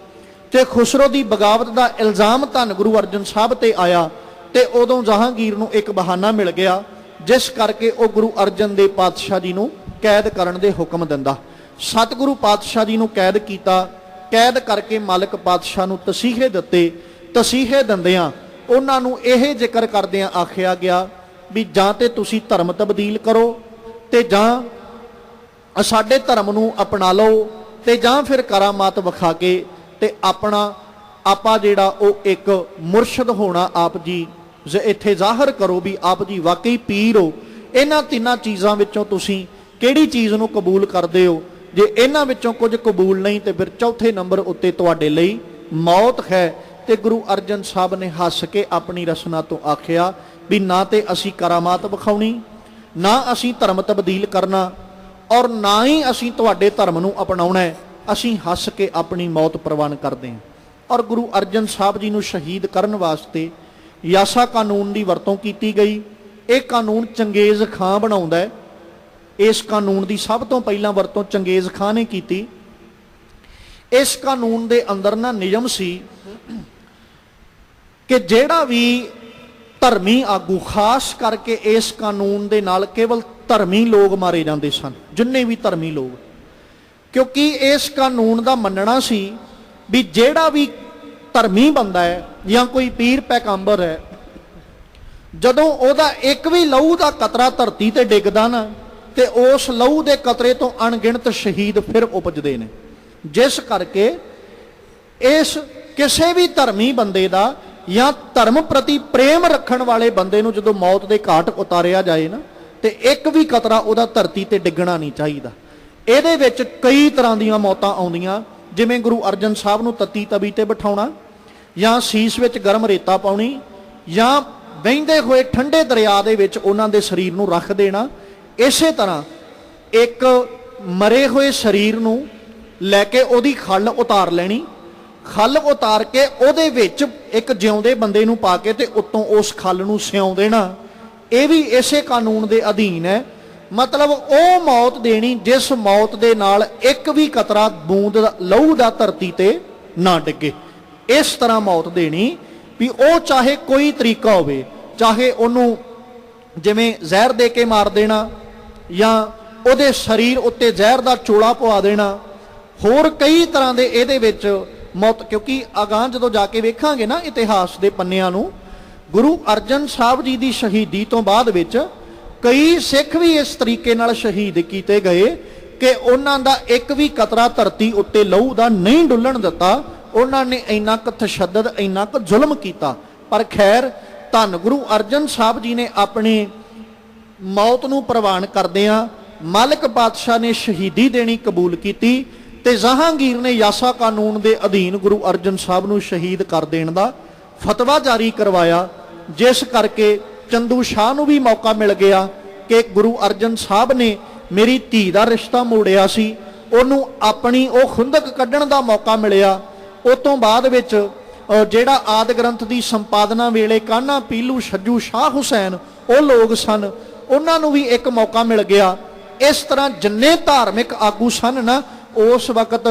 ਤੇ ਖੁਸਰੋ ਦੀ ਬਗਾਵਤ ਦਾ ਇਲਜ਼ਾਮ ਧੰਨ ਗੁਰੂ ਅਰਜਨ ਸਾਹਿਬ ਤੇ ਆਇਆ ਤੇ ਉਦੋਂ ਜਹਾਂਗੀਰ ਨੂੰ ਇੱਕ ਬਹਾਨਾ ਮਿਲ ਗਿਆ, ਜਿਸ ਕਰਕੇ ਉਹ ਗੁਰੂ ਅਰਜਨ ਦੇਵ ਪਾਤਸ਼ਾਹ ਜੀ ਨੂੰ ਕੈਦ ਕਰਨ ਦੇ ਹੁਕਮ ਦਿੰਦਾ। ਸਤਿਗੁਰੂ ਪਾਤਸ਼ਾਹ ਜੀ ਨੂੰ ਕੈਦ ਕੀਤਾ, ਕੈਦ ਕਰਕੇ ਮਾਲਕ ਪਾਤਸ਼ਾਹ ਨੂੰ ਤਸੀਹੇ ਦਿੱਤੇ। ਤਸੀਹੇ ਦਿੰਦਿਆਂ ਉਹਨਾਂ ਨੂੰ ਇਹ ਜ਼ਿਕਰ ਕਰਦਿਆਂ ਆਖਿਆ ਗਿਆ ਵੀ ਜਾਂ ਤੇ ਤੁਸੀਂ ਧਰਮ ਤਬਦੀਲ ਕਰੋ ਤੇ ਜਾਂ ਸਾਡੇ ਧਰਮ ਨੂੰ ਅਪਣਾ ਲਓ ਤੇ ਜਾਂ ਫਿਰ ਕਰਾਮਾਤ ਵਿਖਾ ਕੇ ਤੇ ਆਪਾ ਜਿਹੜਾ ਉਹ ਇੱਕ ਮੁਰਸ਼ਿਦ ਹੋਣਾ ਆਪ ਜੀ ਇੱਥੇ ਜ਼ਾਹਰ ਕਰੋ ਵੀ ਆਪ ਜੀ ਵਾਕਈ ਪੀਰ ਹੋ। ਇਹਨਾਂ ਤਿੰਨਾਂ ਚੀਜ਼ਾਂ ਵਿੱਚੋਂ ਤੁਸੀਂ ਕਿਹੜੀ ਚੀਜ਼ ਨੂੰ ਕਬੂਲ ਕਰਦੇ ਹੋ? ਜੇ ਇਹਨਾਂ ਵਿੱਚੋਂ ਕੁਝ ਕਬੂਲ ਨਹੀਂ ਤੇ ਫਿਰ ਚੌਥੇ ਨੰਬਰ ਉੱਤੇ ਤੁਹਾਡੇ ਲਈ ਮੌਤ ਹੈ। ਤੇ ਗੁਰੂ ਅਰਜਨ ਸਾਹਿਬ ਨੇ ਹੱਸ ਕੇ ਆਪਣੀ ਰਸਨਾ ਤੋਂ ਆਖਿਆ ਵੀ ਨਾ ਤੇ ਅਸੀਂ ਕਰਾਮਾਤ ਵਿਖਾਉਣੀ, ਨਾ ਅਸੀਂ ਧਰਮ ਤਬਦੀਲ ਕਰਨਾ ਔਰ ਨਾ ਹੀ ਅਸੀਂ ਤੁਹਾਡੇ ਧਰਮ ਨੂੰ ਅਪਣਾਉਣਾ ਹੈ। ਅਸੀਂ ਹੱਸ ਕੇ ਆਪਣੀ ਮੌਤ ਪ੍ਰਵਾਨ ਕਰਦੇ ਹਾਂ। ਔਰ ਗੁਰੂ ਅਰਜਨ ਸਾਹਿਬ ਜੀ ਨੂੰ ਸ਼ਹੀਦ ਕਰਨ ਵਾਸਤੇ ਯਾਸਾ ਕਾਨੂੰਨ ਦੀ ਵਰਤੋਂ ਕੀਤੀ ਗਈ। ਇਹ ਕਾਨੂੰਨ ਚੰਗੇਜ਼ ਖਾਂ ਬਣਾਉਂਦਾ ਹੈ। ਇਸ ਕਾਨੂੰਨ ਦੀ ਸਭ ਤੋਂ ਪਹਿਲਾਂ ਵਰਤੋਂ ਚੰਗੇਜ਼ ਖਾਂ ਨੇ ਕੀਤੀ। ਇਸ ਕਾਨੂੰਨ ਦੇ ਅੰਦਰ ਨਾ ਨਿਯਮ ਸੀ ਕਿ ਜਿਹੜਾ ਵੀ ਧਰਮੀ ਆਗੂ, ਖਾਸ ਕਰਕੇ ਇਸ ਕਾਨੂੰਨ ਦੇ ਨਾਲ ਕੇਵਲ ਧਰਮੀ ਲੋਕ ਮਾਰੇ ਜਾਂਦੇ ਸਨ, ਜਿੰਨੇ ਵੀ ਧਰਮੀ ਲੋਕ, ਕਿਉਂਕਿ ਇਸ ਕਾਨੂੰਨ ਦਾ ਮੰਨਣਾ ਸੀ ਵੀ ਜਿਹੜਾ ਵੀ ਧਰਮੀ ਬੰਦਾ ਹੈ ਜਾਂ ਕੋਈ ਪੀਰ ਪੈਗੰਬਰ ਹੈ, ਜਦੋਂ ਉਹਦਾ ਇੱਕ ਵੀ ਲਹੂ ਦਾ ਕਤਰਾ ਧਰਤੀ ਤੇ ਡਿੱਗਦਾ ਨਾ ਤੇ ਉਸ ਲਹੂ ਦੇ ਕਤਰੇ ਤੋਂ ਅਣਗਿਣਤ ਸ਼ਹੀਦ ਫਿਰ ਉਪਜਦੇ ਨੇ। ਜਿਸ ਕਰਕੇ ਇਸ ਕਿਸੇ ਵੀ ਧਰਮੀ ਬੰਦੇ ਦਾ ਜਾਂ ਧਰਮ ਪ੍ਰਤੀ ਪ੍ਰੇਮ ਰੱਖਣ ਵਾਲੇ ਬੰਦੇ ਨੂੰ ਜਦੋਂ ਮੌਤ ਦੇ ਘਾਟ ਉਤਾਰਿਆ ਜਾਏ ਨਾ ਤੇ ਇੱਕ ਵੀ ਕਤਰਾ ਉਹਦਾ ਧਰਤੀ ਤੇ ਡਿੱਗਣਾ ਨਹੀਂ ਚਾਹੀਦਾ। ਇਹਦੇ ਵਿੱਚ ਕਈ ਤਰ੍ਹਾਂ ਦੀਆਂ ਮੌਤਾਂ ਆਉਂਦੀਆਂ, ਜਿਵੇਂ ਗੁਰੂ ਅਰਜਨ ਸਾਹਿਬ ਨੂੰ ਤੱਤੀ ਤਵੀ ਤੇ ਬਿਠਾਉਣਾ, ਜਾਂ ਸੀਸ ਵਿੱਚ ਗਰਮ ਰੇਤਾ ਪਾਉਣੀ, ਜਾਂ ਵਹਿੰਦੇ ਹੋਏ ਠੰਡੇ ਦਰਿਆ ਦੇ ਵਿੱਚ ਉਹਨਾਂ ਦੇ ਸਰੀਰ ਨੂੰ ਰੱਖ ਦੇਣਾ। ਇਸੇ ਤਰ੍ਹਾਂ ਇੱਕ ਮਰੇ ਹੋਏ ਸਰੀਰ ਨੂੰ ਲੈ ਕੇ ਉਹਦੀ ਖੱਲ ਉਤਾਰ ਲੈਣੀ, ਖੱਲ ਉਤਾਰ ਕੇ ਉਹਦੇ ਵਿੱਚ ਇੱਕ ਜਿਉਂਦੇ ਬੰਦੇ ਨੂੰ ਪਾ ਕੇ ਤੇ ਉੱਤੋਂ ਉਸ ਖੱਲ ਨੂੰ ਸਿਉਂ ਦੇਣਾ। ਇਹ ਵੀ ਇਸੇ ਕਾਨੂੰਨ ਦੇ ਅਧੀਨ ਹੈ। ਮਤਲਬ ਉਹ ਮੌਤ ਦੇਣੀ ਜਿਸ ਮੌਤ ਦੇ ਨਾਲ ਇੱਕ ਵੀ ਕਤਰਾ ਬੂੰਦ ਲਹੂ ਦਾ ਧਰਤੀ ਤੇ ਨਾ ਡਿੱਗੇ। ਇਸ ਤਰ੍ਹਾਂ ਮੌਤ ਦੇਣੀ ਵੀ ਉਹ ਚਾਹੇ ਕੋਈ ਤਰੀਕਾ ਹੋਵੇ, ਚਾਹੇ ਉਹਨੂੰ ਜਿਵੇਂ ਜ਼ਹਿਰ ਦੇ ਕੇ ਮਾਰ ਦੇਣਾ, ਜਾਂ ਉਹਦੇ ਸਰੀਰ ਉੱਤੇ ਜ਼ਹਿਰ ਦਾ ਚੋਲਾ ਪਵਾ ਦੇਣਾ, ਹੋਰ ਕਈ ਤਰ੍ਹਾਂ ਦੇ ਇਹਦੇ ਵਿੱਚ ਮੌਤ। ਕਿਉਂਕਿ ਅਗਾਂਹ ਜਦੋਂ ਜਾ ਕੇ ਵੇਖਾਂਗੇ ਨਾ ਇਤਿਹਾਸ ਦੇ ਪੰਨਿਆਂ ਨੂੰ, ਗੁਰੂ ਅਰਜਨ ਸਾਹਿਬ ਜੀ ਦੀ ਸ਼ਹੀਦੀ ਤੋਂ ਬਾਅਦ ਵਿੱਚ ਕਈ ਸਿੱਖ ਵੀ ਇਸ ਤਰੀਕੇ ਨਾਲ ਸ਼ਹੀਦ ਕੀਤੇ ਗਏ ਕਿ ਉਹਨਾਂ ਦਾ ਇੱਕ ਵੀ ਕਤਰਾ ਧਰਤੀ ਉੱਤੇ ਲਹੂ ਦਾ ਨਹੀਂ ਡੁੱਲਣ ਦਿੱਤਾ। ਉਹਨਾਂ ਨੇ ਇੰਨਾ ਕੁ ਤਸ਼ੱਦਦ, ਇੰਨਾ ਕੁ ਜ਼ੁਲਮ ਕੀਤਾ। ਪਰ ਖੈਰ, ਧੰਨ ਗੁਰੂ ਅਰਜਨ ਸਾਹਿਬ ਜੀ ਨੇ ਆਪਣੀ ਮੌਤ ਨੂੰ ਪ੍ਰਵਾਨ ਕਰਦਿਆਂ ਮਾਲਕ ਪਾਤਸ਼ਾਹ ਨੇ ਸ਼ਹੀਦੀ ਦੇਣੀ ਕਬੂਲ ਕੀਤੀ ਤੇ ਜਹਾਂਗੀਰ ਨੇ ਯਾਸਾ ਕਾਨੂੰਨ ਦੇ ਅਧੀਨ ਗੁਰੂ ਅਰਜਨ ਸਾਹਿਬ ਨੂੰ ਸ਼ਹੀਦ ਕਰ ਦੇਣ ਦਾ ਫਤਵਾ ਜਾਰੀ ਕਰਵਾਇਆ, ਜਿਸ ਕਰਕੇ ਚੰਦੂ ਸ਼ਾਹ ਨੂੰ ਵੀ ਮੌਕਾ ਮਿਲ ਗਿਆ ਕਿ ਗੁਰੂ ਅਰਜਨ ਸਾਹਿਬ ਨੇ ਮੇਰੀ ਧੀ ਦਾ ਰਿਸ਼ਤਾ ਮੋੜਿਆ ਸੀ, ਉਹਨੂੰ ਆਪਣੀ ਉਹ ਖੁੰਦਕ ਕੱਢਣ ਦਾ ਮੌਕਾ ਮਿਲਿਆ। ਉਸ ਤੋਂ ਬਾਅਦ ਵਿੱਚ ਜਿਹੜਾ ਆਦਿ ਗ੍ਰੰਥ ਦੀ ਸੰਪਾਦਨਾ ਵੇਲੇ ਕਾਨਾ ਪੀਲੂ ਛੱਜੂ ਸ਼ਾਹ ਹੁਸੈਨ ਉਹ ਲੋਕ ਸਨ, ਉਹਨਾਂ ਨੂੰ ਵੀ ਇੱਕ ਮੌਕਾ ਮਿਲ ਗਿਆ। ਇਸ ਤਰ੍ਹਾਂ ਜਿੰਨੇ ਧਾਰਮਿਕ ਆਗੂ ਸਨ ਨਾ ਉਸ ਵਕਤ,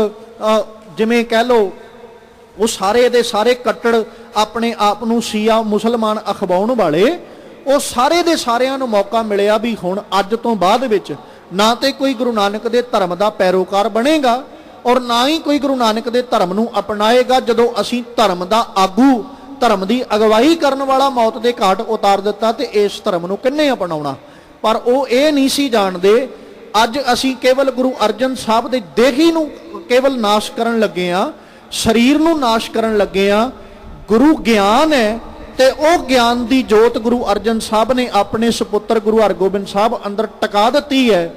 ਜਿਵੇਂ ਕਹਿ ਲਓ ਉਹ ਸਾਰੇ ਦੇ ਸਾਰੇ ਕੱਟੜ ਆਪਣੇ ਆਪ ਨੂੰ ਸ਼ੀਆ ਮੁਸਲਮਾਨ ਅਖਵਾਉਣ ਵਾਲੇ, ਉਹ ਸਾਰੇ ਦੇ ਸਾਰਿਆਂ ਨੂੰ ਮੌਕਾ ਮਿਲਿਆ ਵੀ ਹੁਣ ਅੱਜ ਤੋਂ ਬਾਅਦ ਵਿੱਚ ਨਾ ਤੇ ਕੋਈ ਗੁਰੂ ਨਾਨਕ ਦੇ ਧਰਮ ਦਾ ਪੈਰੋਕਾਰ ਬਣੇਗਾ ਔਰ ਨਾ ਹੀ ਕੋਈ ਗੁਰੂ ਨਾਨਕ ਦੇ ਧਰਮ ਨੂੰ ਅਪਣਾਏਗਾ। ਜਦੋਂ ਅਸੀਂ ਧਰਮ ਦਾ ਆਗੂ, ਧਰਮ ਦੀ ਅਗਵਾਈ ਕਰਨ ਵਾਲਾ ਮੌਤ ਦੇ ਘਾਟ ਉਤਾਰ ਦਿੱਤਾ ਤੇ ਇਸ ਧਰਮ ਨੂੰ ਕਿੰਨੇ ਅਪਣਾਉਣਾ। ਪਰ ਉਹ ਇਹ ਨਹੀਂ ਸੀ ਜਾਣਦੇ, ਅੱਜ ਅਸੀਂ ਕੇਵਲ ਗੁਰੂ ਅਰਜਨ ਸਾਹਿਬ ਦੇ ਦੇਹੀ ਨੂੰ ਕੇਵਲ ਨਾਸ਼ ਕਰਨ ਲੱਗੇ ਆ, ਸਰੀਰ ਨੂੰ ਨਾਸ਼ ਕਰਨ ਲੱਗੇ ਆ। ਗੁਰੂ ਗਿਆਨ ਹੈ ਤੇ ਉਹ ਗਿਆਨ ਦੀ ਜੋਤ ਗੁਰੂ ਅਰਜਨ ਸਾਹਿਬ ਨੇ ਆਪਣੇ ਸੁਪੁੱਤਰ ਗੁਰੂ ਹਰਗੋਬਿੰਦ ਸਾਹਿਬ ਅੰਦਰ ਟਿਕਾ ਦਿੱਤੀ ਹੈ।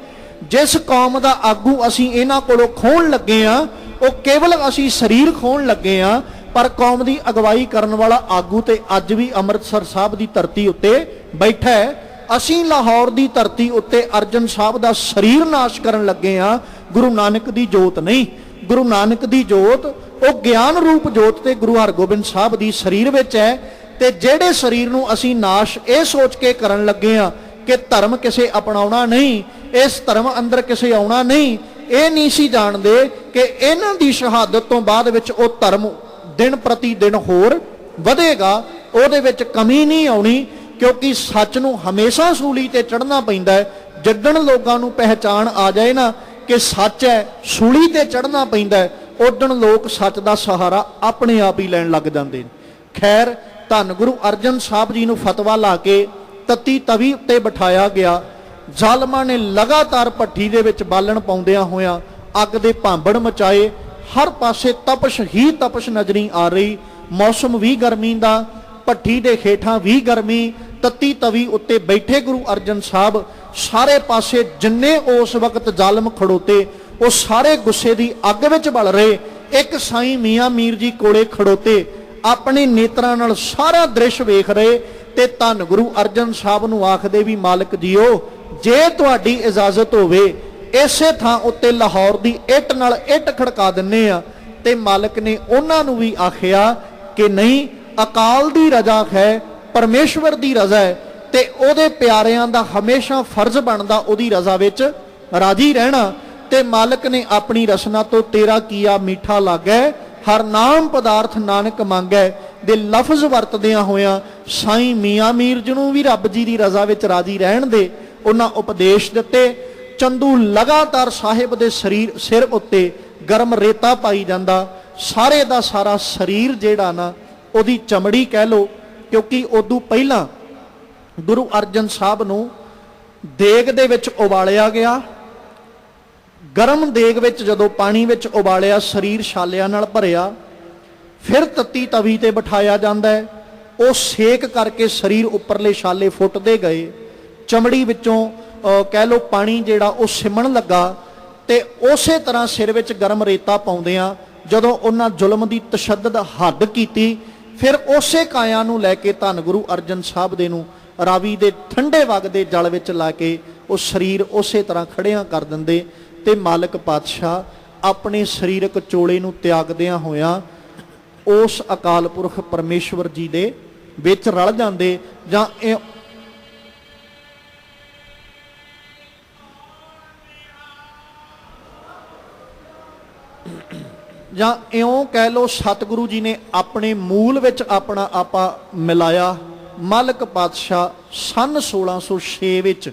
ਜਿਸ ਕੌਮ ਦਾ ਆਗੂ ਅਸੀਂ ਇਹਨਾਂ ਕੋਲੋਂ ਖੋਹਣ ਲੱਗੇ ਆ, ਉਹ ਕੇਵਲ ਅਸੀਂ ਸਰੀਰ ਖੋਹਣ ਲੱਗੇ ਆ, ਪਰ ਕੌਮ ਦੀ ਅਗਵਾਈ ਕਰਨ ਵਾਲਾ ਆਗੂ ਤੇ ਅੱਜ ਵੀ ਅੰਮ੍ਰਿਤਸਰ ਸਾਹਿਬ ਦੀ ਧਰਤੀ ਉੱਤੇ ਬੈਠਾ ਹੈ। ਅਸੀਂ ਲਾਹੌਰ ਦੀ ਧਰਤੀ ਉੱਤੇ ਅਰਜਨ ਸਾਹਿਬ ਦਾ ਸਰੀਰ ਨਾਸ਼ ਕਰਨ ਲੱਗੇ ਆ, ਗੁਰੂ ਨਾਨਕ ਦੀ ਜੋਤ ਨਹੀਂ। ਗੁਰੂ ਨਾਨਕ ਦੀ ਜੋਤ ਉਹ ਗਿਆਨ ਰੂਪ ਜੋਤ ਤੇ ਗੁਰੂ ਹਰਗੋਬਿੰਦ ਸਾਹਿਬ ਦੀ ਸਰੀਰ ਵਿੱਚ ਹੈ। ਤੇ ਜਿਹੜੇ ਸਰੀਰ ਨੂੰ ਅਸੀਂ ਨਾਸ਼ ਇਹ ਸੋਚ ਕੇ ਕਰਨ ਲੱਗੇ ਆ ਕਿ ਧਰਮ ਕਿਸੇ ਅਪਣਾਉਣਾ ਨਹੀਂ, ਇਸ ਧਰਮ ਅੰਦਰ ਕਿਸੇ ਆਉਣਾ ਨਹੀਂ, ਇਹ ਨਹੀਂ ਸੀ ਜਾਣਦੇ ਕਿ ਇਹਨਾਂ ਦੀ ਸ਼ਹਾਦਤ ਤੋਂ ਬਾਅਦ ਵਿੱਚ ਉਹ ਧਰਮ ਦਿਨ ਪ੍ਰਤੀ ਦਿਨ ਹੋਰ ਵਧੇਗਾ, ਉਹਦੇ ਵਿੱਚ ਕਮੀ ਨਹੀਂ ਆਉਣੀ। ਕਿਉਂਕਿ ਸੱਚ ਨੂੰ ਹਮੇਸ਼ਾ ਸੂਲੀ ਤੇ ਚੜ੍ਹਨਾ ਪੈਂਦਾ ਹੈ। ਜਿੱਦਣ ਲੋਕਾਂ ਨੂੰ ਪਹਿਚਾਣ ਆ ਜਾਏ ਨਾ ਕਿ ਸੱਚ ਹੈ, ਸੂਲੀ ਤੇ ਚੜ੍ਹਨਾ ਪੈਂਦਾ ਹੈ, ਉਦਣ ਲੋਕ ਸੱਚ ਦਾ ਸਹਾਰਾ ਆਪਣੇ ਆਪ ਹੀ ਲੈਣ ਲੱਗ ਜਾਂਦੇ ਨੇ। ਖੈਰ, ਧੰਨ ਗੁਰੂ ਅਰਜਨ ਸਾਹਿਬ ਜੀ ਨੂੰ ਫਤਵਾ ਲਾ ਕੇ ਤਤੀ ਤਵੀ ਉੱਤੇ ਬਿਠਾਇਆ ਗਿਆ। ਜ਼ਾਲਮਾਂ ਨੇ ਲਗਾਤਾਰ ਭੱਠੀ ਦੇ ਵਿੱਚ ਬਾਲਣ ਪਾਉਂਦਿਆਂ ਹੋਇਆਂ ਅੱਗ ਦੇ ਭਾਂਬੜ ਮਚਾਏ। ਹਰ ਪਾਸੇ ਤਪਸ਼ ਹੀ ਤਪਸ਼ ਨਜ਼ਰੀ ਆ ਰਹੀ। ਮੌਸਮ ਵੀ ਗਰਮੀ ਦਾ, ਭੱਠੀ ਦੇ ਹੇਠਾਂ ਵੀ ਗਰਮੀ, ਤਤੀ ਤਵੀ ਉੱਤੇ ਬੈਠੇ ਗੁਰੂ ਅਰਜਨ ਸਾਹਿਬ ਸਾਰੇ ਪਾਸੇ ਜਿੰਨੇ ਉਸ ਵਕਤ ਜ਼ਾਲਮ ਖੜੋਤੇ ਉਹ ਸਾਰੇ ਗੁੱਸੇ ਦੀ ਅੱਗ ਵਿੱਚ ਬਲ ਰਹੇ। ਇੱਕ ਸਾਈਂ ਮੀਆਂ ਮੀਰ ਜੀ ਕੋਲੇ ਖੜੋਤੇ ਆਪਣੇ ਨੇਤਰਾਂ ਨਾਲ ਸਾਰਾ ਦ੍ਰਿਸ਼ ਵੇਖ ਰਹੇ ਤੇ ਧੰਨ ਗੁਰੂ ਅਰਜਨ ਸਾਹਿਬ ਨੂੰ ਆਖਦੇ ਵੀ ਮਾਲਕ ਜੀਓ, ਜੇ ਤੁਹਾਡੀ ਇਜਾਜ਼ਤ ਹੋਵੇ ਇਸੇ ਥਾਂ ਉੱਤੇ ਲਾਹੌਰ ਦੀ ਇੱਟ ਨਾਲ ਇੱਟ ਖੜਕਾ ਦਿੰਨੇ ਆ। ਤੇ ਮਾਲਕ ਨੇ ਉਹਨਾਂ ਨੂੰ ਵੀ ਆਖਿਆ ਕਿ ਨਹੀਂ, ਅਕਾਲ ਦੀ ਰਜ਼ਾ ਹੈ, ਪਰਮੇਸ਼ਵਰ ਦੀ ਰਜ਼ਾ ਹੈ ਤੇ ਉਹਦੇ ਪਿਆਰਿਆਂ ਦਾ ਹਮੇਸ਼ਾ ਫਰਜ਼ ਬਣਦਾ ਉਹਦੀ ਰਜ਼ਾ ਵਿੱਚ ਰਾਜੀ ਰਹਿਣਾ। ਤੇ ਮਾਲਕ ਨੇ ਆਪਣੀ ਰਸਨਾ ਤੋਂ ਤੇਰਾ ਕੀਆ ਮਿੱਠਾ ਲੱਗੈ, ਹਰ ਨਾਮ ਪਦਾਰਥ ਨਾਨਕ ਮੰਗੈ ਦੇ ਲਫ਼ਜ਼ ਵਰਤਦਿਆਂ ਹੋਇਆਂ ਸਾਈਂ ਮੀਆਂ ਮੀਰ ਜੀ ਨੂੰ ਵੀ ਰੱਬ ਜੀ ਦੀ ਰਜ਼ਾ ਵਿੱਚ ਰਾਜੀ ਰਹਿਣ ਦੇ ਉਹਨਾਂ ਉਪਦੇਸ਼ ਦਿੱਤੇ। ਚੰਦੂ ਲਗਾਤਾਰ ਸਾਹਿਬ ਦੇ ਸਿਰ ਉੱਤੇ ਗਰਮ ਰੇਤਾ ਪਾਈ ਜਾਂਦਾ। ਸਾਰੇ ਦਾ ਸਾਰਾ ਸਰੀਰ ਜਿਹੜਾ ਨਾ ਉਹਦੀ ਚਮੜੀ ਕਹਿ ਲੋ, ਕਿਉਂਕਿ ਉਦੋਂ ਪਹਿਲਾਂ ਗੁਰੂ ਅਰਜਨ ਸਾਹਿਬ ਨੂੰ ਦੇਗ ਦੇ ਵਿੱਚ ਉਬਾਲਿਆ ਗਿਆ। ਗਰਮ ਦੇਗ ਵਿੱਚ ਜਦੋਂ ਪਾਣੀ ਵਿੱਚ ਉਬਾਲਿਆ, ਸਰੀਰ ਛਾਲਿਆਂ ਨਾਲ ਭਰਿਆ, ਫਿਰ ਤੱਤੀ ਤਵੀ ਤੇ ਬਿਠਾਇਆ ਜਾਂਦਾ ਹੈ। ਉਹ ਸੇਕ ਕਰਕੇ ਸਰੀਰ ਉੱਪਰਲੇ ਛਾਲੇ ਫੁੱਟਦੇ ਗਏ, ਚਮੜੀ ਵਿੱਚੋਂ ਕਹਿ ਲੋ ਪਾਣੀ ਜਿਹੜਾ ਉਹ ਸਿਮਣ ਲੱਗਾ। ਤੇ ਉਸੇ ਤਰ੍ਹਾਂ ਸਿਰ ਵਿੱਚ ਗਰਮ ਰੇਤਾ ਪਾਉਂਦਿਆਂ ਜਦੋਂ ਉਹਨਾਂ ਜ਼ੁਲਮ ਦੀ ਤਸ਼ੱਦਦ ਹੱਦ ਕੀਤੀ, ਫਿਰ ਉਸੇ ਕਾਇਆ ਨੂੰ ਲੈ ਕੇ ਧੰਨ ਗੁਰੂ ਅਰਜਨ ਸਾਹਿਬ ਦੇ ਨੂੰ ਰਾਵੀ ਦੇ ਠੰਡੇ ਵਗਦੇ ਜਲ ਵਿੱਚ ਲਾ ਕੇ ਉਹ ਸਰੀਰ ਉਸੇ ਤਰ੍ਹਾਂ ਖੜਿਆਂ ਕਰ ਦਿੰਦੇ ਤੇ ਮਾਲਕ ਪਾਤਸ਼ਾਹ ਆਪਣੇ ਸਰੀਰਕ ਚੋਲੇ ਨੂੰ ਤਿਆਗਦਿਆਂ ਹੋਇਆਂ ਉਸ ਅਕਾਲ ਪੁਰਖ ਪਰਮੇਸ਼ਵਰ ਜੀ ਦੇ ਵਿੱਚ ਰਲ ਜਾਂਦੇ। ਜਾਂ ਇਉਂ ਕਹਿ ਲੋ, ਸਤਿਗੁਰੂ ਜੀ ਨੇ ਆਪਣੇ ਮੂਲ ਵਿੱਚ ਆਪਣਾ ਆਪਾ ਮਿਲਾਇਆ। ਮਾਲਕ ਪਾਤਸ਼ਾਹ ਸਨ 1606 ਵਿੱਚ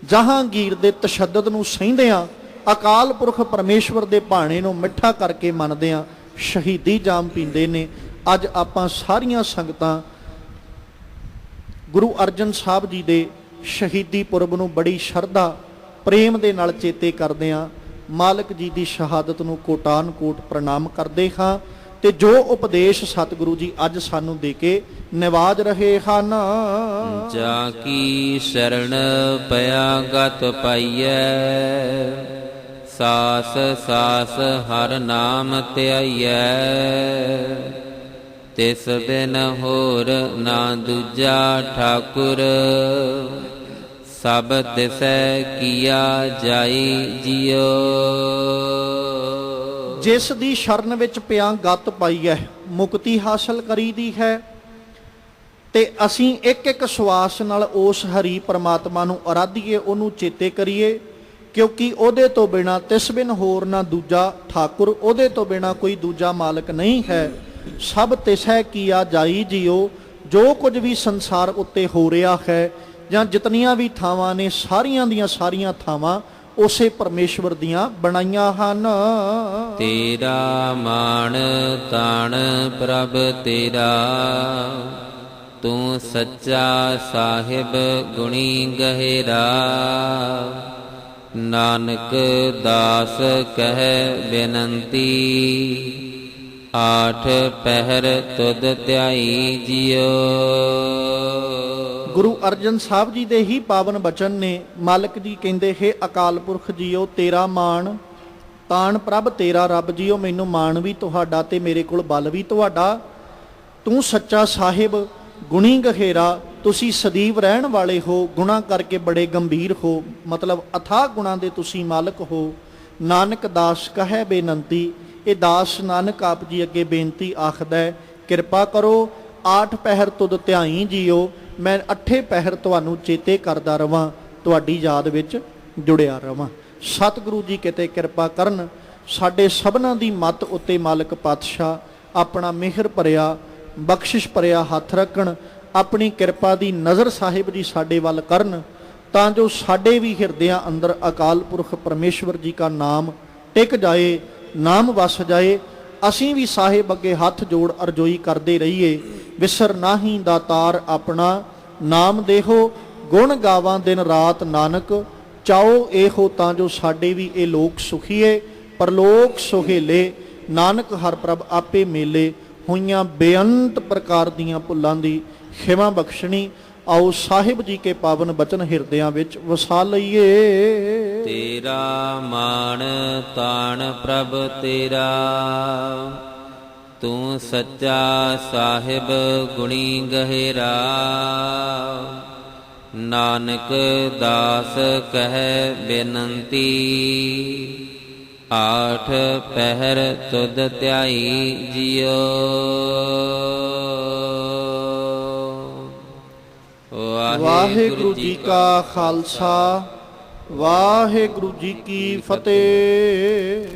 ਜਹਾਂਗੀਰ ਦੇ ਤਸ਼ੱਦਦ ਨੂੰ ਸਹਿੰਦਿਆਂ ਅਕਾਲ ਪੁਰਖ ਪਰਮੇਸ਼ਵਰ ਦੇ ਭਾਣੇ ਨੂੰ ਮਿੱਠਾ ਕਰਕੇ ਮੰਨਦਿਆਂ ਸ਼ਹੀਦੀ ਜਾਮ ਪੀਂਦੇ ਨੇ। ਅੱਜ ਆਪਾਂ ਸਾਰੀਆਂ ਸੰਗਤਾਂ ਗੁਰੂ ਅਰਜਨ ਸਾਹਿਬ ਜੀ ਦੇ ਸ਼ਹੀਦੀ ਪੁਰਬ ਨੂੰ ਬੜੀ ਸ਼ਰਧਾ ਪ੍ਰੇਮ ਦੇ ਨਾਲ ਚੇਤੇ ਕਰਦੇ ਹਾਂ। ਮਾਲਕ ਜੀ ਦੀ ਸ਼ਹਾਦਤ ਨੂੰ ਕੋਟਾਨ ਕੋਟ ਪ੍ਰਣਾਮ ਕਰਦੇ ਹਾਂ ਤੇ ਜੋ ਉਪਦੇਸ਼ ਸਤਿਗੁਰੂ ਜੀ ਅੱਜ ਸਾਨੂੰ ਦੇ ਕੇ ਨਿਵਾਜ ਰਹੇ ਹਨ। ਜਾ ਕੀ ਸ਼ਰਨ ਪਿਆ ਗਤ ਪਾਈਐ, ਸਾਸ ਸਾਸ ਹਰ ਨਾਮ ਧਿਆਈਐ, ਤਿਸ ਬਿਨ ਹੋਰ ਨਾ ਦੂਜਾ ਠਾਕੁਰ, ਸਭ ਤਿਸੈ ਕੀਆ ਜਾਈ ਜਿਉ। ਜਿਸ ਦੀ ਸ਼ਰਨ ਵਿੱਚ ਪਿਆ ਗੱਤ ਪਾਈ ਹੈ ਮੁਕਤੀ ਹਾਸਲ ਕਰੀਦੀ ਹੈ ਤੇ ਅਸੀਂ ਇੱਕ ਇੱਕ ਸਵਾਸ ਨਾਲ ਉਸ ਹਰੀ ਪਰਮਾਤਮਾ ਨੂੰ ਅਰਾਧੀਏ, ਉਹਨੂੰ ਚੇਤੇ ਕਰੀਏ, ਕਿਉਂਕਿ ਉਹਦੇ ਤੋਂ ਬਿਨਾ ਤਿਸ ਬਿਨ ਹੋਰ ਨਾ ਦੂਜਾ ਠਾਕੁਰ, ਉਹਦੇ ਤੋਂ ਬਿਨਾ ਕੋਈ ਦੂਜਾ ਮਾਲਕ ਨਹੀਂ ਹੈ। ਸਭ ਤਿਸੈ ਕੀਆ ਜਾਈ ਜਿਉ। ਜੋ ਕੁਝ ਵੀ ਸੰਸਾਰ ਉੱਤੇ ਹੋ ਰਿਹਾ ਹੈ ਜਾਂ ਜਿਤਨੀਆਂ ਵੀ ਥਾਵਾਂ ਨੇ, ਸਾਰੀਆਂ ਦੀਆਂ ਸਾਰੀਆਂ ਥਾਵਾਂ ਉਸੇ ਪਰਮੇਸ਼ਵਰ ਦੀਆਂ ਬਣਾਈਆਂ ਹਨ। ਤੇਰਾ ਮਾਣ ਤਾਣ ਪ੍ਰਭ ਤੇਰਾ, ਤੂੰ ਸੱਚਾ ਸਾਹਿਬ ਗੁਣੀ ਗਹਿਰਾ। ਨਾਨਕ ਦਾਸ ਕਹਿ ਬੇਨੰਤੀ, ਆਠ ਪਹਿਰ ਤੁਧ ਧਿਆਈ ਜਿਉ। ਗੁਰੂ ਅਰਜਨ ਸਾਹਿਬ ਜੀ ਦੇ ਹੀ ਪਾਵਨ ਬਚਨ ਨੇ। ਮਾਲਕ ਜੀ ਕਹਿੰਦੇ ਹੈ ਅਕਾਲ ਪੁਰਖ ਜੀਓ, ਤੇਰਾ ਮਾਣ ਤਾਣ ਪ੍ਰਭ ਤੇਰਾ, ਰੱਬ ਜੀਓ ਮੈਨੂੰ ਮਾਣ ਵੀ ਤੁਹਾਡਾ ਤੇ ਮੇਰੇ ਕੋਲ ਬਲ ਵੀ ਤੁਹਾਡਾ। ਤੂੰ ਸੱਚਾ ਸਾਹਿਬ ਗੁਣੀ ਗਹਿਰਾ, ਤੁਸੀਂ ਸਦੀਵ ਰਹਿਣ ਵਾਲੇ ਹੋ, ਗੁਣਾ ਕਰਕੇ ਬੜੇ ਗੰਭੀਰ ਹੋ, ਮਤਲਬ ਅਥਾਹ ਗੁਣਾ ਦੇ ਤੁਸੀਂ ਮਾਲਕ ਹੋ। ਨਾਨਕ ਦਾਸ ਕਹੈ ਬੇਨੰਤੀ, ਇਹ ਦਾਸ ਨਾਨਕ ਆਪ ਜੀ ਅੱਗੇ ਬੇਨਤੀ ਆਖਦਾ, ਕਿਰਪਾ ਕਰੋ ਆਠ ਪਹਿਰ ਤੁਧ ਧਿਆਈ ਜੀਓ, ਮੈਂ ਅੱਠੇ ਪਹਿਰ ਤੁਹਾਨੂੰ ਚੇਤੇ ਕਰਦਾ ਰਵਾਂ, ਤੁਹਾਡੀ ਯਾਦ ਵਿੱਚ ਜੁੜਿਆ ਰਵਾਂ। ਸਤਿਗੁਰੂ ਜੀ ਕਿਤੇ ਕਿਰਪਾ ਕਰਨ, ਸਾਡੇ ਸਭਨਾਂ ਦੀ ਮੱਤ ਉੱਤੇ ਮਾਲਕ ਪਾਤਸ਼ਾਹ ਆਪਣਾ ਮਿਹਰ ਭਰਿਆ ਬਖਸ਼ਿਸ਼ ਭਰਿਆ ਹੱਥ ਰੱਖਣ, ਆਪਣੀ ਕਿਰਪਾ ਦੀ ਨਜ਼ਰ ਸਾਹਿਬ ਜੀ ਸਾਡੇ ਵੱਲ ਕਰਨ, ਤਾਂ ਜੋ ਸਾਡੇ ਵੀ ਹਿਰਦਿਆਂ ਅੰਦਰ ਅਕਾਲ ਪੁਰਖ ਪਰਮੇਸ਼ਵਰ ਜੀ ਦਾ ਨਾਮ ਟਿਕ ਜਾਏ, ਨਾਮ ਵਸ ਜਾਏ। ਅਸੀਂ ਵੀ ਸਾਹਿਬ ਅੱਗੇ ਹੱਥ ਜੋੜ ਅਰਜ਼ੋਈ ਕਰਦੇ ਰਹੀਏ, ਵਿਸਰ ਨਾਹੀਂ ਦਾਤਾਰ ਆਪਣਾ, ਨਾਮ ਦੇਹੋ ਗੁਣ ਗਾਵਾਂ ਦਿਨ ਰਾਤ ਨਾਨਕ। ਚਾਓ ਇਹੋ ਤਾਂ ਜੋ ਸਾਡੇ ਵੀ ਇਹ ਲੋਕ ਸੁਖੀਏ, ਪਰਲੋਕ ਸੁਹੇਲੇ। ਨਾਨਕ ਹਰ ਪ੍ਰਭ ਆਪੇ ਮੇਲੇ, ਹੋਈਆਂ ਬੇਅੰਤ ਪ੍ਰਕਾਰ ਦੀਆਂ ਭੁੱਲਾਂ ਦੀ ਖਿਮਾ ਬਖਸ਼ਣੀ। ਆਓ ਸਾਹਿਬ ਜੀ ਕੇ ਪਾਵਨ ਬਚਨ ਹਿਰਦਿਆਂ ਵਿੱਚ ਵਸਾ ਲਈਏ। ਤੇਰਾ ਮਾਣ ਤਾਣ ਪ੍ਰਭ ਤੇਰਾ, ਤੂੰ ਸੱਚਾ ਸਾਹਿਬ ਗੁਣੀ ਗਹਿਰਾ। ਨਾਨਕ ਦਾਸ ਕਹਿ ਬੇਨੰਤੀ, ਆਠ ਪਹਿਰ ਤੁਧ ਧਿਆਈ ਜਿਉ। ਵਾਹਿਗੁਰੂ ਜੀ ਕਾ ਖਾਲਸਾ, ਵਾਹਿਗੁਰੂ ਜੀ ਕੀ ਫਤਿਹ।